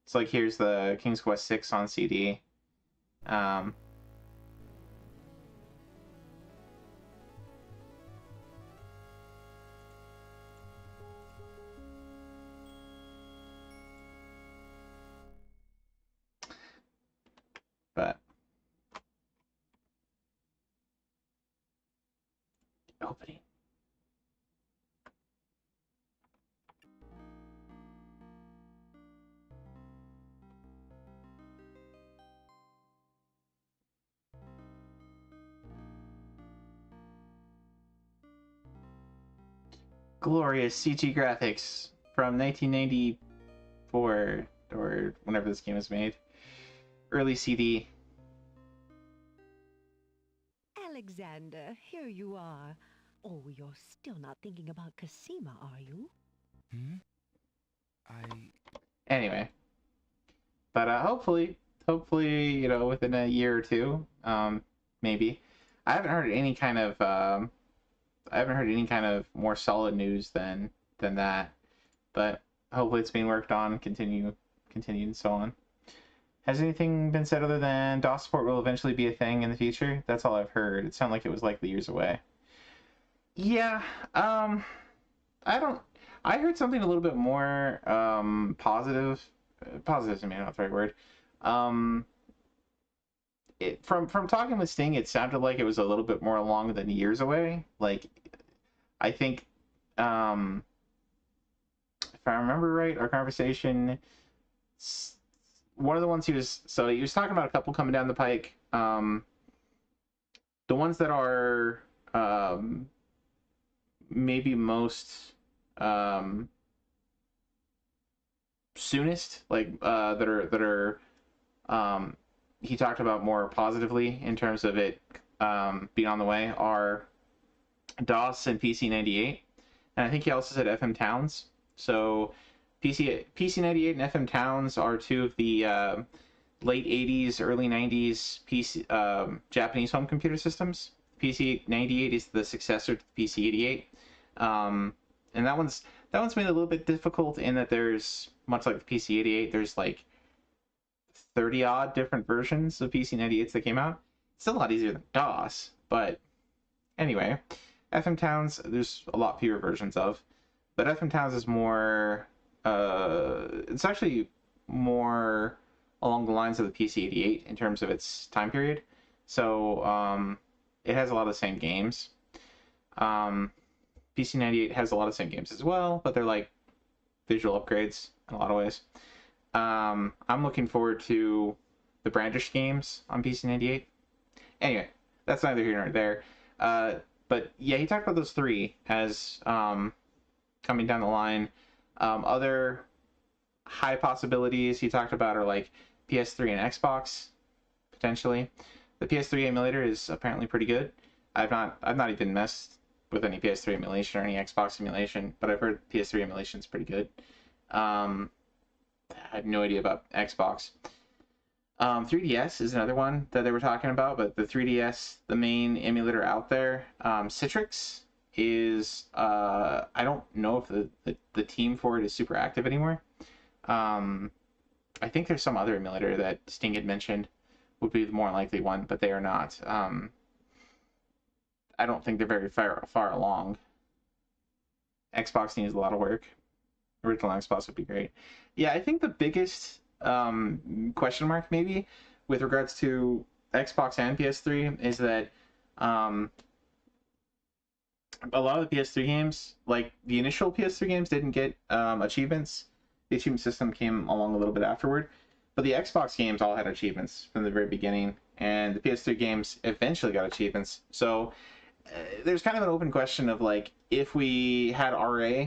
Speaker 1: It's like here's the King's Quest 6 on CD. But opening. Glorious CG graphics from 1994 or whenever this game was made. Early CD.
Speaker 17: Alexander, here you are. Oh, you're still not thinking about Cassima, are you?
Speaker 1: Anyway. But hopefully, you know, within a year or two, maybe. I haven't heard any kind of more solid news than that. But hopefully it's being worked on, continued and so on. Has anything been said other than DOS support will eventually be a thing in the future? That's all I've heard. It sounded like it was likely years away. Yeah, I heard something a little bit more positive. Positive to me, not the right word. From talking with Sting, it sounded like it was a little bit more along than years away. Like, I think, if I remember right, our conversation, one of the ones he was talking about a couple coming down the pike. The ones that are maybe most soonest, like that are he talked about more positively in terms of it being on the way, are DOS and PC98, and I think he also said FM Towns. So PC98 and FM Towns are two of the late 80s, early 90s PC Japanese home computer systems. PC-98 is the successor to the PC-88, and that one's made it a little bit difficult in that there's, much like the PC-88, there's like 30 odd different versions of PC-98s that came out. It's still a lot easier than DOS, but anyway, FM Towns there's a lot fewer versions of, but FM Towns is more it's actually more along the lines of the PC-88 in terms of its time period. So it has a lot of the same games. PC-98 has a lot of the same games as well, but they're like visual upgrades in a lot of ways. I'm looking forward to the Brandish games on PC-98. Anyway, that's neither here nor there. But yeah, he talked about those three as coming down the line. Other high possibilities he talked about are like PS3 and Xbox, potentially. The PS3 emulator is apparently pretty good. I've not even messed with any PS3 emulation or any Xbox emulation, but I've heard PS3 emulation is pretty good. I have no idea about Xbox. 3DS is another one that they were talking about, but the 3DS, the main emulator out there, Citrix is I don't know if the team for it is super active anymore. I think there's some other emulator that Sting had mentioned would be the more likely one, but they are not. I don't think they're very far along. Xbox needs a lot of work. Original Xbox would be great. Yeah, I think the biggest question mark maybe with regards to Xbox and PS3 is that a lot of the PS3 games, like the initial PS3 games, didn't get achievements. The achievement system came along a little bit afterward, but the Xbox games all had achievements from the very beginning, and the PS3 games eventually got achievements. So there's kind of an open question of like, if we had RA,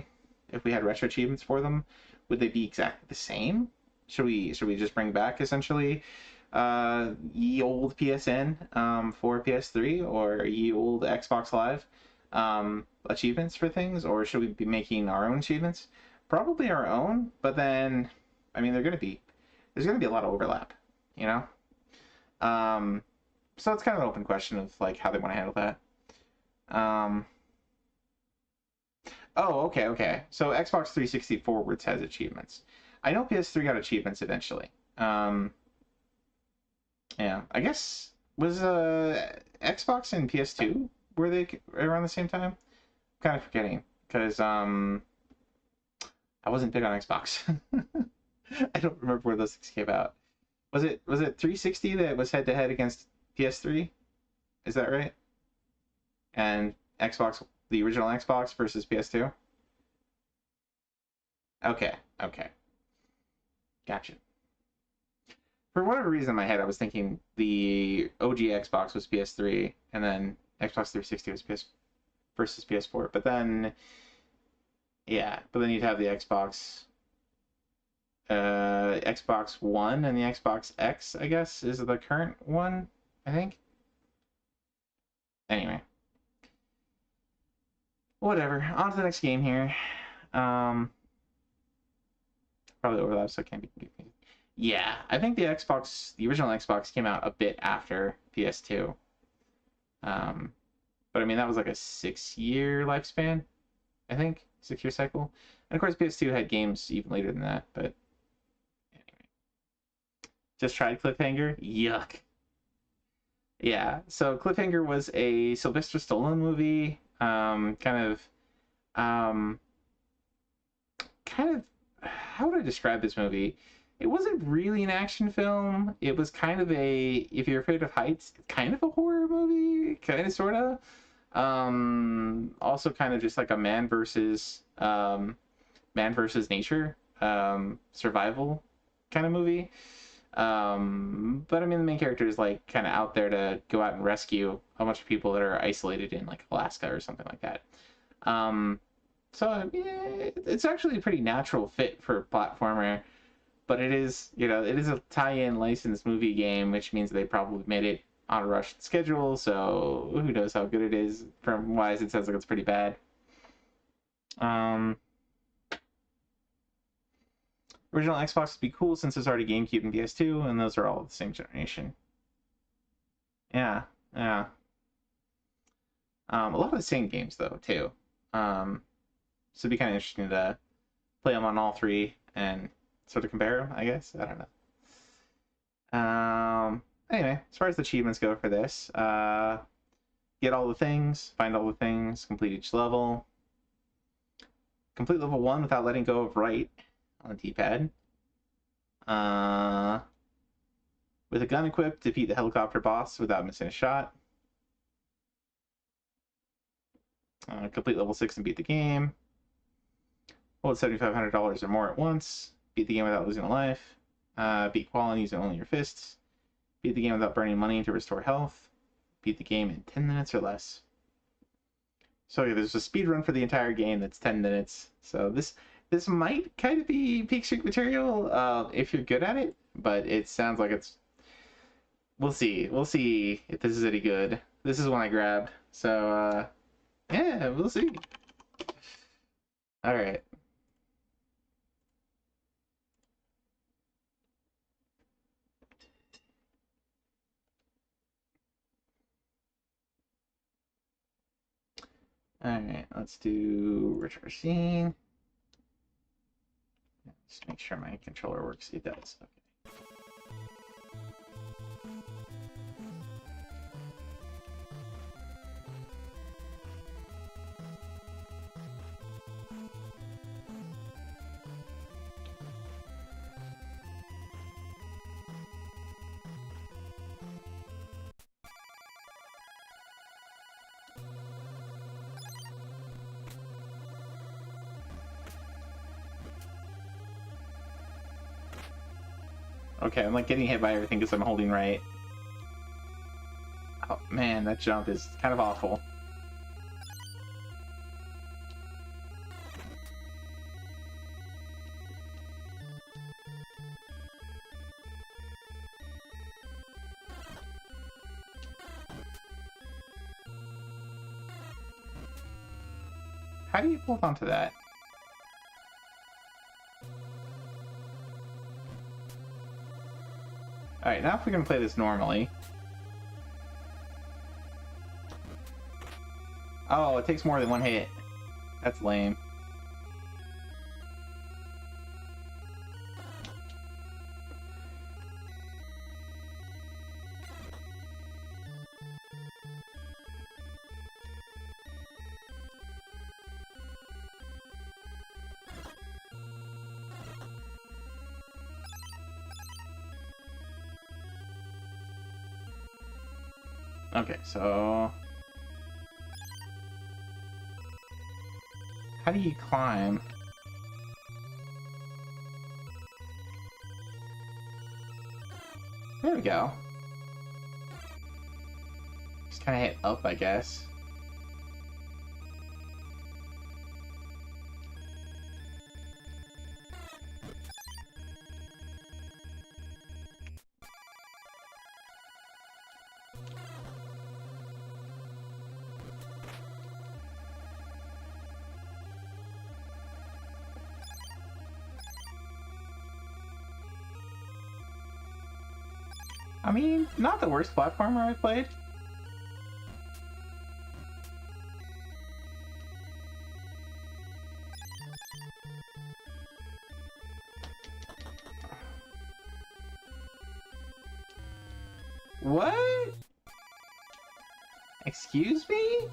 Speaker 1: if we had retro achievements for them, would they be exactly the same? Should we just bring back essentially ye old PSN for PS3 or ye old Xbox Live achievements for things, or should we be making our own achievements? Probably our own, but then I mean there's gonna be a lot of overlap, you know. So it's kind of an open question of like how they want to handle that. Oh, okay. So Xbox 360 forwards has achievements. I know PS3 got achievements eventually. Yeah, I guess was Xbox and PS2 were they around the same time? I'm kind of forgetting because I wasn't big on Xbox. I don't remember where those things came out. Was it 360 that was head to head against PS3? Is that right? And Xbox, the original Xbox versus PS2? Okay. Gotcha. For whatever reason in my head, I was thinking the OG Xbox was PS3, and then Xbox 360 was PS versus PS4. But then you'd have the Xbox One and the Xbox X, I guess, is the current one, I think. Anyway. Whatever. On to the next game here. Probably overlap, so it can't be confusing. Yeah, I think the original Xbox came out a bit after PS2. But I mean, that was like a 6-year lifespan, I think. 6-year cycle. And of course, PS2 had games even later than that, but anyway. Just tried Cliffhanger? Yuck. Yeah, so Cliffhanger was a Sylvester Stallone movie. Kind of, how would I describe this movie? It wasn't really an action film. It was kind of if you're afraid of heights, kind of a horror movie, kind of, sort of. Also kind of just like a man versus nature, survival kind of movie. But I mean, the main character is like kind of out there to go out and rescue a bunch of people that are isolated in like Alaska or something like that. So yeah, it's actually a pretty natural fit for a platformer, but it is a tie-in licensed movie game, which means they probably made it on a rushed schedule. So who knows how good it is? From wise, it sounds like it's pretty bad. Original Xbox would be cool since there's already GameCube and PS2, and those are all the same generation. Yeah, yeah. A lot of the same games though too. So it'd be kind of interesting to play them on all three and sort of compare them, I guess. I don't know. Anyway, as far as the achievements go for this, get all the things, find all the things, complete each level. Complete level 1 without letting go of right on the D-pad. With a gun equipped, defeat the helicopter boss without missing a shot. Complete level 6 and beat the game. Hold $7,500 or more at once. Beat the game without losing a life. Beat quality using only your fists. Beat the game without burning money to restore health. Beat the game in 10 minutes or less. So yeah, there's a speed run for the entire game that's 10 minutes. So this might kind of be Peak Street material if you're good at it, but it sounds like it's... We'll see. We'll see if this is any good. This is one I grabbed. So, yeah, we'll see. Alright. Alright, let's do retro scene. Just make sure my controller works. It does. Okay. Okay, I'm like getting hit by everything because I'm holding right. Oh man, that jump is kind of awful. How do you hold onto that? Alright, now if we can play this normally. Oh, it takes more than one hit. That's lame. Okay, so... How do you climb? There we go. Just kind of hit up, I guess. I mean, not the worst platformer I've played. What? Excuse me?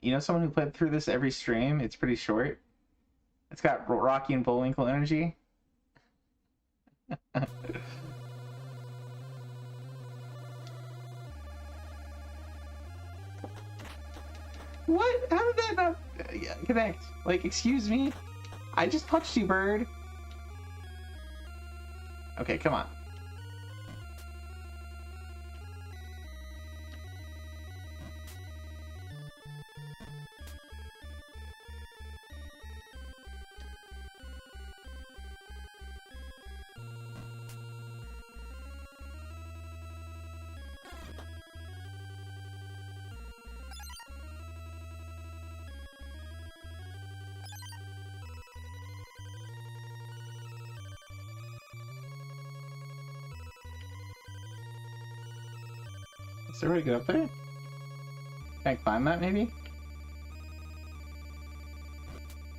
Speaker 1: You know someone who played through this every stream? It's pretty short. It's got Rocky and Bullwinkle energy. What? How did that not connect? Like, excuse me? I just punched you, bird. Okay, come on. Is there a way to get up there? Can I climb that, maybe?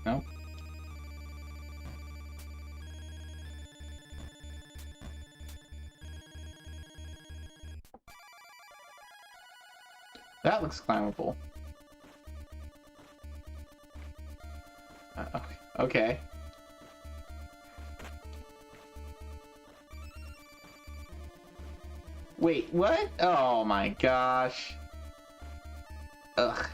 Speaker 1: Nope. That looks climbable. Okay. Wait, what? Oh my gosh. Ugh.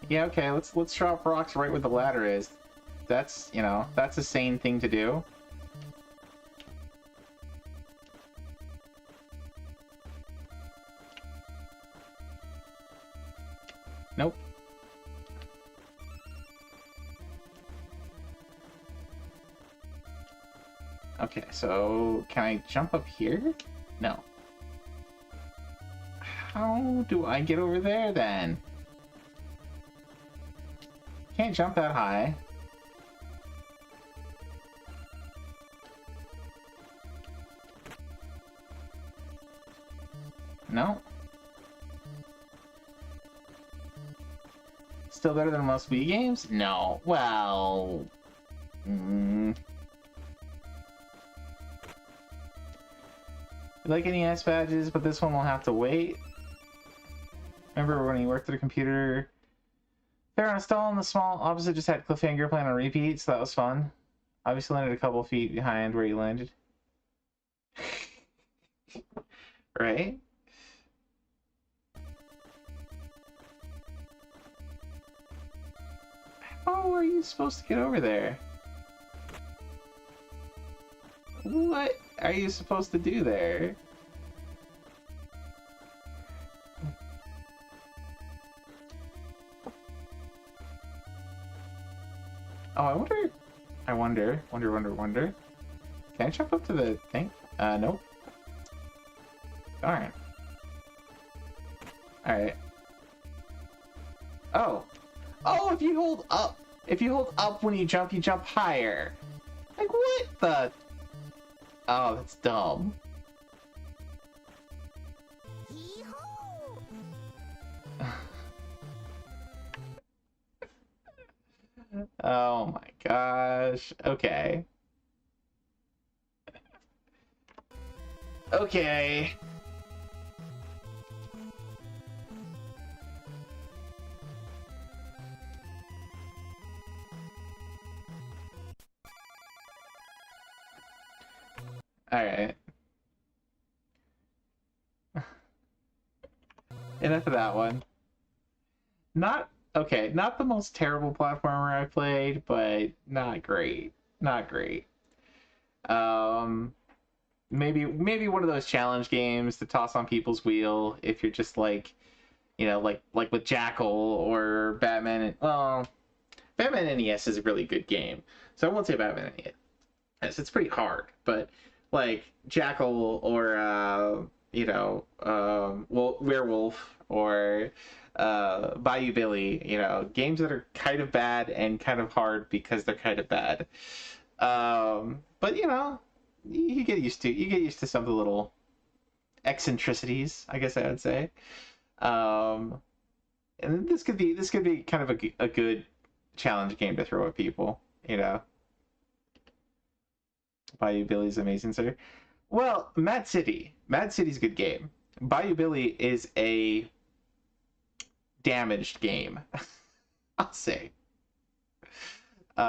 Speaker 1: Yeah, okay, let's drop rocks right where the ladder is. That's, you know, that's a sane thing to do. Nope. Okay, so can I jump up here? No. How do I get over there then? Can't jump that high. No. Still better than most Wii games? No. Well... I like NES badges, but this one will have to wait. Remember when you worked at a computer? There on a stall in the small opposite just had Cliffhanger playing on repeat, so that was fun. Obviously landed a couple feet behind where you landed. Right? How are you supposed to get over there? What are you supposed to do there? Oh, I wonder. Can I jump up to the thing? Nope. Darn. Alright. Oh, if you hold up when you jump higher. Like, what the? Oh, that's dumb. Oh my gosh. Okay. Okay. Alright. Enough of that one. Not the most terrible platformer I played, but not great. Not great. Maybe one of those challenge games to toss on people's wheel if you're just like, you know, like with Jackal or Batman. Well, Batman NES is a really good game, so I won't say Batman NES. It's pretty hard, but like Jackal or Werewolf or Bayou Billy, you know, games that are kind of bad and kind of hard because they're kind of bad. But you know, you get used to some of the little eccentricities, I guess I would say. And this could be kind of a good challenge game to throw at people, you know. Bayou Billy's amazing, sir. Well, Mad City's a good game. Bayou Billy is a damaged game, I'll say. You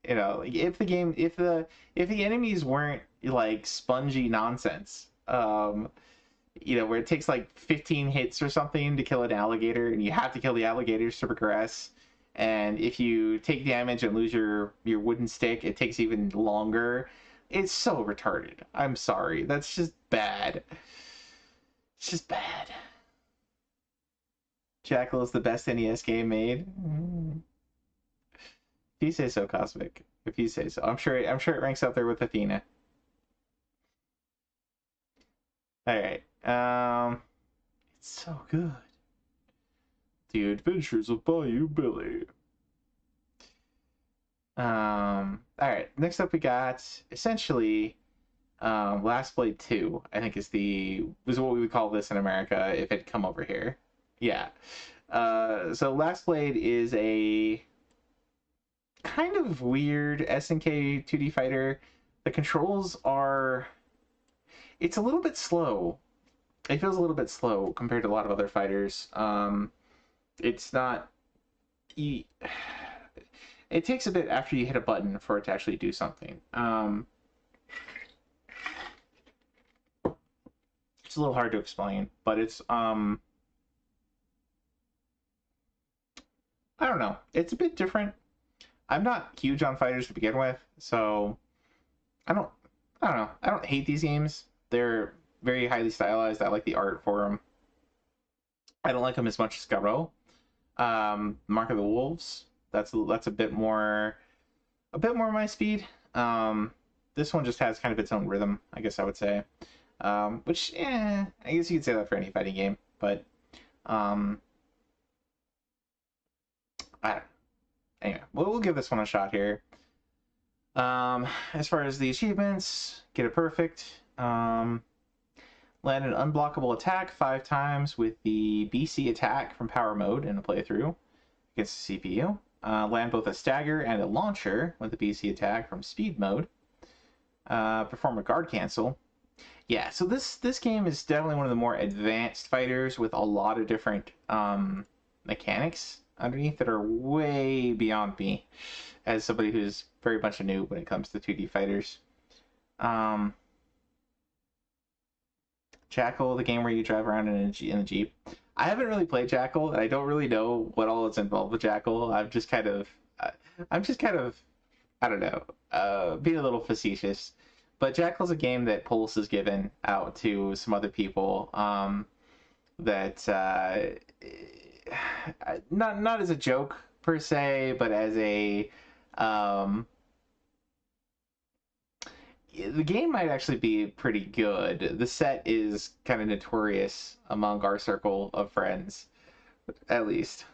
Speaker 1: know, like if the enemies weren't like spongy nonsense, you know, where it takes like 15 hits or something to kill an alligator, and you have to kill the alligators to progress. And if you take damage and lose your wooden stick, it takes even longer. It's so retarded. I'm sorry. That's just bad. It's just bad. Jackal is the best NES game made. If you say so, Cosmic. If you say so. I'm sure it ranks up there with Athena. Alright. It's so good. The Adventures of Bayou Billy. Alright, next up we got essentially Last Blade 2, I think is what we would call this in America if it had come over here. Yeah. So Last Blade is a kind of weird SNK 2D fighter. The controls are... It's a little bit slow. It feels a little bit slow compared to a lot of other fighters. It's not... It takes a bit after you hit a button for it to actually do something. It's a little hard to explain, but it's... I don't know. It's a bit different. I'm not huge on fighters to begin with, so I don't know. I don't hate these games. They're very highly stylized. I like the art for them. I don't like them as much as Garo. Mark of the Wolves. That's a bit more my speed. This one just has kind of its own rhythm, I guess I would say. Which, I guess you could say that for any fighting game, but I don't know. Anyway, we'll give this one a shot here. As far as the achievements, get it perfect. Land an unblockable attack 5 times with the BC attack from power mode in a playthrough against the CPU. Land both a stagger and a launcher with the BC attack from speed mode. Perform a guard cancel. Yeah, so this game is definitely one of the more advanced fighters with a lot of different mechanics underneath that are way beyond me as somebody who's very much a noob when it comes to 2D fighters. Jackal, the game where you drive around in a Jeep. I haven't really played Jackal, and I don't really know what all is involved with Jackal. I'm just kind of, I don't know, being a little facetious. But Jackal's a game that Pulse has given out to some other people that not as a joke per se, but as a the game might actually be pretty good. The set is kind of notorious among our circle of friends, at least.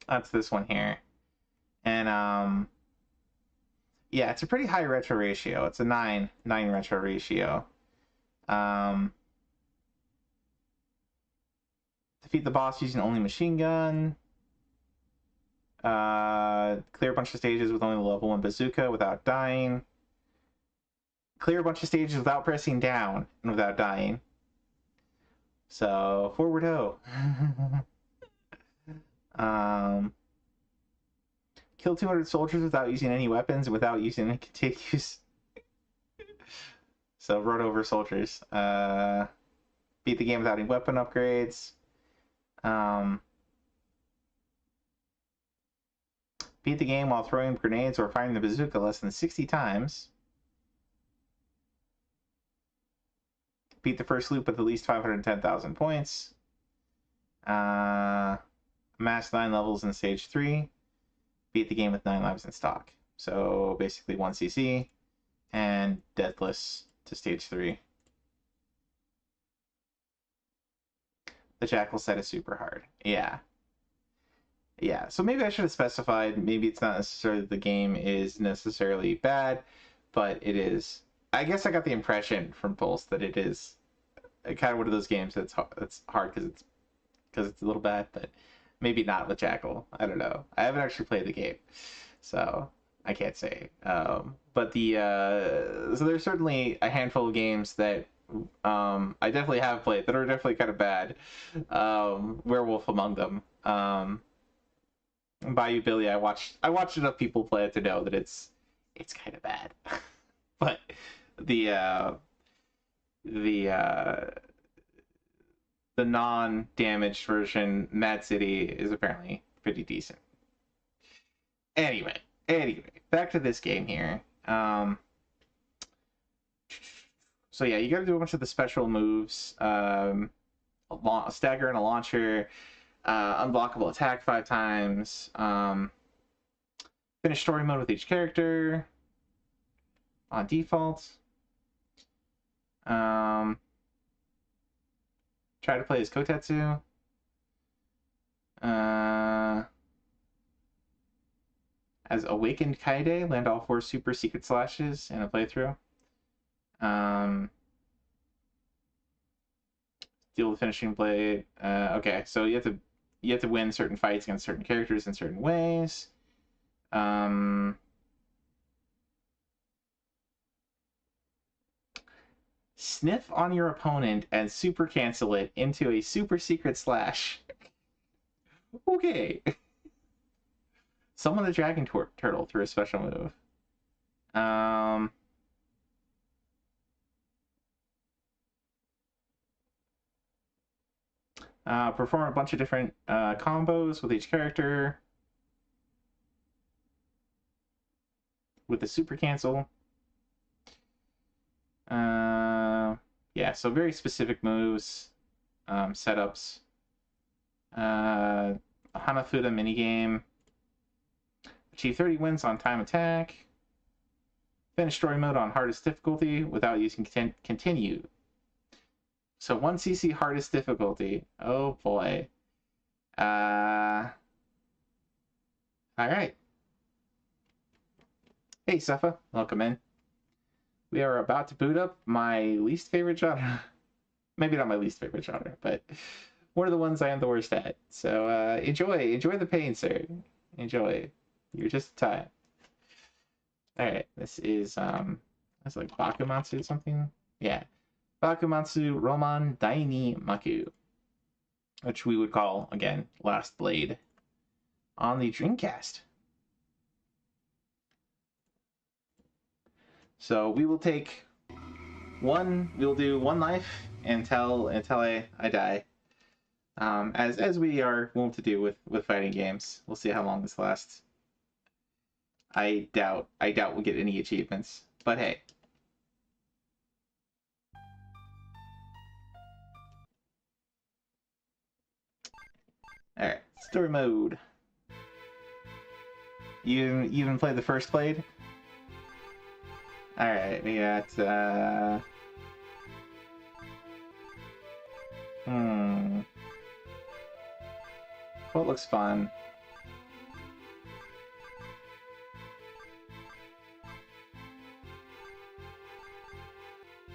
Speaker 1: That's this one here. And yeah, it's a pretty high retro ratio. It's a 9 retro ratio. Defeat the boss using only machine gun. Clear a bunch of stages with only the level 1 bazooka without dying. Clear a bunch of stages without pressing down and without dying. So, forward ho. Kill 200 soldiers without using any weapons and without using any continues. So, run over soldiers. Beat the game without any weapon upgrades. Beat the game while throwing grenades or firing the bazooka less than 60 times. Beat the first loop with at least 510,000 points. Amass 9 levels in stage 3. Beat the game with 9 lives in stock. So basically 1 CC and deathless to stage 3. The Jackal set is super hard. Yeah. Yeah, so maybe I should have specified. Maybe it's not necessarily the game is necessarily bad, but it is. I guess I got the impression from Pulse that it is kind of one of those games that's hard because it's a little bad, but maybe not with Jackal. I don't know. I haven't actually played the game, so I can't say. But so there's certainly a handful of games that I definitely have played that are definitely kind of bad. Werewolf among them. Bayou Billy, I watched enough people play it to know that it's kind of bad. But the non-damaged version, Mad City, is apparently pretty decent. Anyway, back to this game here. So yeah, you got to do a bunch of the special moves. A stagger and a launcher. Unblockable attack 5 times. Finish story mode with each character on default. Try to play as Kotetsu. As Awakened Kaide, land all 4 super secret slashes in a playthrough. Deal the finishing blade. Okay, so you have to win certain fights against certain characters in certain ways. Sniff on your opponent and super cancel it into a super secret slash. Okay. Summon the dragon turtle through a special move. Perform a bunch of different combos with each character. With the super cancel. Yeah, so very specific moves, setups. A Hanafuda minigame. Achieve 30 wins on time attack. Finish story mode on hardest difficulty without using continue. So 1cc hardest difficulty. Oh boy. Alright. Hey Sefa, welcome in. We are about to boot up my least favorite genre. Maybe not my least favorite genre, but one of the ones I am the worst at. So enjoy the pain, sir. Enjoy. You're just in time. Alright, this is that's like Bakumatsu or something. Yeah. Bakumatsu Roman Daini Maku. Which we would call, again, Last Blade. On the Dreamcast. So we will take we'll do one life until I die. As we are wont to do with fighting games. We'll see how long this lasts. I doubt we'll get any achievements, but hey. Alright, story mode. You even played the first Blade? Alright, we got what looks fun?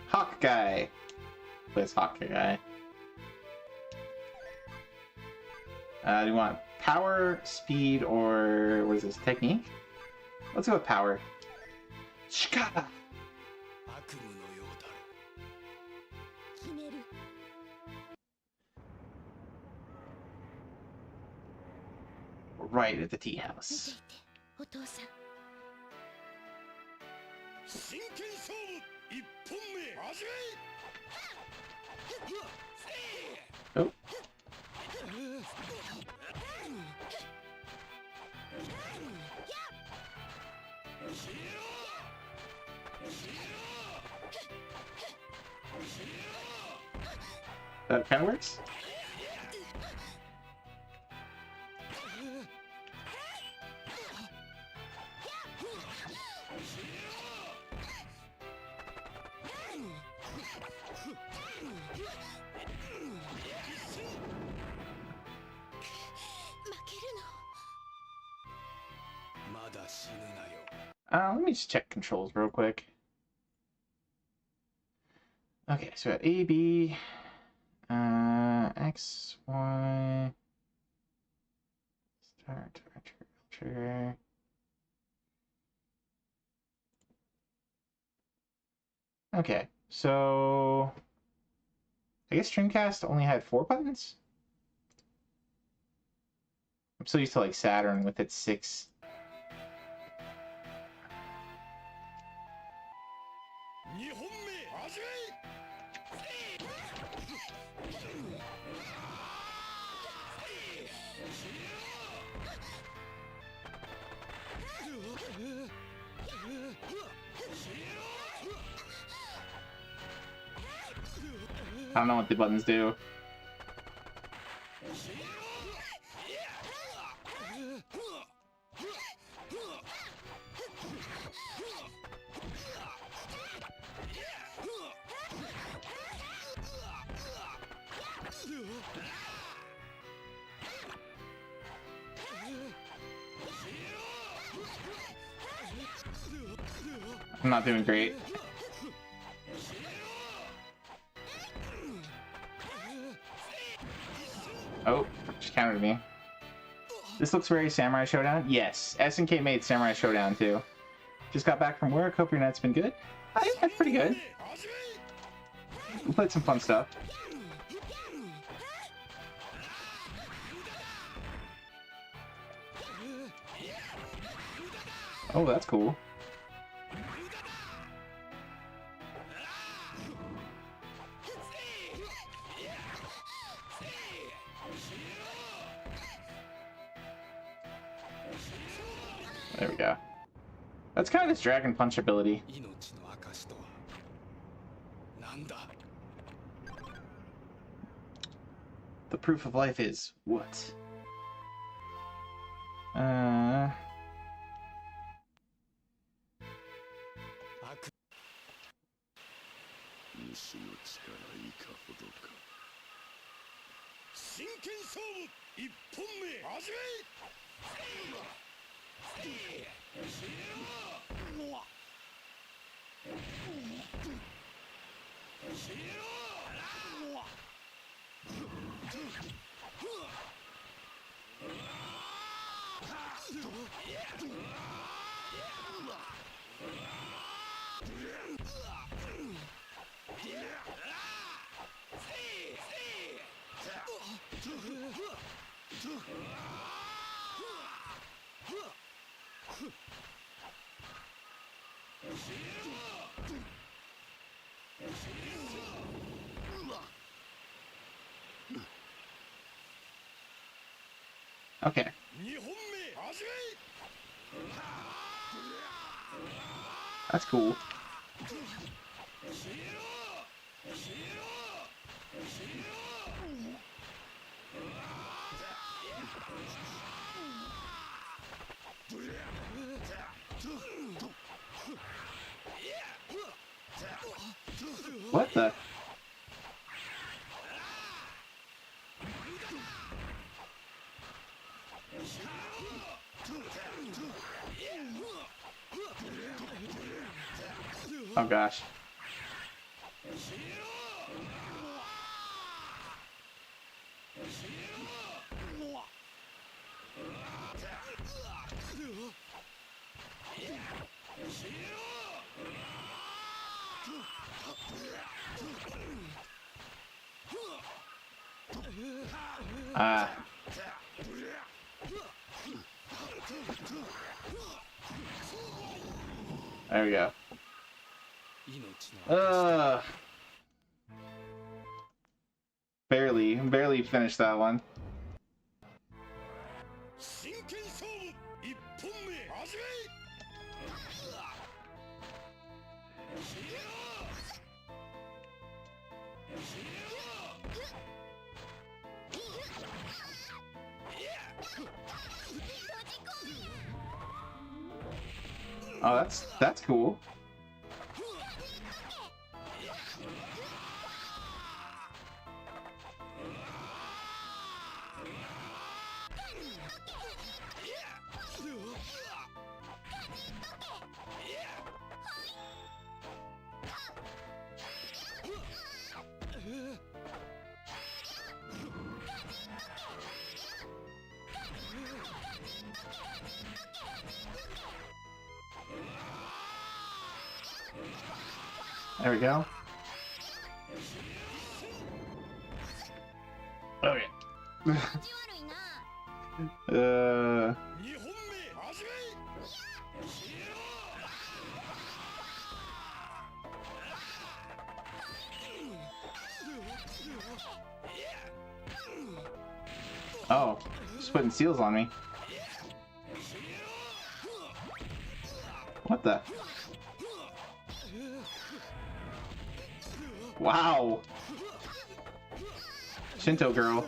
Speaker 1: Hawk Guy. Plays Hawk Guy. Do you want power, speed, or what is this? Technique? Let's go with power. Shikara! Right at the tea house. Oh. That kind of works. Let me just check controls real quick. Okay, so we got A, B, X, Y, start, trigger. Okay, so I guess Dreamcast only had 4 buttons? I'm so used to like Saturn with its 6. I don't know what the buttons do. I'm not doing great. Oh, she countered me. This looks very Samurai Showdown. Yes, SNK made Samurai Showdown too. Just got back from work. Hope your night's been good. I think that's pretty good. We played some fun stuff. Oh, that's cool. There we go. That's kind of his Dragon Punch ability. The proof of life is what? Okay. That's cool. What the? Oh gosh. There we go. Barely finished that one. Oh, that's cool. There we go. Okay. Oh, just putting seals on me. What the? Wow. Shinto girl.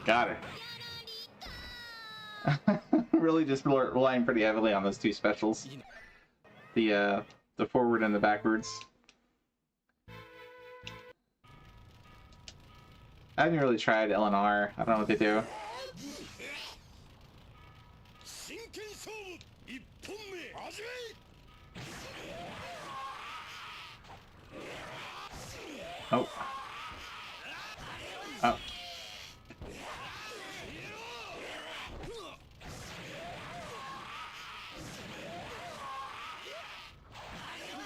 Speaker 1: Got her. Really just relying pretty heavily on those two specials. The forward and the backwards. I haven't really tried LNR. I don't know what they do. Oh. Oh.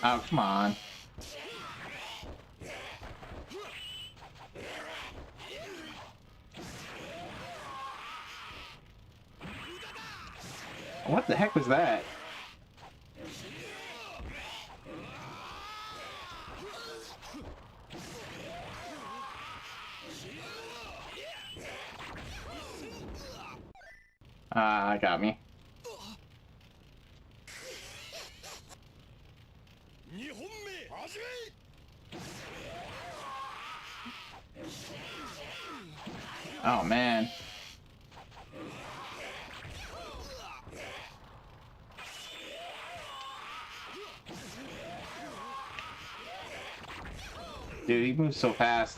Speaker 1: Oh, come on. What the heck was that? Ah, got me. Oh, man. Dude, he moves so fast.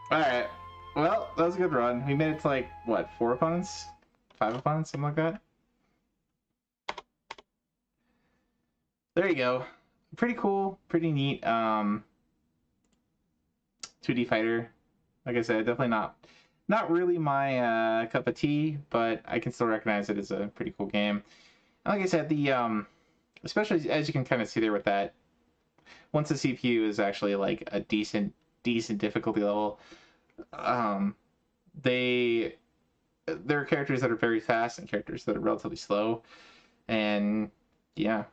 Speaker 1: Alright. Well, that was a good run. We made it to like, what, 4 opponents? 5 opponents? Something like that? There you go. Pretty cool. Pretty neat. 2D fighter. Like I said, definitely not really my cup of tea, but I can still recognize it as a pretty cool game. And like I said, the especially as you can kind of see there with that, once the CPU is actually like a decent difficulty level, there are characters that are very fast and characters that are relatively slow, and yeah,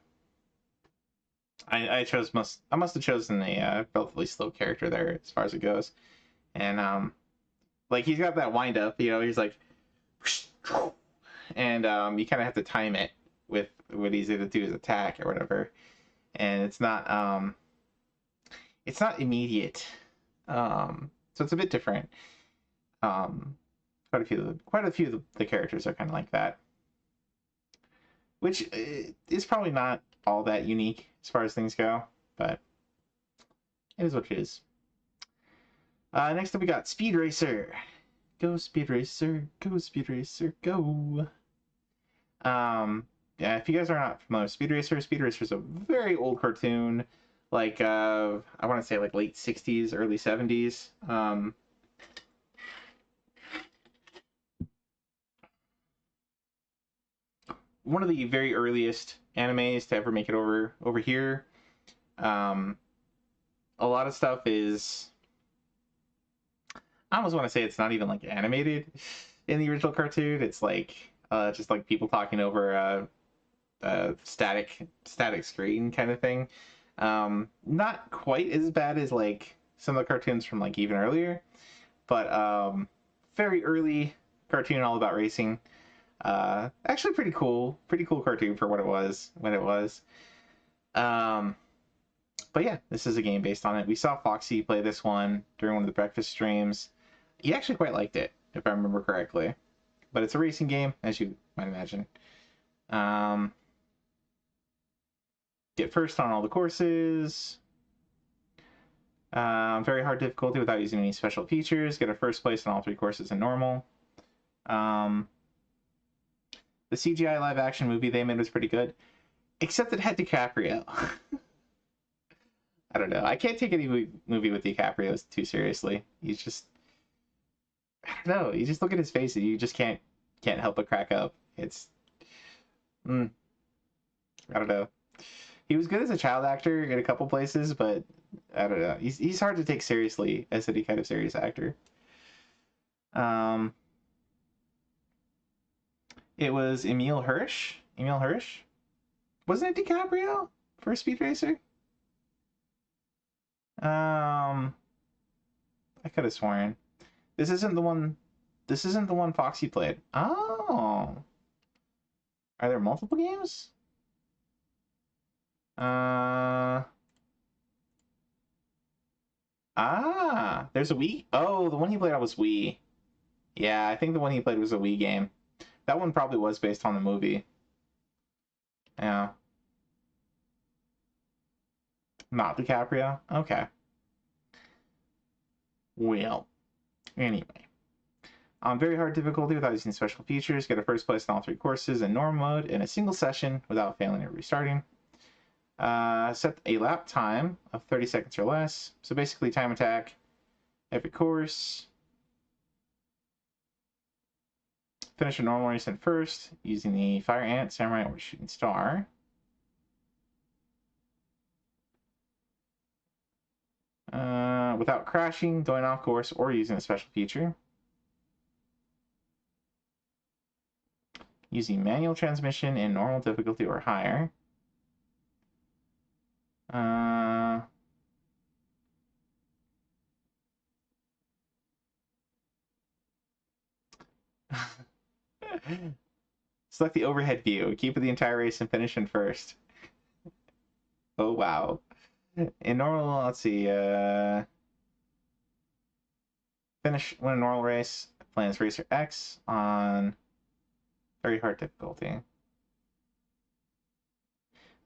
Speaker 1: I must have chosen a relatively slow character there as far as it goes, and like he's got that wind up, you know, he's like, and you kind of have to time it with what he's going to do his attack or whatever, and it's not immediate, so it's a bit different. Quite a few of the characters are kind of like that, which is probably not all that unique as far as things go, but it is what it is. Next up we got Speed Racer. Go Speed Racer, go Speed Racer, go. Yeah, if you guys are not familiar with Speed Racer is a very old cartoon, like I want to say like late 60s, early 70s. One of the very earliest animes to ever make it over here. A lot of stuff is, I almost want to say it's not even like animated in the original cartoon. It's like just like people talking over a static screen kind of thing. Not quite as bad as like some of the cartoons from like even earlier, but very early cartoon all about racing. Actually pretty cool cartoon for what it was when it was. But yeah, this is a game based on it. We saw Foxy play this one during one of the breakfast streams. He actually quite liked it, if I remember correctly. But it's a racing game, as you might imagine. Get first on all the courses. Very hard difficulty without using any special features. Get a first place on all 3 courses in normal. The CGI live action movie they made was pretty good, except it had DiCaprio. I don't know. I can't take any movie with DiCaprio too seriously. He's just, I don't know. You just look at his face and you just can't help but crack up. It's, I don't know. He was good as a child actor in a couple places, but I don't know. He's hard to take seriously as any kind of serious actor. It was Emile Hirsch. Wasn't it DiCaprio for Speed Racer? I could have sworn. This isn't the one Foxy played. Oh. Are there multiple games? There's a Wii? Oh, the one he played on was Wii. Yeah, I think the one he played was a Wii game. That one probably was based on the movie. Yeah. Not DiCaprio? Okay. Well, anyway. On very hard difficulty without using special features, get a first place in all 3 courses in normal mode in a single session without failing or restarting. Set a lap time of 30 seconds or less. So basically time attack every course. Finish a normal race in first using the Fire Ant, Samurai, or Shooting Star. Without crashing, going off course, or using a special feature. Using manual transmission in normal difficulty or higher. Select the overhead view. Keep the entire race and finish in first. Oh, wow. In normal, let's see. Finish win a normal race. Plans Racer X on very hard difficulty.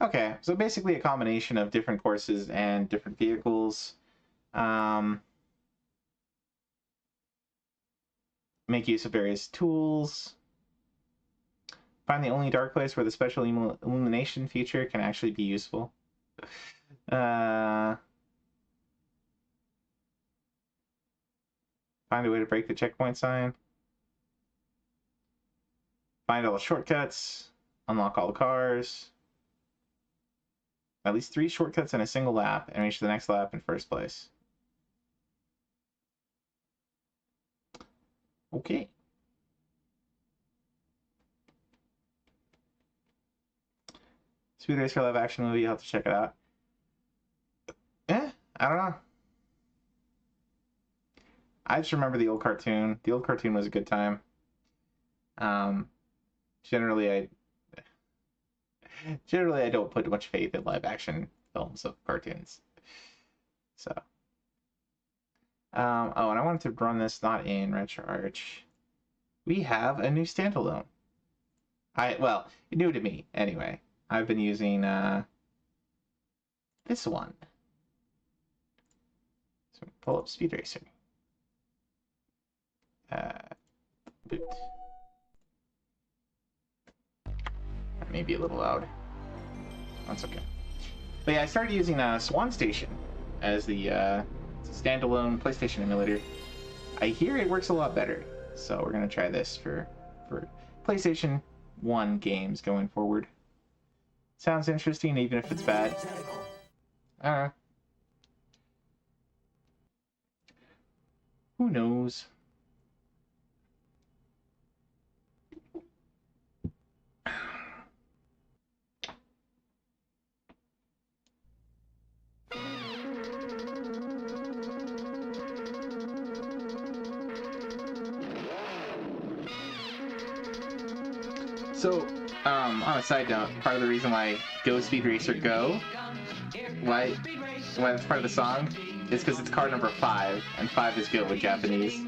Speaker 1: Okay, so basically a combination of different courses and different vehicles. Make use of various tools. Find the only dark place where the special illumination feature can actually be useful. Find a way to break the checkpoint sign. Find all the shortcuts. Unlock all the cars. At least 3 shortcuts in a single lap and reach the next lap in first place. Okay. Speed Racer live action movie, you'll have to check it out. I don't know. I just remember the old cartoon. The old cartoon was a good time. Generally I don't put much faith in live action films of cartoons. So. Oh, and I wanted to run this not in RetroArch. We have a new standalone. Well, new to me, anyway. I've been using this one. So pull up Speed Racer. Boot. That may be a little loud. That's okay. But yeah, I started using Swan Station as the standalone PlayStation emulator. I hear it works a lot better, so we're gonna try this for PlayStation 1 games going forward. Sounds interesting, even if it's bad. Who knows? So, on a side note, part of the reason why Go Speed Racer Go, why that's part of the song, is because it's card number 5, and 5 is go in Japanese.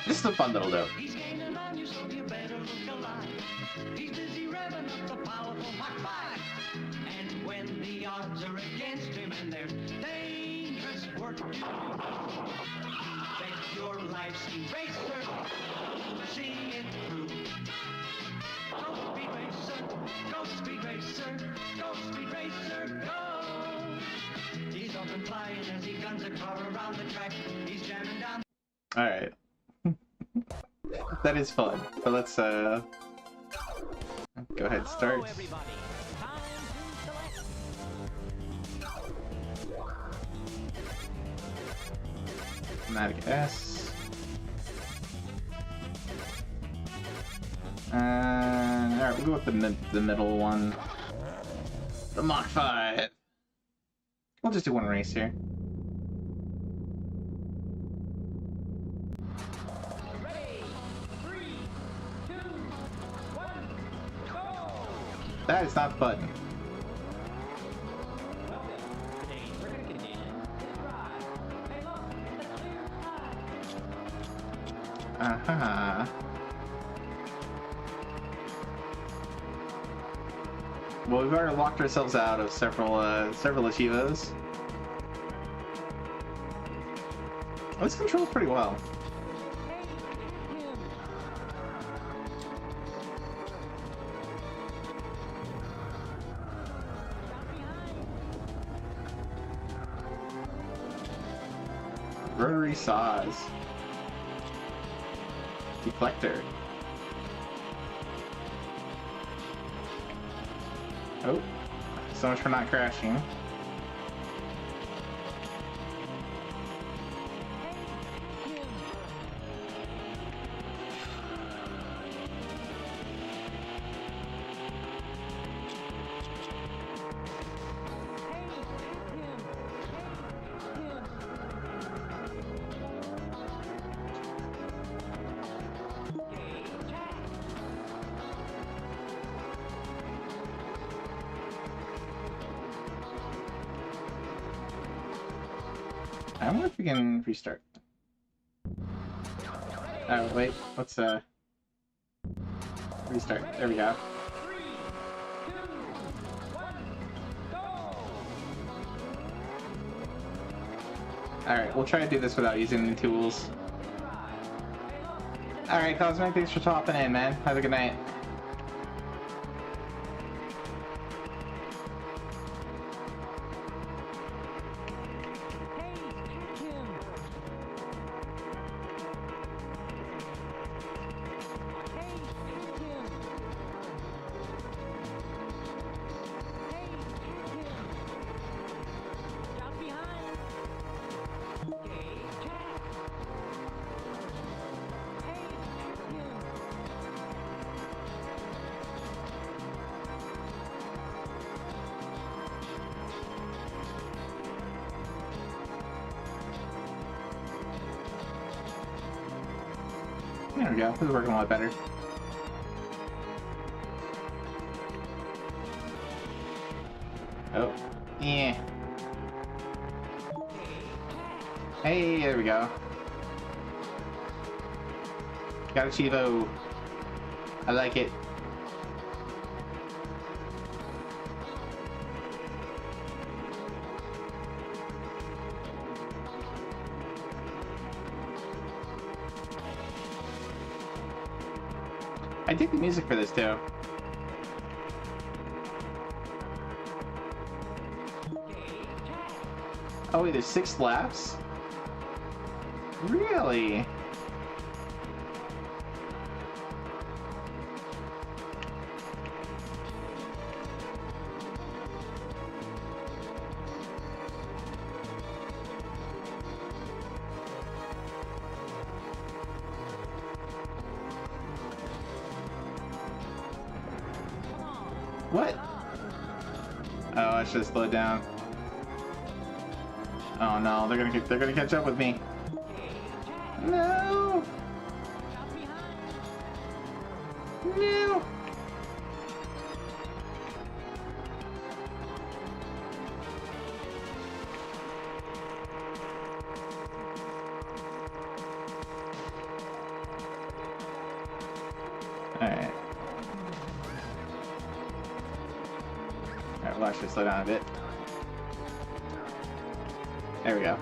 Speaker 1: This is a fun little note. Alright. That is fun. But let's go ahead and start. Matic S. Alright, we'll go with the middle one. The Mach 5. We'll just do one race here. That is not the button. Uh-huh. Well, we've already locked ourselves out of several achievos. This controls pretty well. Rotary saws. Deflector. Oh, so much for not crashing. I wonder if we can restart. Oh, wait, let's restart. There we go. Alright, we'll try to do this without using the tools. Alright, Cosmic, thanks for topping in, man. Have a good night. There we go. This is working a lot better. Oh. Yeah. Hey, there we go. Got a Chivo. I like it. I dig the music for this too. Oh wait, there's 6 laps? Really? What? Oh, I should have slowed down. Oh no, they're gonna catch up with me. No! No! Alright. Alright, we'll actually slow down a bit. There we go.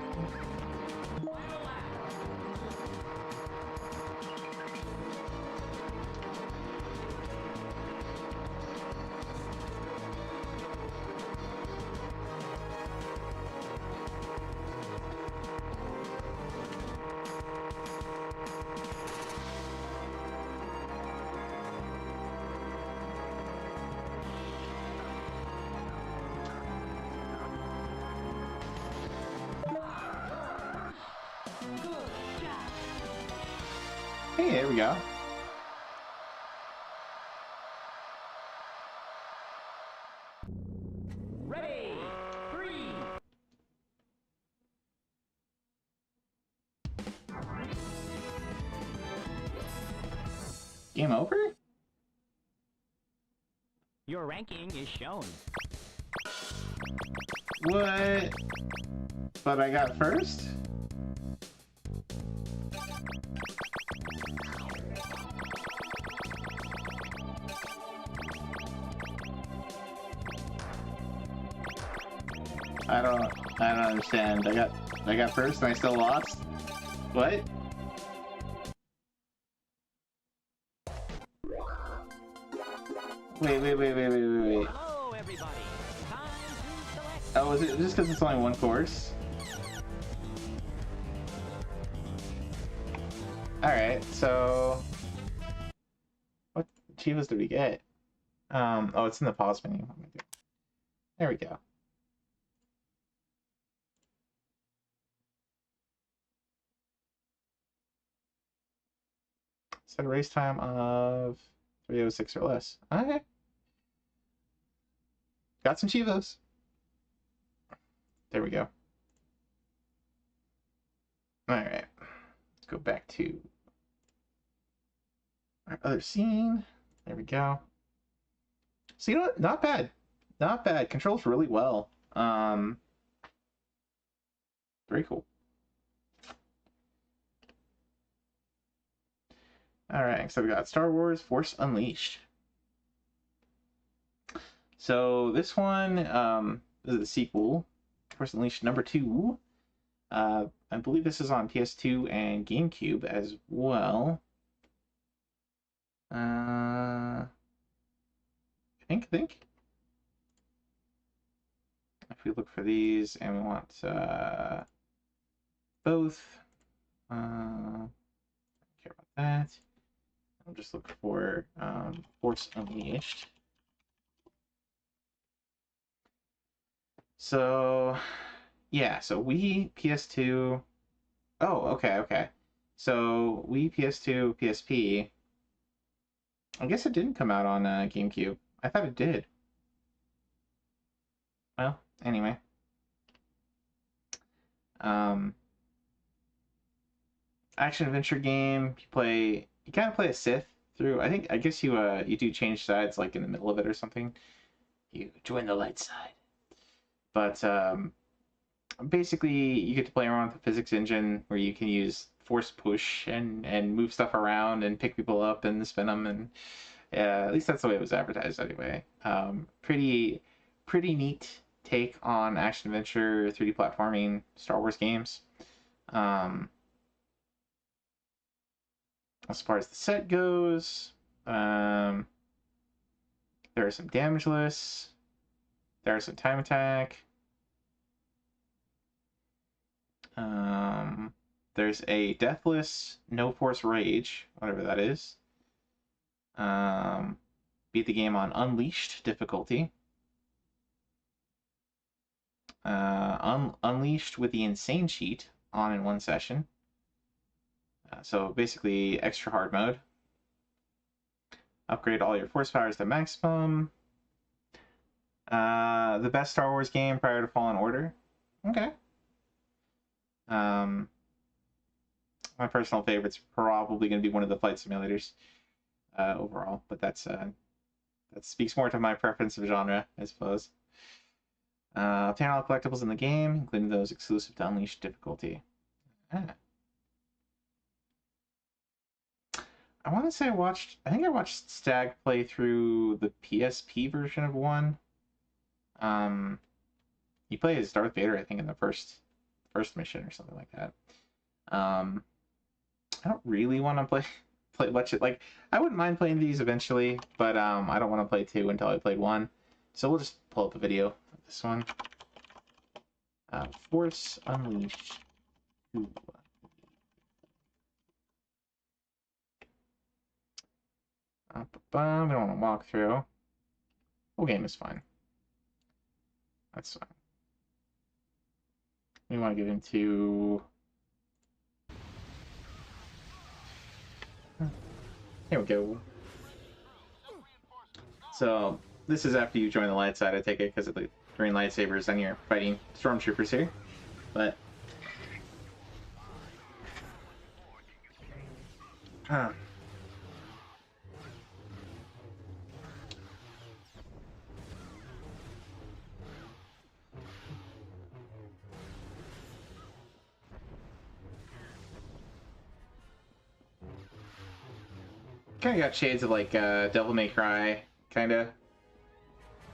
Speaker 1: Hey, there we go.
Speaker 15: Ready, 3.
Speaker 1: Game over?
Speaker 18: Your ranking is shown.
Speaker 1: What? But I got first? I don't understand. I got first and I still lost? What? Wait.
Speaker 18: Hello, everybody. Time to select.
Speaker 1: Oh, is it just because it's only one course? Alright, so... What achievements did we get? Oh, it's in the pause menu. There we go. Set a race time of 3:06 or less. Okay. Got some Chivos. There we go. Alright. Let's go back to our other scene. There we go. So you know what? Not bad. Not bad. Controls really well. Very cool. Alright, so we got Star Wars Force Unleashed. So this one is a sequel, Force Unleashed number 2. I believe this is on PS2 and GameCube as well. I think. If we look for these and we want both, don't care about that. I'll just look for Force Unleashed. So, yeah, so Wii, PS2. Oh, okay. So Wii, PS2, PSP. I guess it didn't come out on GameCube. I thought it did. Well, anyway. Action adventure game. You kind of play a Sith through. I guess you do change sides like in the middle of it or something. You join the light side. But basically, you get to play around with the physics engine where you can use force push and move stuff around and pick people up and spin them, and at least that's the way it was advertised anyway. Pretty neat take on action adventure 3D platforming Star Wars games. As far as the set goes, there are some damageless. There's some time attack. There's a deathless, no force rage, whatever that is. Beat the game on Unleashed difficulty. Unleashed with the insane cheat on in one session. So basically extra hard mode. Upgrade all your force powers to maximum. The best Star Wars game prior to Fallen Order. Okay. My personal favorite's probably going to be one of the flight simulators overall, but that speaks more to my preference of genre, I suppose. Obtain all collectibles in the game, including those exclusive to Unleashed difficulty. I want to say I think I watched Stag play through the PSP version of 1. You play as Darth Vader, I think, in the first mission or something like that. I don't really want to play much. Like, I wouldn't mind playing these eventually, but I don't want to play 2 until I played 1. So we'll just pull up a video of this one. Force Unleashed 2. We don't want to walk through. Whole game is fine. That's fine. We want to get into... Here we go. So, this is after you join the light side, I take it, because of the green lightsabers, and you're fighting stormtroopers here. But... Kind of got shades of like Devil May Cry, kind of.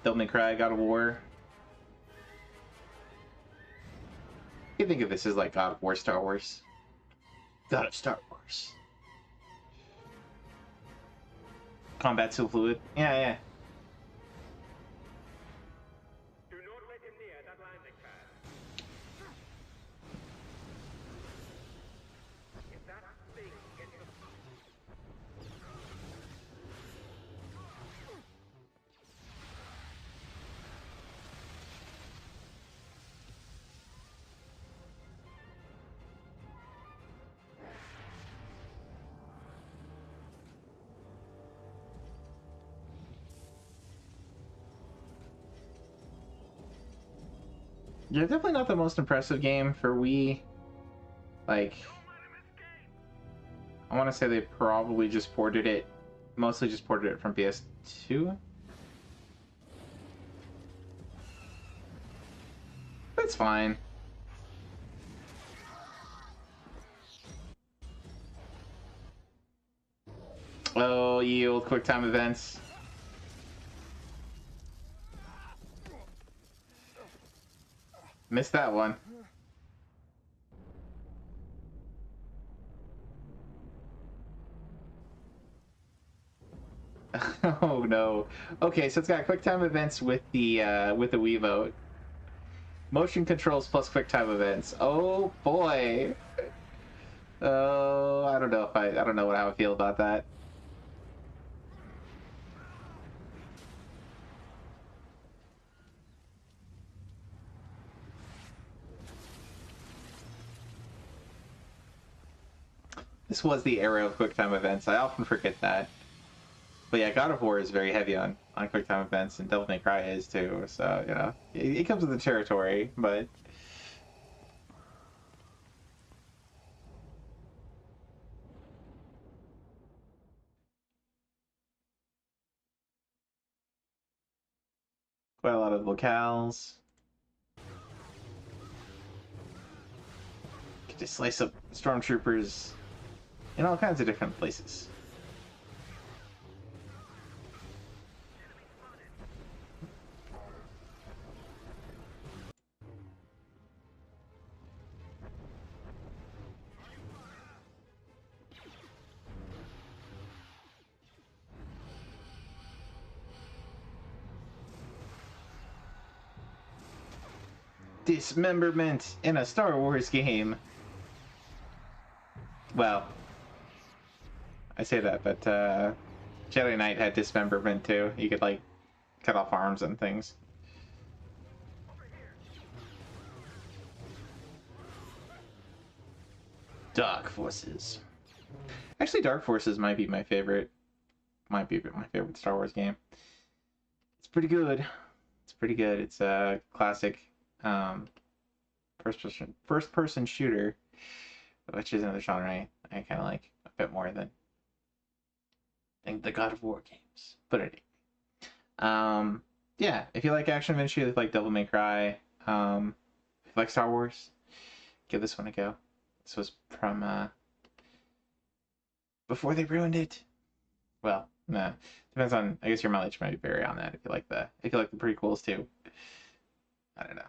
Speaker 1: Devil May Cry, God of War. You think of this as like God of War, Star Wars. God of Star Wars. Combat so fluid. Yeah, yeah. Yeah, definitely not the most impressive game for Wii. Like, I want to say they probably just ported it, mostly just ported it from PS2. That's fine. Oh, yield, QuickTime events. Missed that one. Oh no. Okay, so it's got QuickTime events with the Wii Vote. Motion controls plus QuickTime events. Oh boy. Oh, I don't know if I don't know how I feel about that. This was the era of QuickTime events. I often forget that. But yeah, God of War is very heavy on QuickTime events, and Devil May Cry is too. So, you know, it comes with the territory, but... Quite a lot of locales. You can just slice up stormtroopers in all kinds of different places. Dismemberment in a Star Wars game. Well, I say that, but Jedi Knight had dismemberment too. You could like cut off arms and things. Dark Forces. Actually, Dark Forces might be my favorite. Might be my favorite Star Wars game. It's pretty good. It's pretty good. It's a classic first person shooter, which is another genre I kind of like a bit more than the God of War games. But anyway, yeah, if you like action adventure, if you like Devil May Cry, if you like Star Wars, give this one a go. This was from before they ruined it. Well, nah, depends on. I guess your mileage might vary on that. If you like the prequels too. I don't know.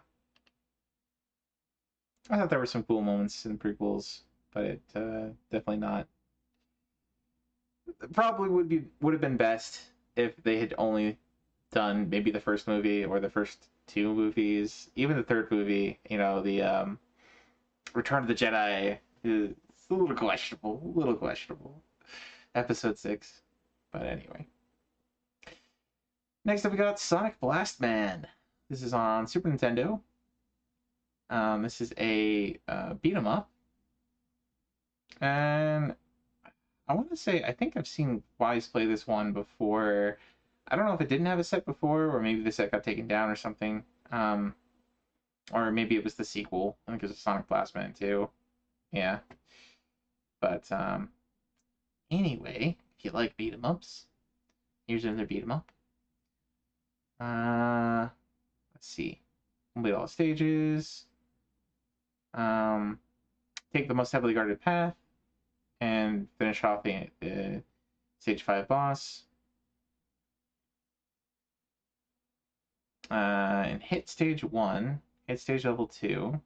Speaker 1: I thought there were some cool moments in the prequels, but it definitely not. Probably would have been best if they had only done maybe the first movie or the first two movies, even the third movie. You know, the Return of the Jedi is a little questionable. Episode 6, but anyway. Next up, we got Sonic Blast Man. This is on Super Nintendo. This is a beat 'em up, and I want to say I think I've seen Wise play this one before. I don't know if it didn't have a set before, or maybe the set got taken down or something. Or maybe it was the sequel. I think it was Sonic Blast Man 2. Yeah. But anyway, if you like beat 'em ups, here's another beat 'em up. Let's see. Complete all stages. Take the most heavily guarded path and finish off the stage 5 boss. And hit stage 1, hit stage level 2,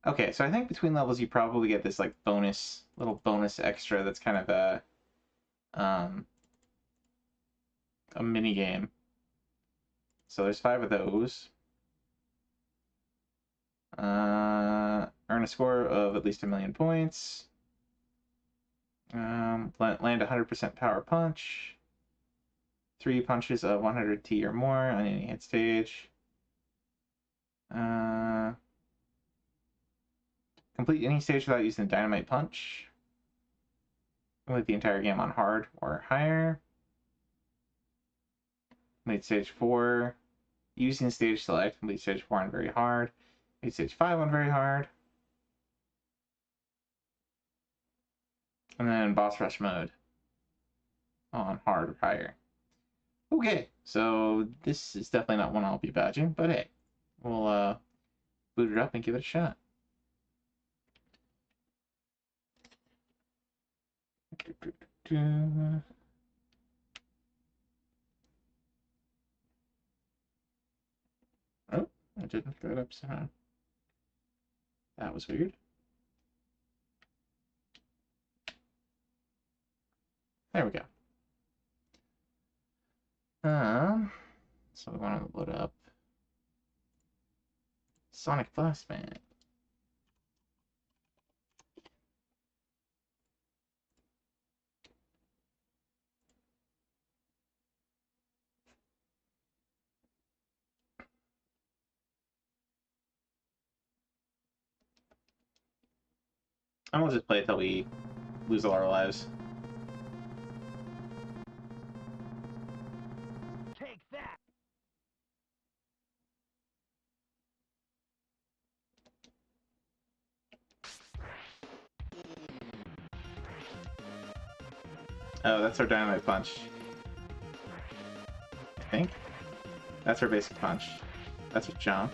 Speaker 1: Okay, so I think between levels you probably get this like little bonus extra that's kind of a mini game. So there's 5 of those. Earn a score of at least 1,000,000 points. Land 100% power punch. 3 punches of 100 T or more on any hit stage. Complete any stage without using the dynamite punch. Complete the entire game on hard or higher. Complete stage 4. Using stage select. Complete stage 4 on very hard. Complete stage 5 on very hard. And then boss rush mode on hard or higher. Okay, so this is definitely not one I'll be badging, but hey, we'll boot it up and give it a shot. Oh, I didn't throw it up somehow. That was weird. There we go. So we want to load up Sonic Blast Man. And we'll just play it till we lose all our lives.
Speaker 18: Take that!
Speaker 1: Oh, that's our dynamite punch. I think. That's our basic punch. That's a jump.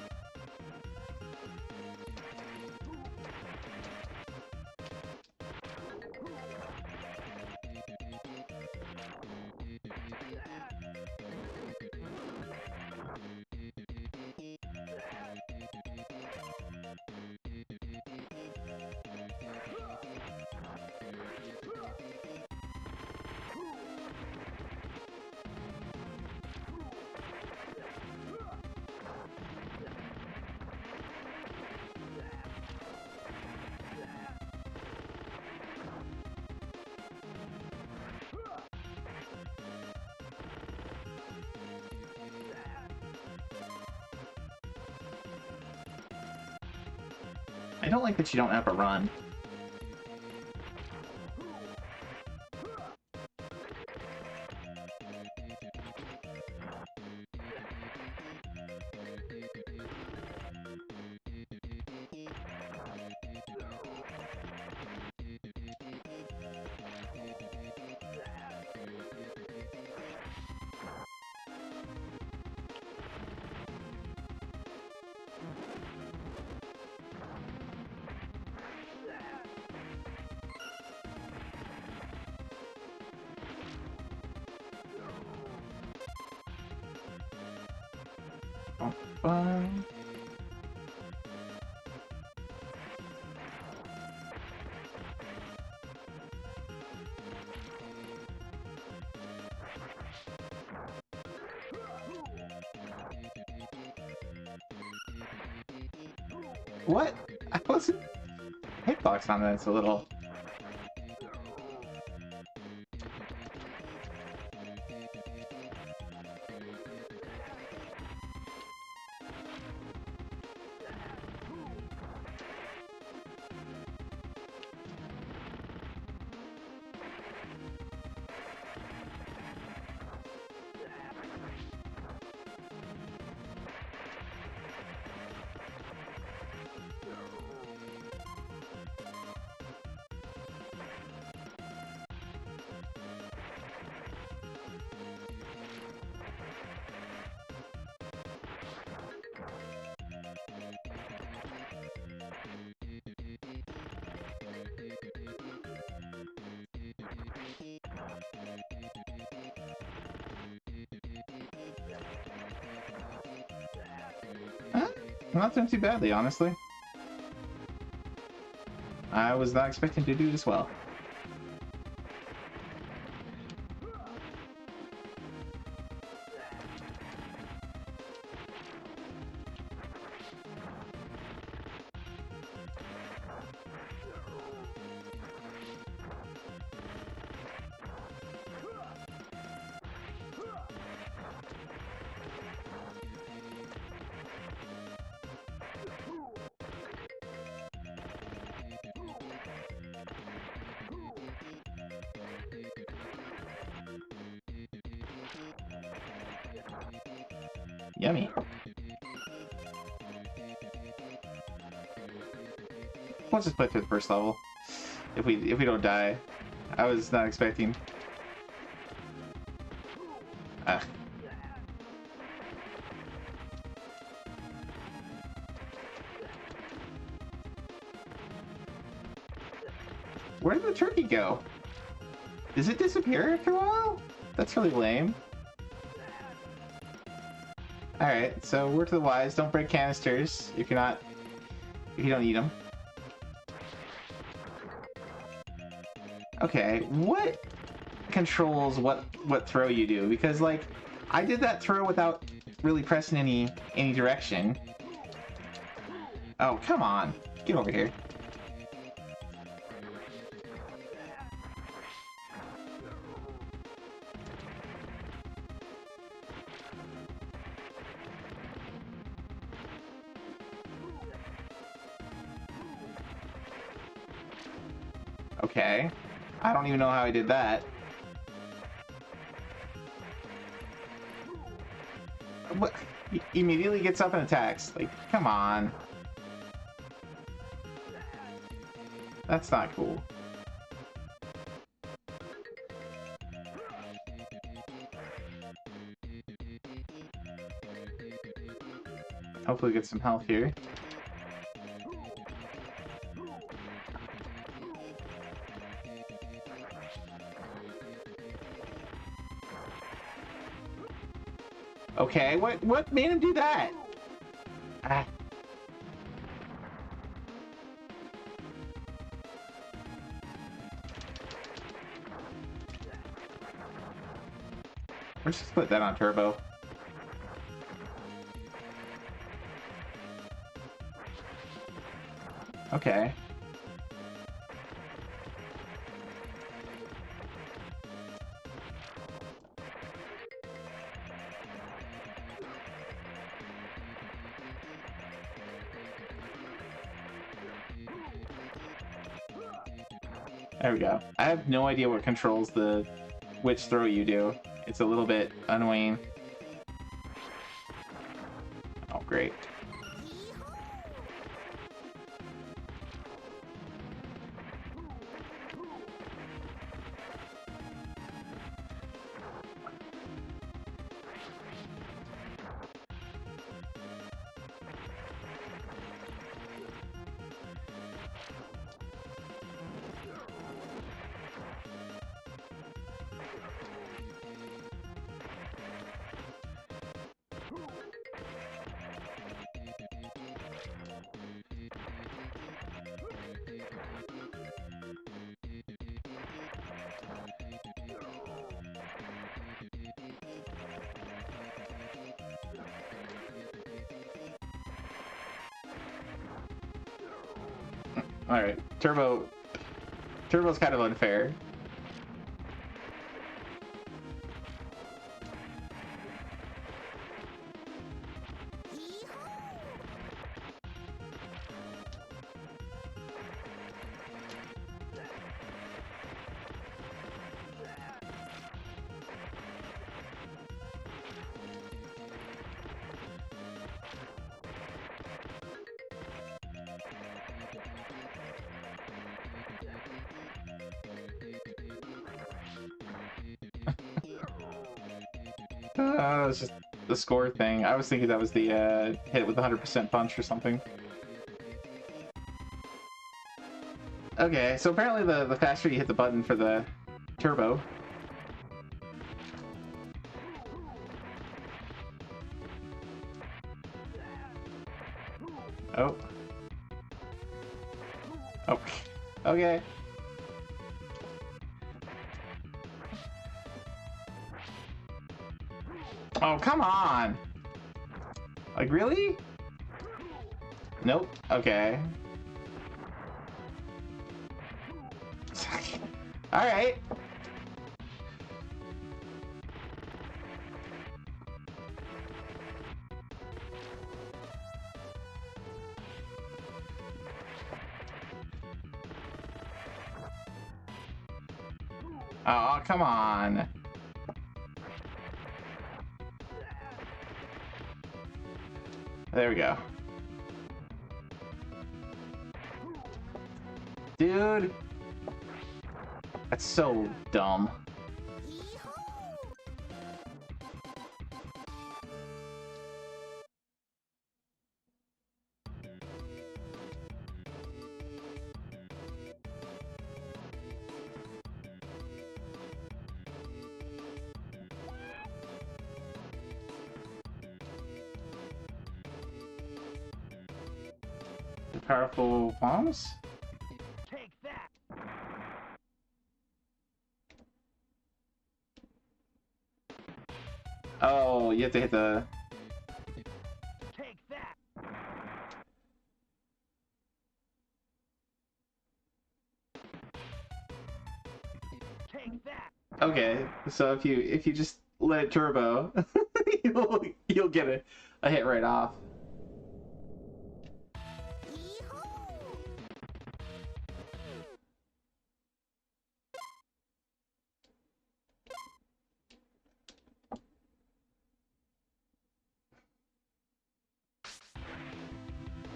Speaker 1: I don't like that you don't have a run. Fine. What? I wasn't hitbox on that. It's a little. Not doing too badly, honestly. I was not expecting to do this well. Yummy. Let's just play through the first level. If we don't die. I was not expecting. Where did the turkey go? Does it disappear after a while? That's really lame. Alright, so word to the wise, don't break canisters if you don't need them. Okay, what controls what throw you do? Because like, I did that throw without really pressing any direction. Oh, come on. Get over here. Okay. I don't even know how I did that. What? He immediately gets up and attacks. Like, come on. That's not cool. Hopefully get some health here. Okay, what made him do that? Ah. Let's just put that on turbo. Okay. There we go. I have no idea what controls which throw you do. It's a little bit annoying. Oh, great. Alright, Turbo's kind of unfair. It's just the score thing. I was thinking that was the hit with 100% punch or something. Okay, so apparently the faster you hit the button for the turbo. Oh. Oh. Okay. Oh, come on! Like, really? Nope. Okay. Alright. Oh, come on. There we go. Dude. That's so dumb. The powerful bombs?
Speaker 9: Take that!
Speaker 1: Oh, you have to hit the...
Speaker 9: Take that! Take that!
Speaker 1: Okay, so if you just let it turbo, you'll get a hit right off.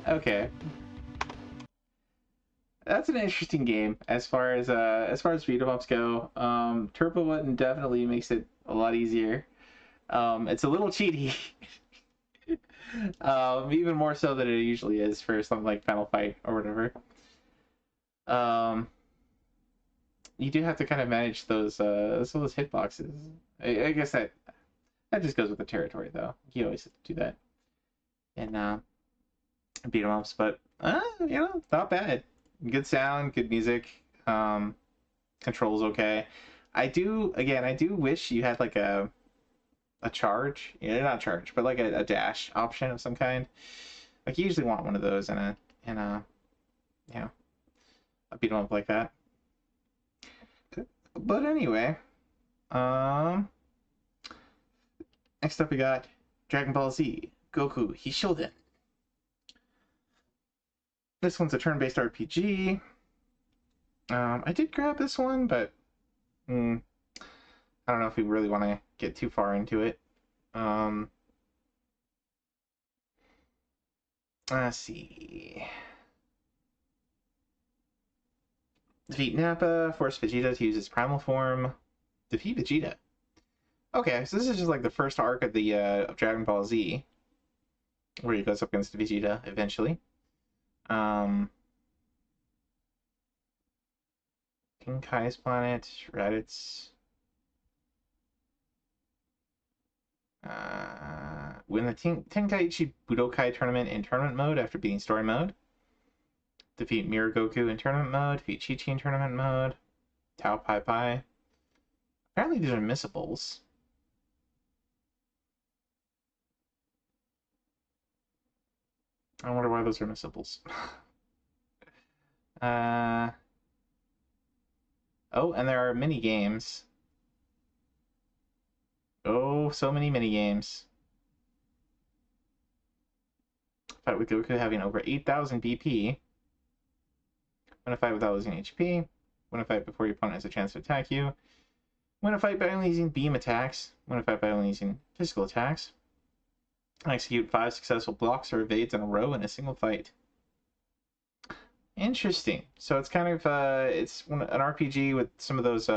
Speaker 1: Okay. That's an interesting game as far as beat 'em ups go. Turbo button definitely makes it a lot easier. It's a little cheaty. Even more so than it usually is for something like Final Fight or whatever. You do have to kind of manage those hitboxes. I guess that just goes with the territory, though. You always have to do that in beat 'em ups, but not bad. Good sound, good music. Controls okay. I do wish you had like a charge, not charge, but like a dash option of some kind. Like you usually want one of those in a beat 'em up like that. But anyway, next up we got Dragon Ball Z Goku Hishouden. This one's a turn-based RPG. I did grab this one, but I don't know if we really want to get too far into it. Let's see. Defeat Nappa, force Vegeta to use his primal form. Defeat Vegeta. Okay, so this is just like the first arc of the of Dragon Ball Z, where he goes up against Vegeta eventually. King Kai's planet, Raditz. Win the Tenkaichi Budokai tournament in tournament mode after beating story mode. Defeat Mirror Goku in tournament mode. Defeat Chi-Chi in tournament mode. Tao Pai Pai. Apparently these are missables. I wonder why those are missables. Oh, and there are mini games. Oh, so many mini games. Fight with Goku having over 8,000 BP. Win a fight without losing HP. Win a fight before your opponent has a chance to attack you. Win a fight by only using beam attacks. Win a fight by only using physical attacks. Execute 5 successful blocks or evades in a row in a single fight. Interesting. So it's kind of it's an RPG with some of those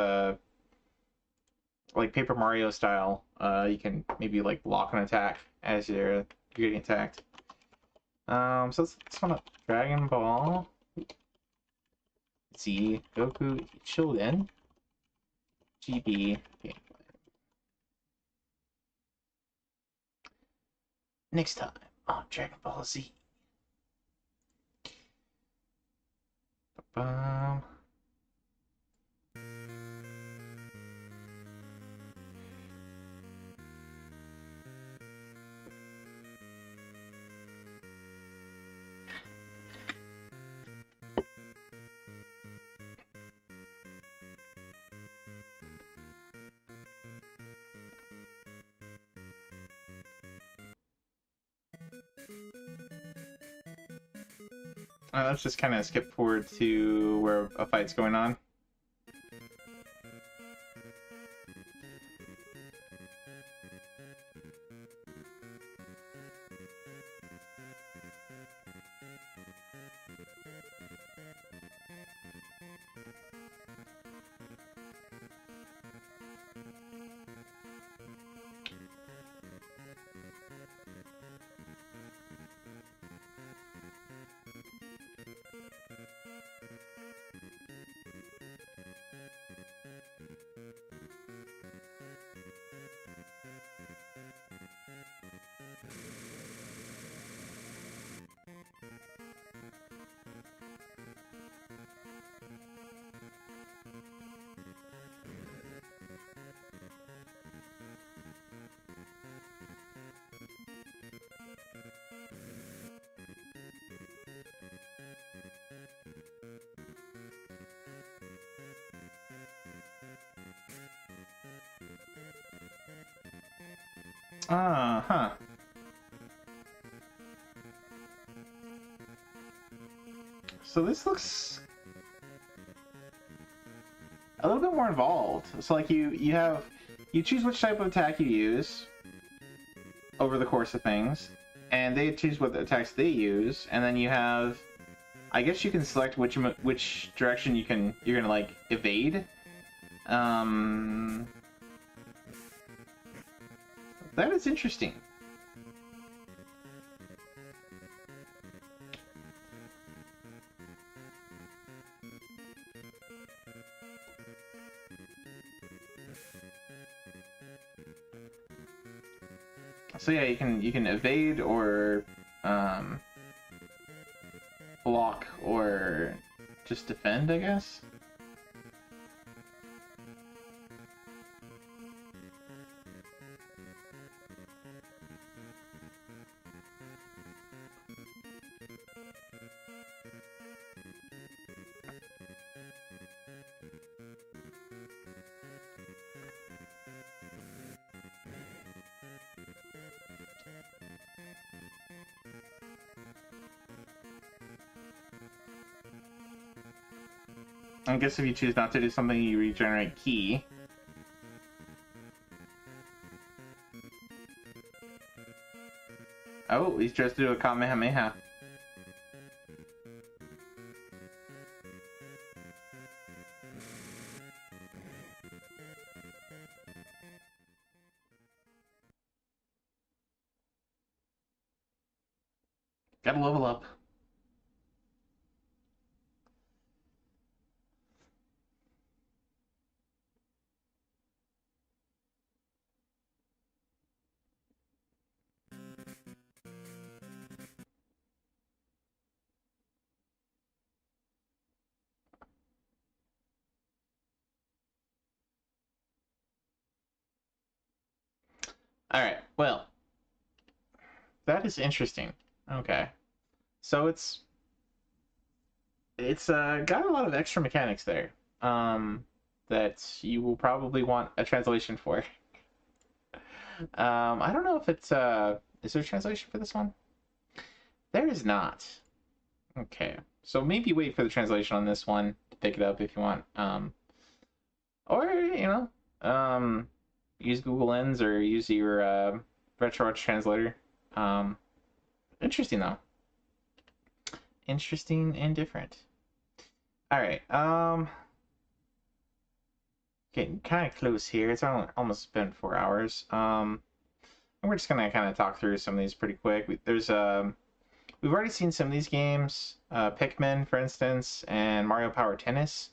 Speaker 1: like Paper Mario style. You can maybe like block an attack as you're getting attacked. So let's fun up Dragon Ball Z Goku Hishouden GB gameplay. Next time on Dragon Ball Z. Um. Let's just kind of skip forward to where a fight's going on. Huh. So this looks a little bit more involved. So like you choose which type of attack you use over the course of things, and they choose what attacks they use, and then you have, I guess you can select which direction you're gonna like evade. That is interesting. So yeah, you can evade or block or just defend, I guess. I guess if you choose not to do something, you regenerate ki. Oh, he's just to do a Kamehameha. Gotta level up. Alright, well, that is interesting. Okay. So it's got a lot of extra mechanics there that you will probably want a translation for. I don't know if it's is there a translation for this one? There is not. Okay. So maybe wait for the translation on this one to pick it up if you want. Or, use Google Lens or use your RetroArch translator. Interesting though. Interesting and different. All right. Getting kind of close here. It's almost been 4 hours. And we're just gonna kind of talk through some of these pretty quick. We've already seen some of these games, Pikmin, for instance, and Mario Power Tennis.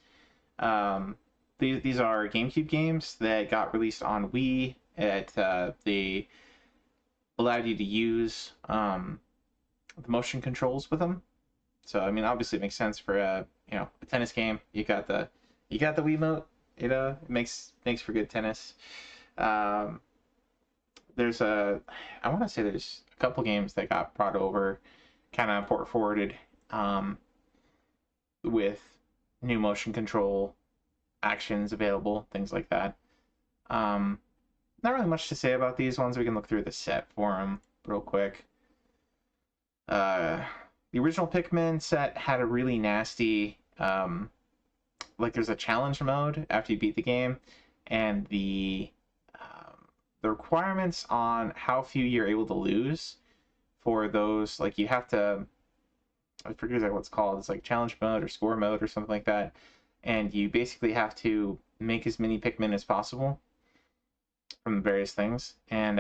Speaker 1: These are GameCube games that got released on Wii. They allowed you to use the motion controls with them. So I mean, obviously it makes sense for a tennis game. You got the Wiimote. It makes for good tennis. There's I want to say there's a couple games that got brought over, kind of port forwarded, with new motion control actions available, things like that. Not really much to say about these ones. We can look through the set for them real quick. The original Pikmin set had a really nasty, there's a challenge mode after you beat the game, and the requirements on how few you're able to lose for those, like you have to, I forget exactly what it's called, it's like challenge mode or score mode or something like that, and you basically have to make as many Pikmin as possible from various things, and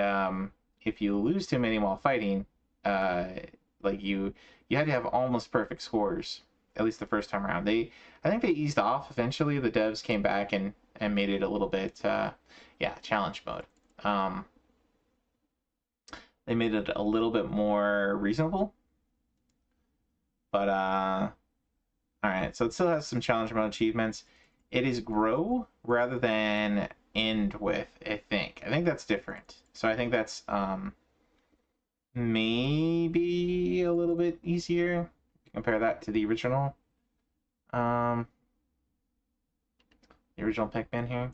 Speaker 1: if you lose too many while fighting, you had to have almost perfect scores, at least the first time around. I think they eased off eventually. The devs came back and made it a little bit challenge mode. They made it a little bit more reasonable, but all right, so it still has some challenge mode achievements. It is grow rather than end with, I think that's different. So I think that's maybe a little bit easier. Compare that to the original Pikmin here.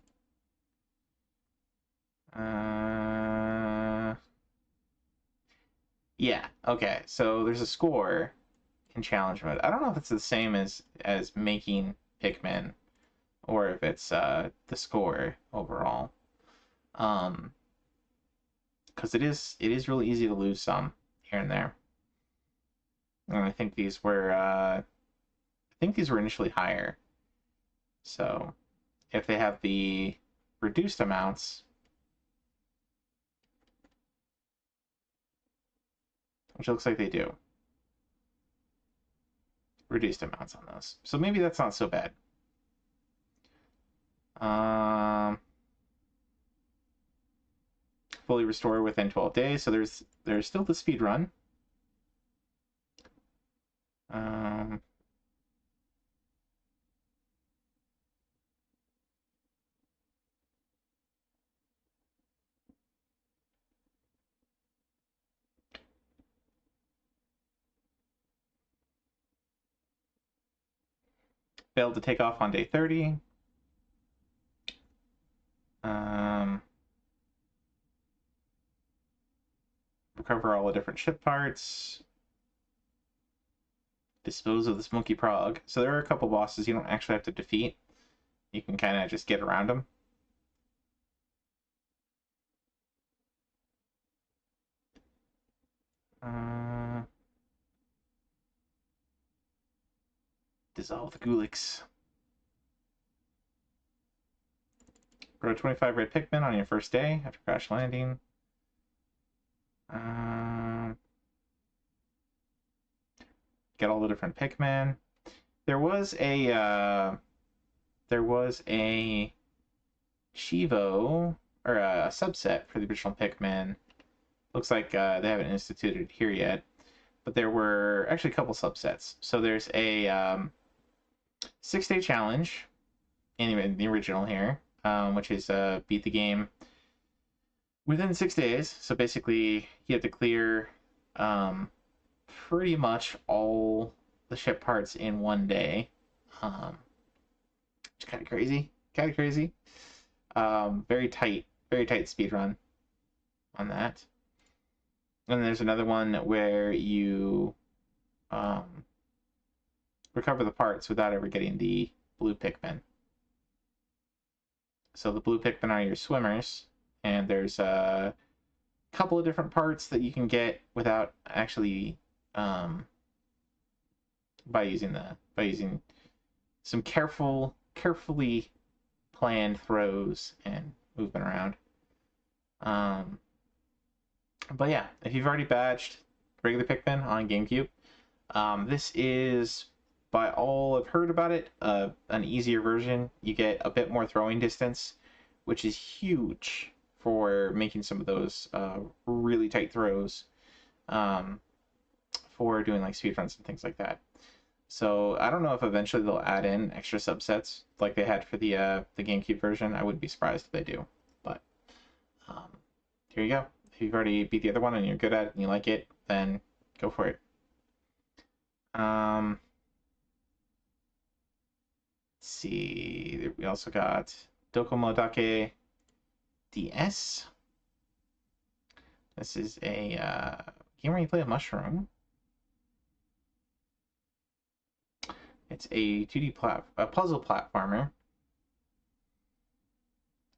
Speaker 1: Yeah, okay, so there's a score in challenge mode. I don't know if it's the same as making Pikmin, or if it's the score overall. Because it is really easy to lose some here and there. And I think these were initially higher. So if they have the reduced amounts, which looks like they do, reduced amounts on those. So maybe that's not so bad. Fully restore within 12 days. So there's still the speed run. Failed to take off on day 30. Recover all the different ship parts. Dispose of this monkey prog. So there are a couple bosses you don't actually have to defeat. You can kind of just get around them. Dissolve the Gulix. Grow 25 red Pikmin on your first day after crash landing. Get all the different Pikmin. There was a Chivo, or a subset for the original Pikmin. Looks like they haven't instituted it here yet, but there were actually a couple subsets. So there's a 6-day challenge in the original here, which is beat the game within 6 days. So basically, you have to clear pretty much all the ship parts in one day. It's kind of crazy. Very tight speed run on that. And there's another one where you recover the parts without ever getting the blue Pikmin. So the blue Pikmin are your swimmers, and there's a couple of different parts that you can get without actually by using some carefully planned throws and movement around. But yeah, if you've already badged regular Pikmin on GameCube, this is, by all I've heard about it, an easier version. You get a bit more throwing distance, which is huge for making some of those really tight throws, for doing like speedruns and things like that. So I don't know if eventually they'll add in extra subsets like they had for the GameCube version. I wouldn't be surprised if they do. But here you go. If you've already beat the other one and you're good at it and you like it, then go for it. Let's see. We also got Dokomodake DS. This is a game where you play a mushroom. It's a 2D puzzle platformer.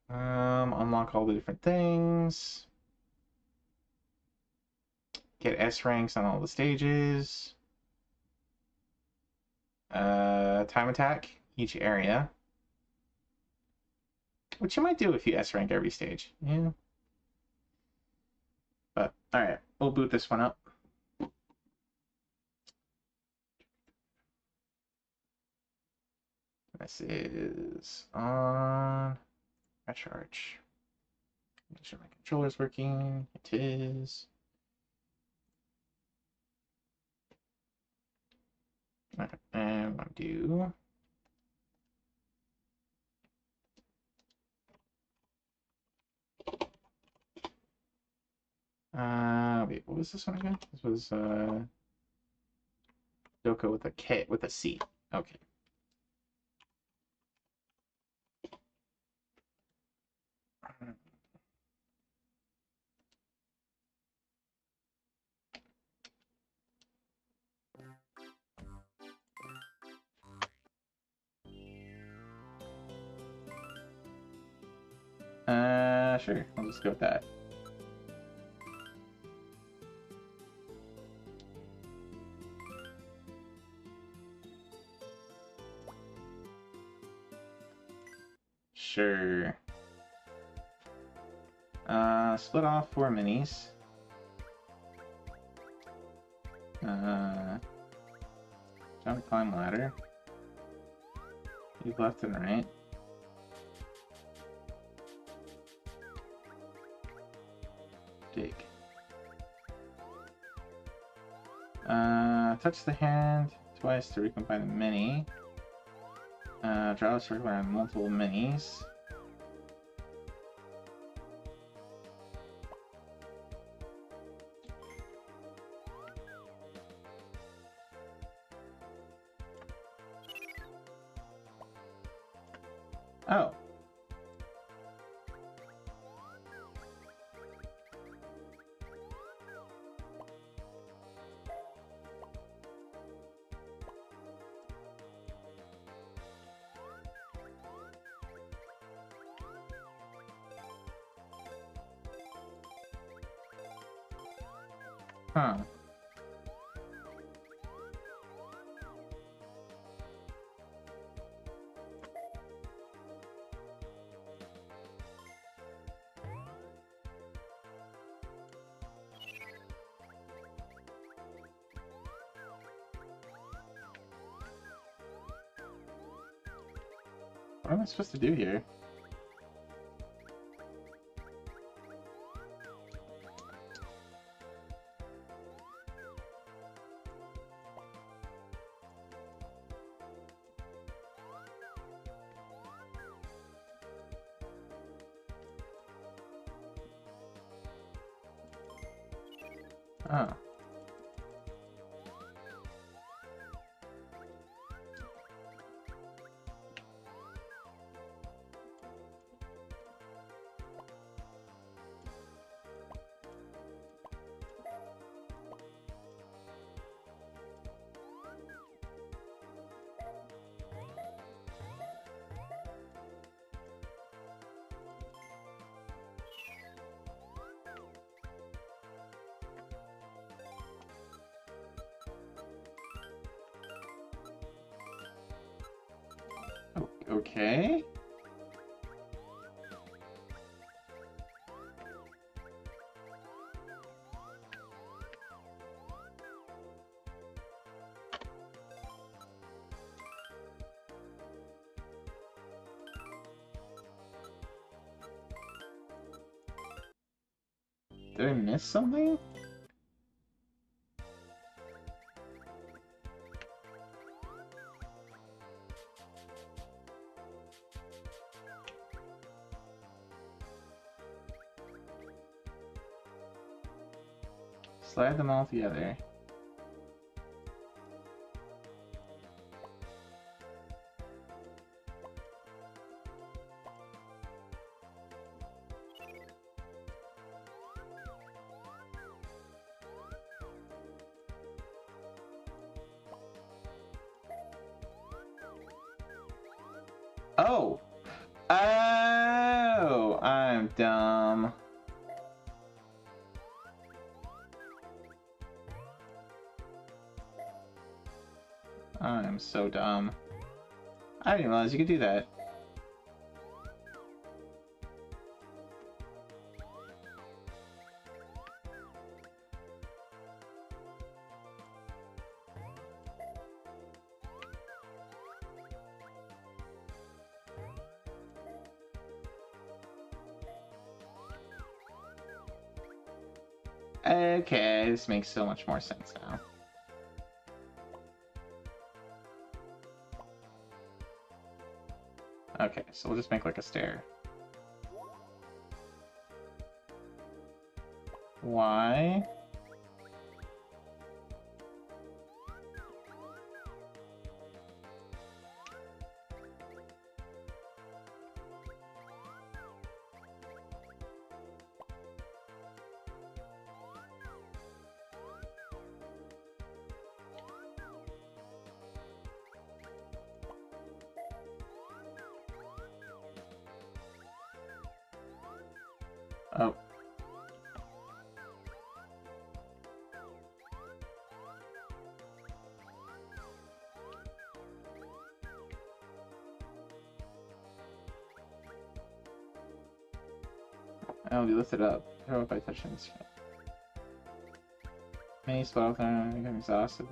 Speaker 1: Unlock all the different things. Get S ranks on all the stages. Time attack each area. Which you might do if you S rank every stage. Yeah. But, alright, we'll boot this one up. This is on recharge. Make sure my controller's working. It is. Alright, and I'm gonna do. Wait, what was this one again? This was Doko with a K with a C. Okay. Sure. I'll just go with that. Sure. Split off 4 minis. Jump, climb ladder. Move left and right. Dig. Touch the hand twice to recombine the mini. Draw a circle around multiple minis. Oh. Huh. What am I supposed to do here? Oh. Okay. Did I miss something? Slide them all together. Oh! Oh! I'm dumb. I'm so dumb. I didn't realize you could do that. Okay, this makes so much more sense now. Okay, so we'll just make like a stair. Why? Oh. Oh, we lift it up. Throw it by touching the screen. Many spell I'm exhausted.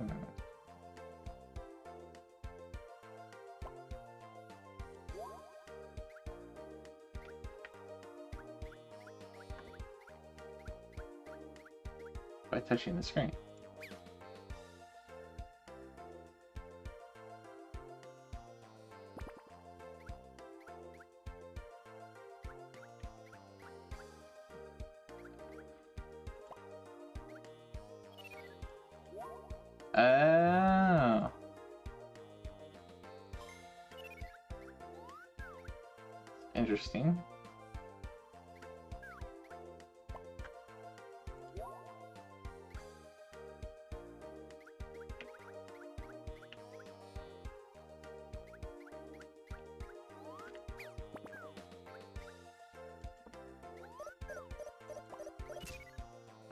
Speaker 1: By touching the screen. Oh. Interesting.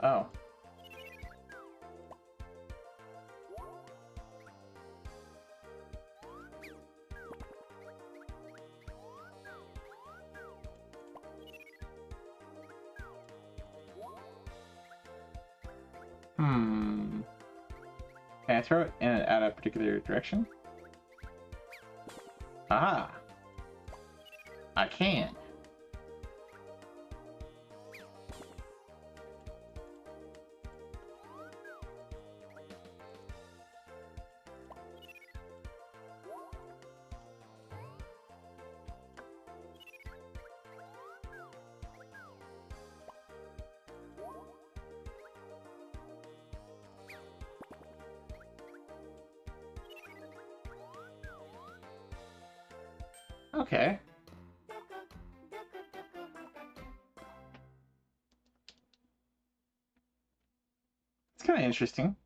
Speaker 1: Oh. Hmm. Can I throw it in and out a particular direction? Ah. I can. Okay. It's kind of interesting.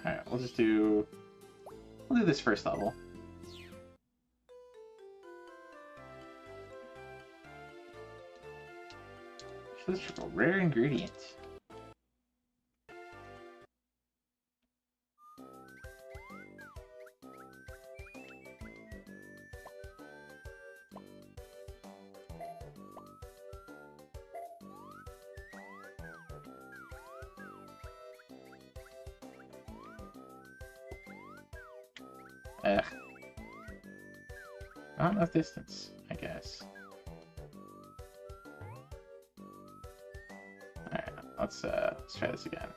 Speaker 1: Alright, we'll do this first level. Let's triple rare ingredient. Ugh. Not enough distance, I guess. Alright, let's try this again.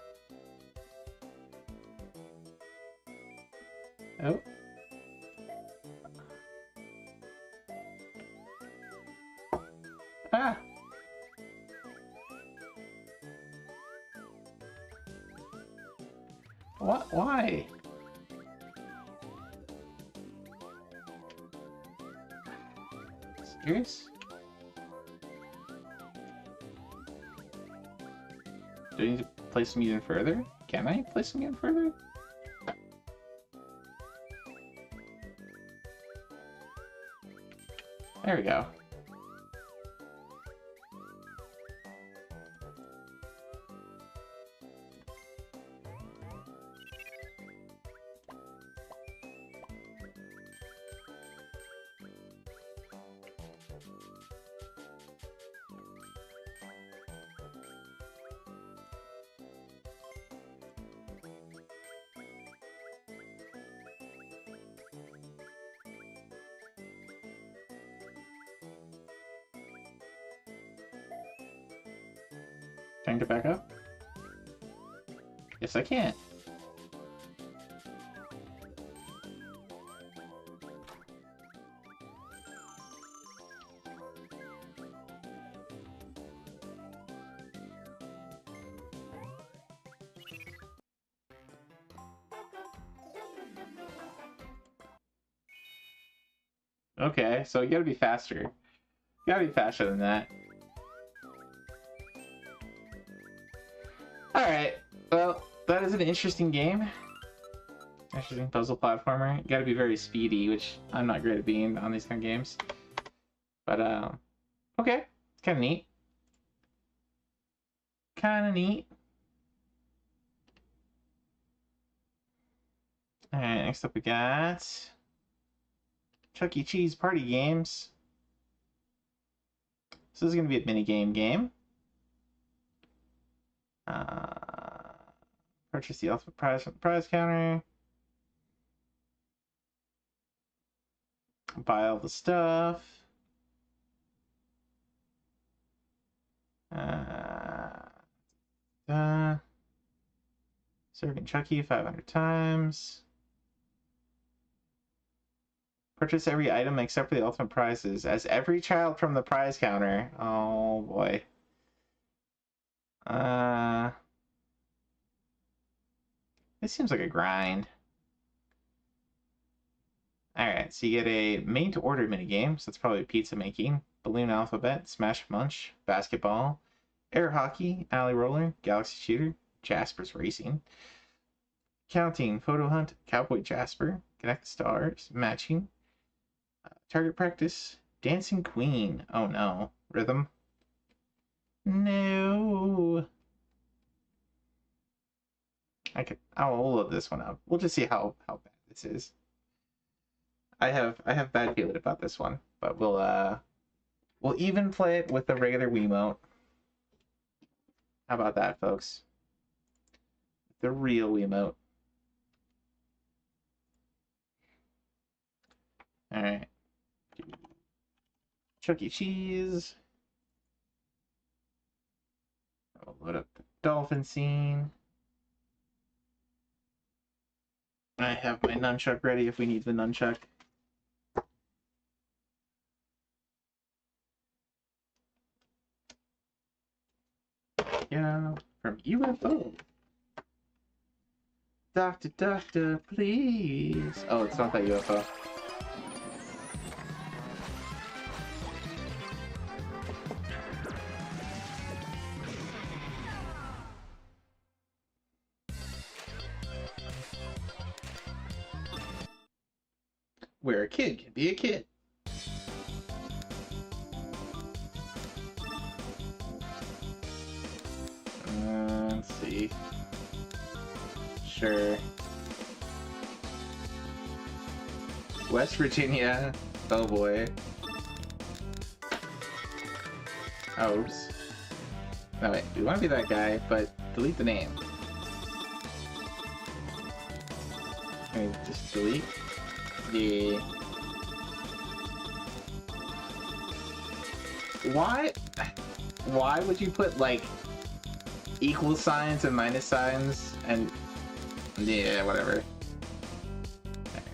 Speaker 1: Oh. Why? Serious? Do I need to place them even further? Can I place them even further? There we go. Trying to back up? Yes, I can. Okay, so you gotta be faster. You gotta be faster than that. Alright, well, that is an interesting game. Interesting puzzle platformer. You gotta be very speedy, which I'm not great at being on these kind of games. But, okay. Kinda neat. Kinda neat. Alright, next up we got Chuck E. Cheese Party Games. So this is gonna be a minigame game. Purchase the ultimate prize from the prize counter. Buy all the stuff. Serving Chucky 500 times. Purchase every item except for the ultimate prizes as every child from the prize counter. Oh boy. This seems like a grind. Alright, so you get a made to order minigame, so that's probably pizza making, balloon alphabet, smash munch, basketball, air hockey, alley roller, galaxy shooter, Jasper's racing, counting, photo hunt, cowboy Jasper, connect the stars, matching, target practice, dancing queen. Oh no, rhythm. No. I'll load this one up. We'll just see how bad this is. I have bad feeling about this one, but we'll even play it with the regular Wiimote. How about that, folks? The real Wiimote. Alright. Chuck E. Cheese. I'll load up the dolphin scene. I have my nunchuck ready if we need the nunchuck. Yeah, from UFO. Doctor, please. Oh, it's not that UFO. Where a kid can be a kid. Let's see. Sure. West Virginia. Oh boy. Oh, oops. No, wait. We want to be that guy, but delete the name. Can we just delete? Yeah. Why would you put like equal signs and minus signs and yeah, whatever.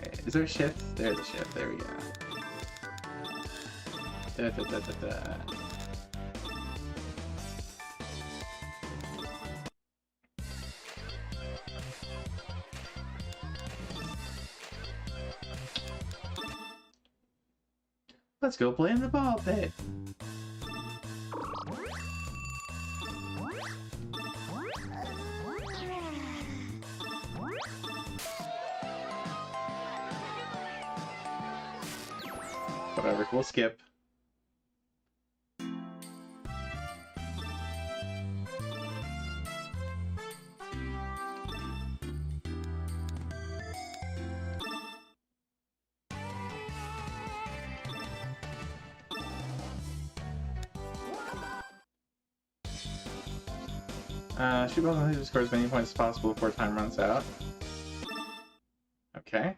Speaker 1: Okay. Is there a shift? There's a shift. There we go. Let's go play in the ball pit. Whatever, we'll skip. Shoot balls and to score as many points as possible before time runs out. Okay.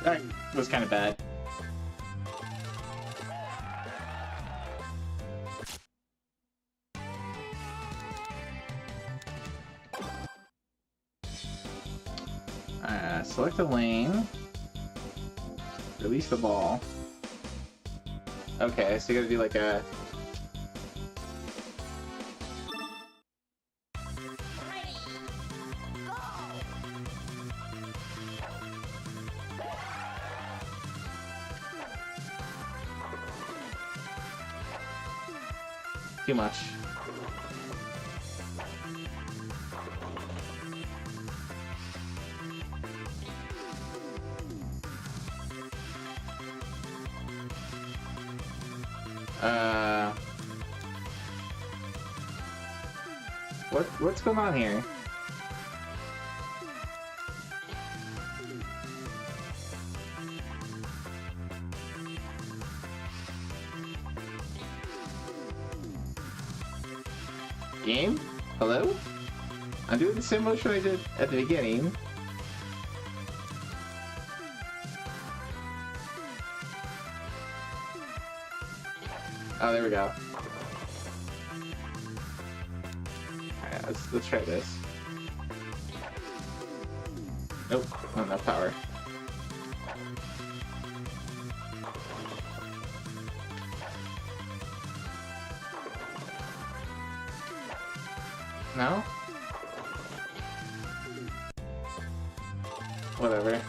Speaker 1: That was kind of bad. Select a lane. Release the ball. Okay, so you gotta do like a... Too much. What's going on here? Game? Hello? I'm doing the same motion I did at the beginning. Oh, there we go. Alright, let's try this. Nope, not enough power. No? Whatever.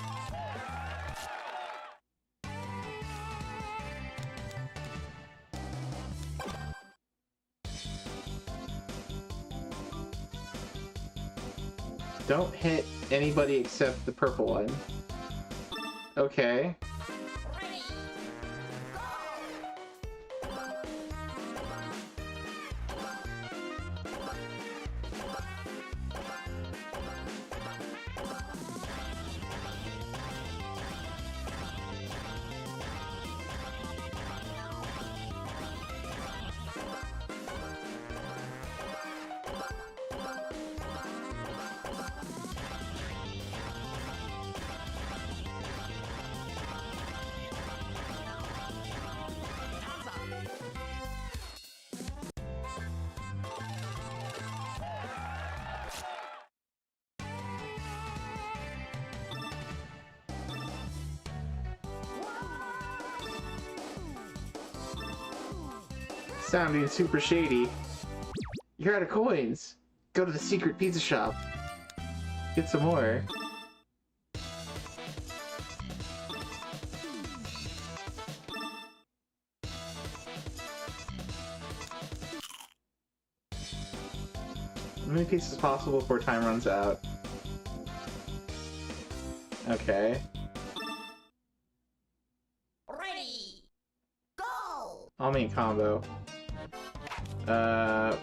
Speaker 1: Don't hit anybody except the purple one. Okay. Sounding super shady. You're out of coins. Go to the secret pizza shop. Get some more. As many pieces as possible before time runs out. Okay.
Speaker 9: Ready, go!
Speaker 1: I'll make combo.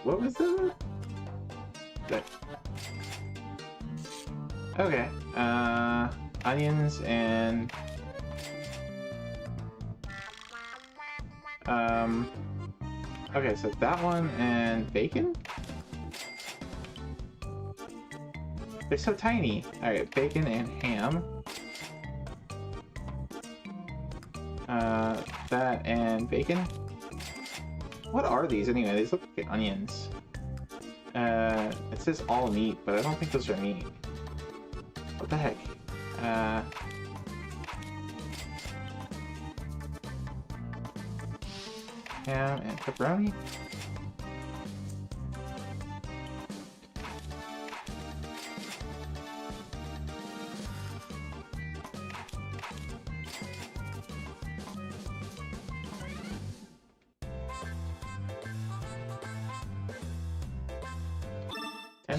Speaker 1: What was the... Good. Okay, onions and... Okay, so that one and bacon? They're so tiny. Alright, bacon and ham. That and bacon. What are these anyway? These look like onions. It says all meat, but I don't think those are meat. What the heck? Ham and pepperoni.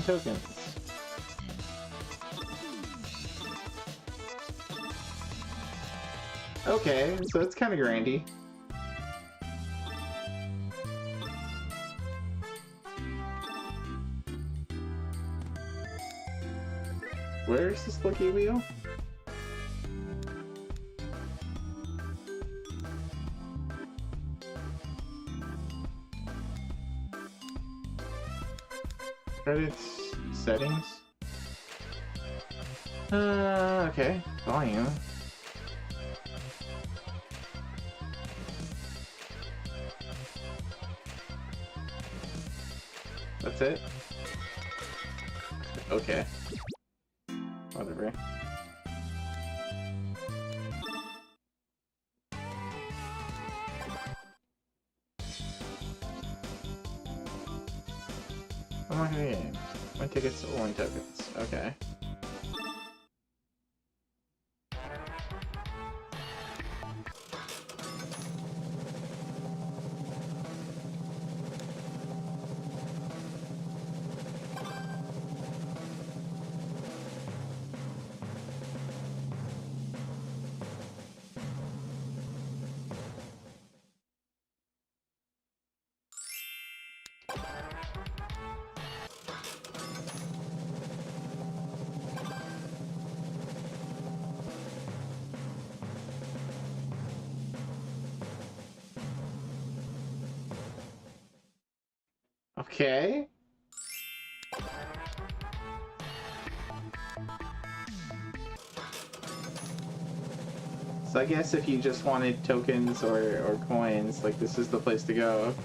Speaker 1: Tokens. Okay, so it's kind of grindy. Where's this lucky wheel? Credits, settings. Okay, volume. That's it? Okay. Whatever. Unlock the game. Win tickets or win tokens. Okay. Okay. So I guess if you just wanted tokens or coins, like this is the place to go.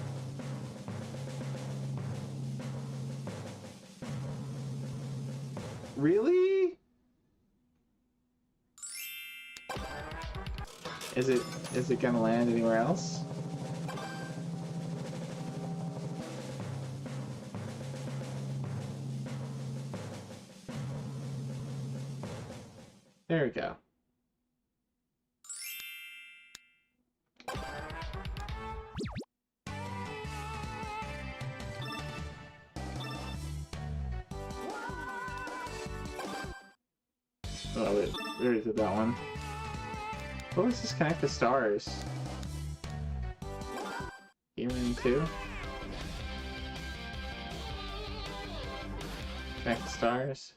Speaker 1: Really? Is it gonna land anywhere else? There we go. Oh wait, we already did that one. What was this connect the stars? Human 2? Connect the stars.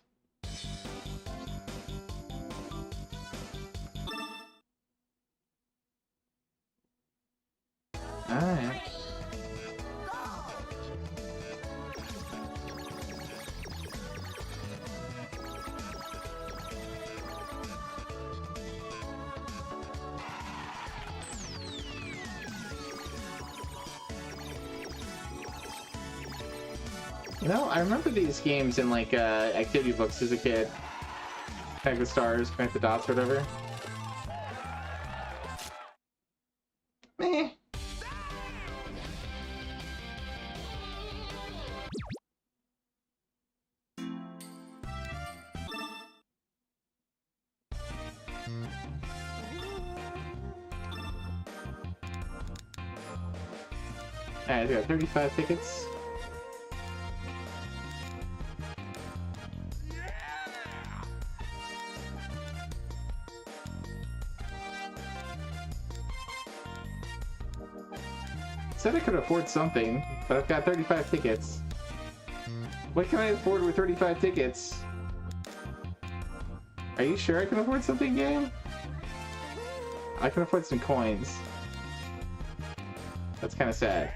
Speaker 1: Alright. You know, I remember these games in like activity books as a kid. Connect the stars, connect the dots, or whatever. Meh. Alright, we got 35 tickets. Said I could afford something, but I've got 35 tickets. What can I afford with 35 tickets? Are you sure I can afford something, game? I can afford some coins. That's kind of sad.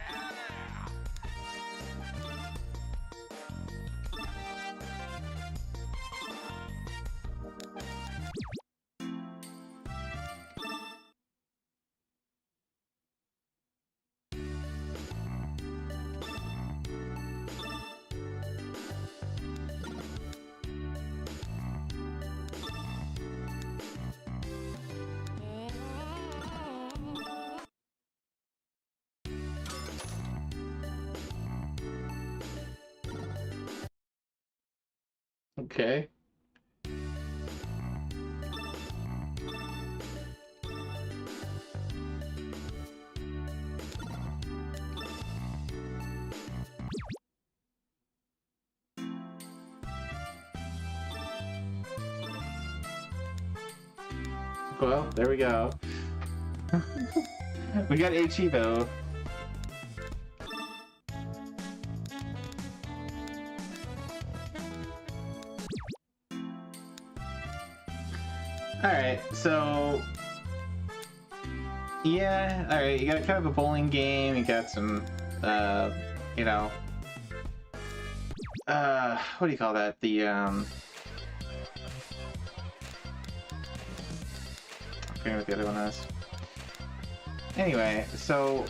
Speaker 1: Okay. Well, there we go. We got Ichigo. Alright, so... Yeah, alright, you got kind of a bowling game, you got some, you know... what do you call that? The, I forget what the other one is. Anyway, so...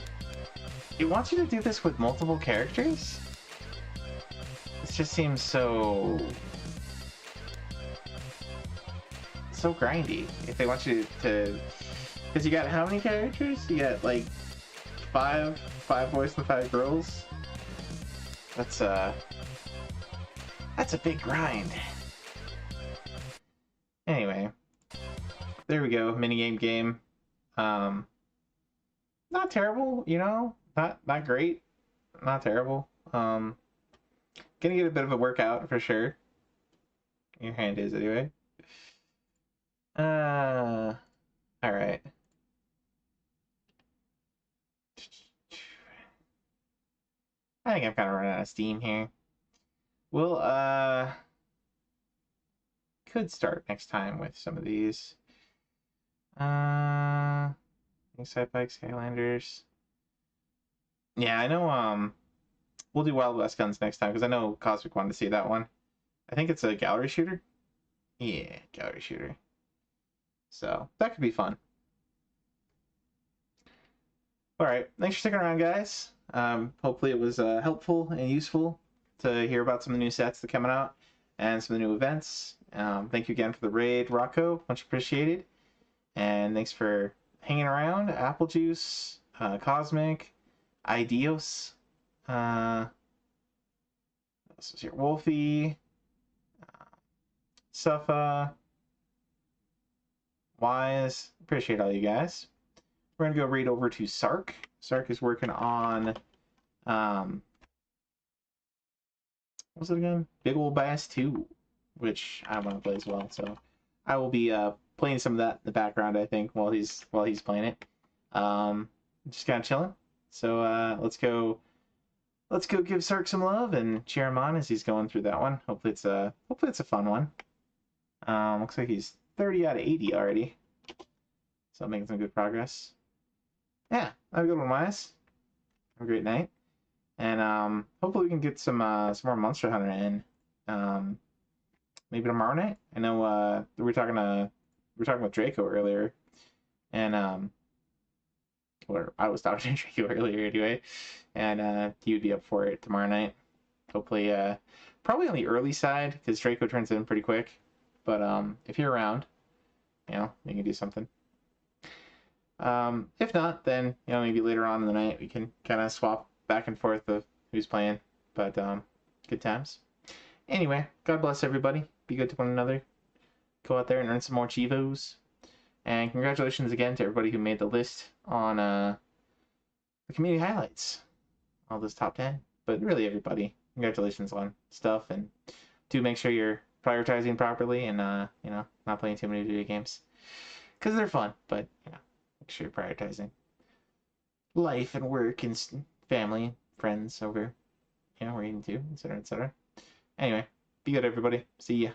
Speaker 1: It wants you to do this with multiple characters? This just seems so... so grindy. If they want you to... Because you got how many characters? You got, like, five boys and 5 girls? That's a big grind. Anyway. There we go, minigame game. Not terrible, you know? Not great. Not terrible. Gonna get a bit of a workout for sure. Your hand is anyway. Alright. I think I'm kind of running out of steam here. We'll, could start next time with some of these. Side Bike, Skylanders. Yeah, I know, we'll do Wild West Guns next time, because I know Cosmic wanted to see that one. I think it's a gallery shooter? Yeah, gallery shooter. So, that could be fun. Alright, thanks for sticking around, guys. Hopefully it was helpful and useful to hear about some of the new sets that are coming out and some of the new events. Thank you again for the raid, Rocco. Much appreciated. And thanks for hanging around. Apple Juice, Cosmic, Ideos. This is your Wolfie, Suffa, Wise. Appreciate all you guys. We're gonna go read over to Sark. Sark is working on what was it again? Big Ol' Bass 2, which I want to play as well. So I will be playing some of that in the background, I think, while he's playing it. Just kind of chilling. So let's go give Sark some love and cheer him on as he's going through that one. Hopefully it's a fun one. Looks like he's 30 out of 80 already. So making some good progress. Yeah, have a good one, Wise. Have a great night. And hopefully we can get some more Monster Hunter in. Maybe tomorrow night. I know we were talking with Draco earlier, and or I was talking to Draco earlier anyway, and he'd be up for it tomorrow night. Hopefully, probably on the early side because Draco turns in pretty quick. But if you're around, you know, we can do something. If not, then you know maybe later on in the night we can kind of swap back and forth of who's playing. But good times. Anyway, God bless everybody. Be good to one another. Go out there and earn some more Chivos. And congratulations again to everybody who made the list on the community highlights. All those top 10. But really everybody. Congratulations on stuff. And do make sure you're prioritizing properly and, you know, not playing too many video games. Because they're fun, but, you know, make sure you're prioritizing life and work and family and friends over, you know, where you need to, etc., etc. Anyway, be good, everybody. See ya.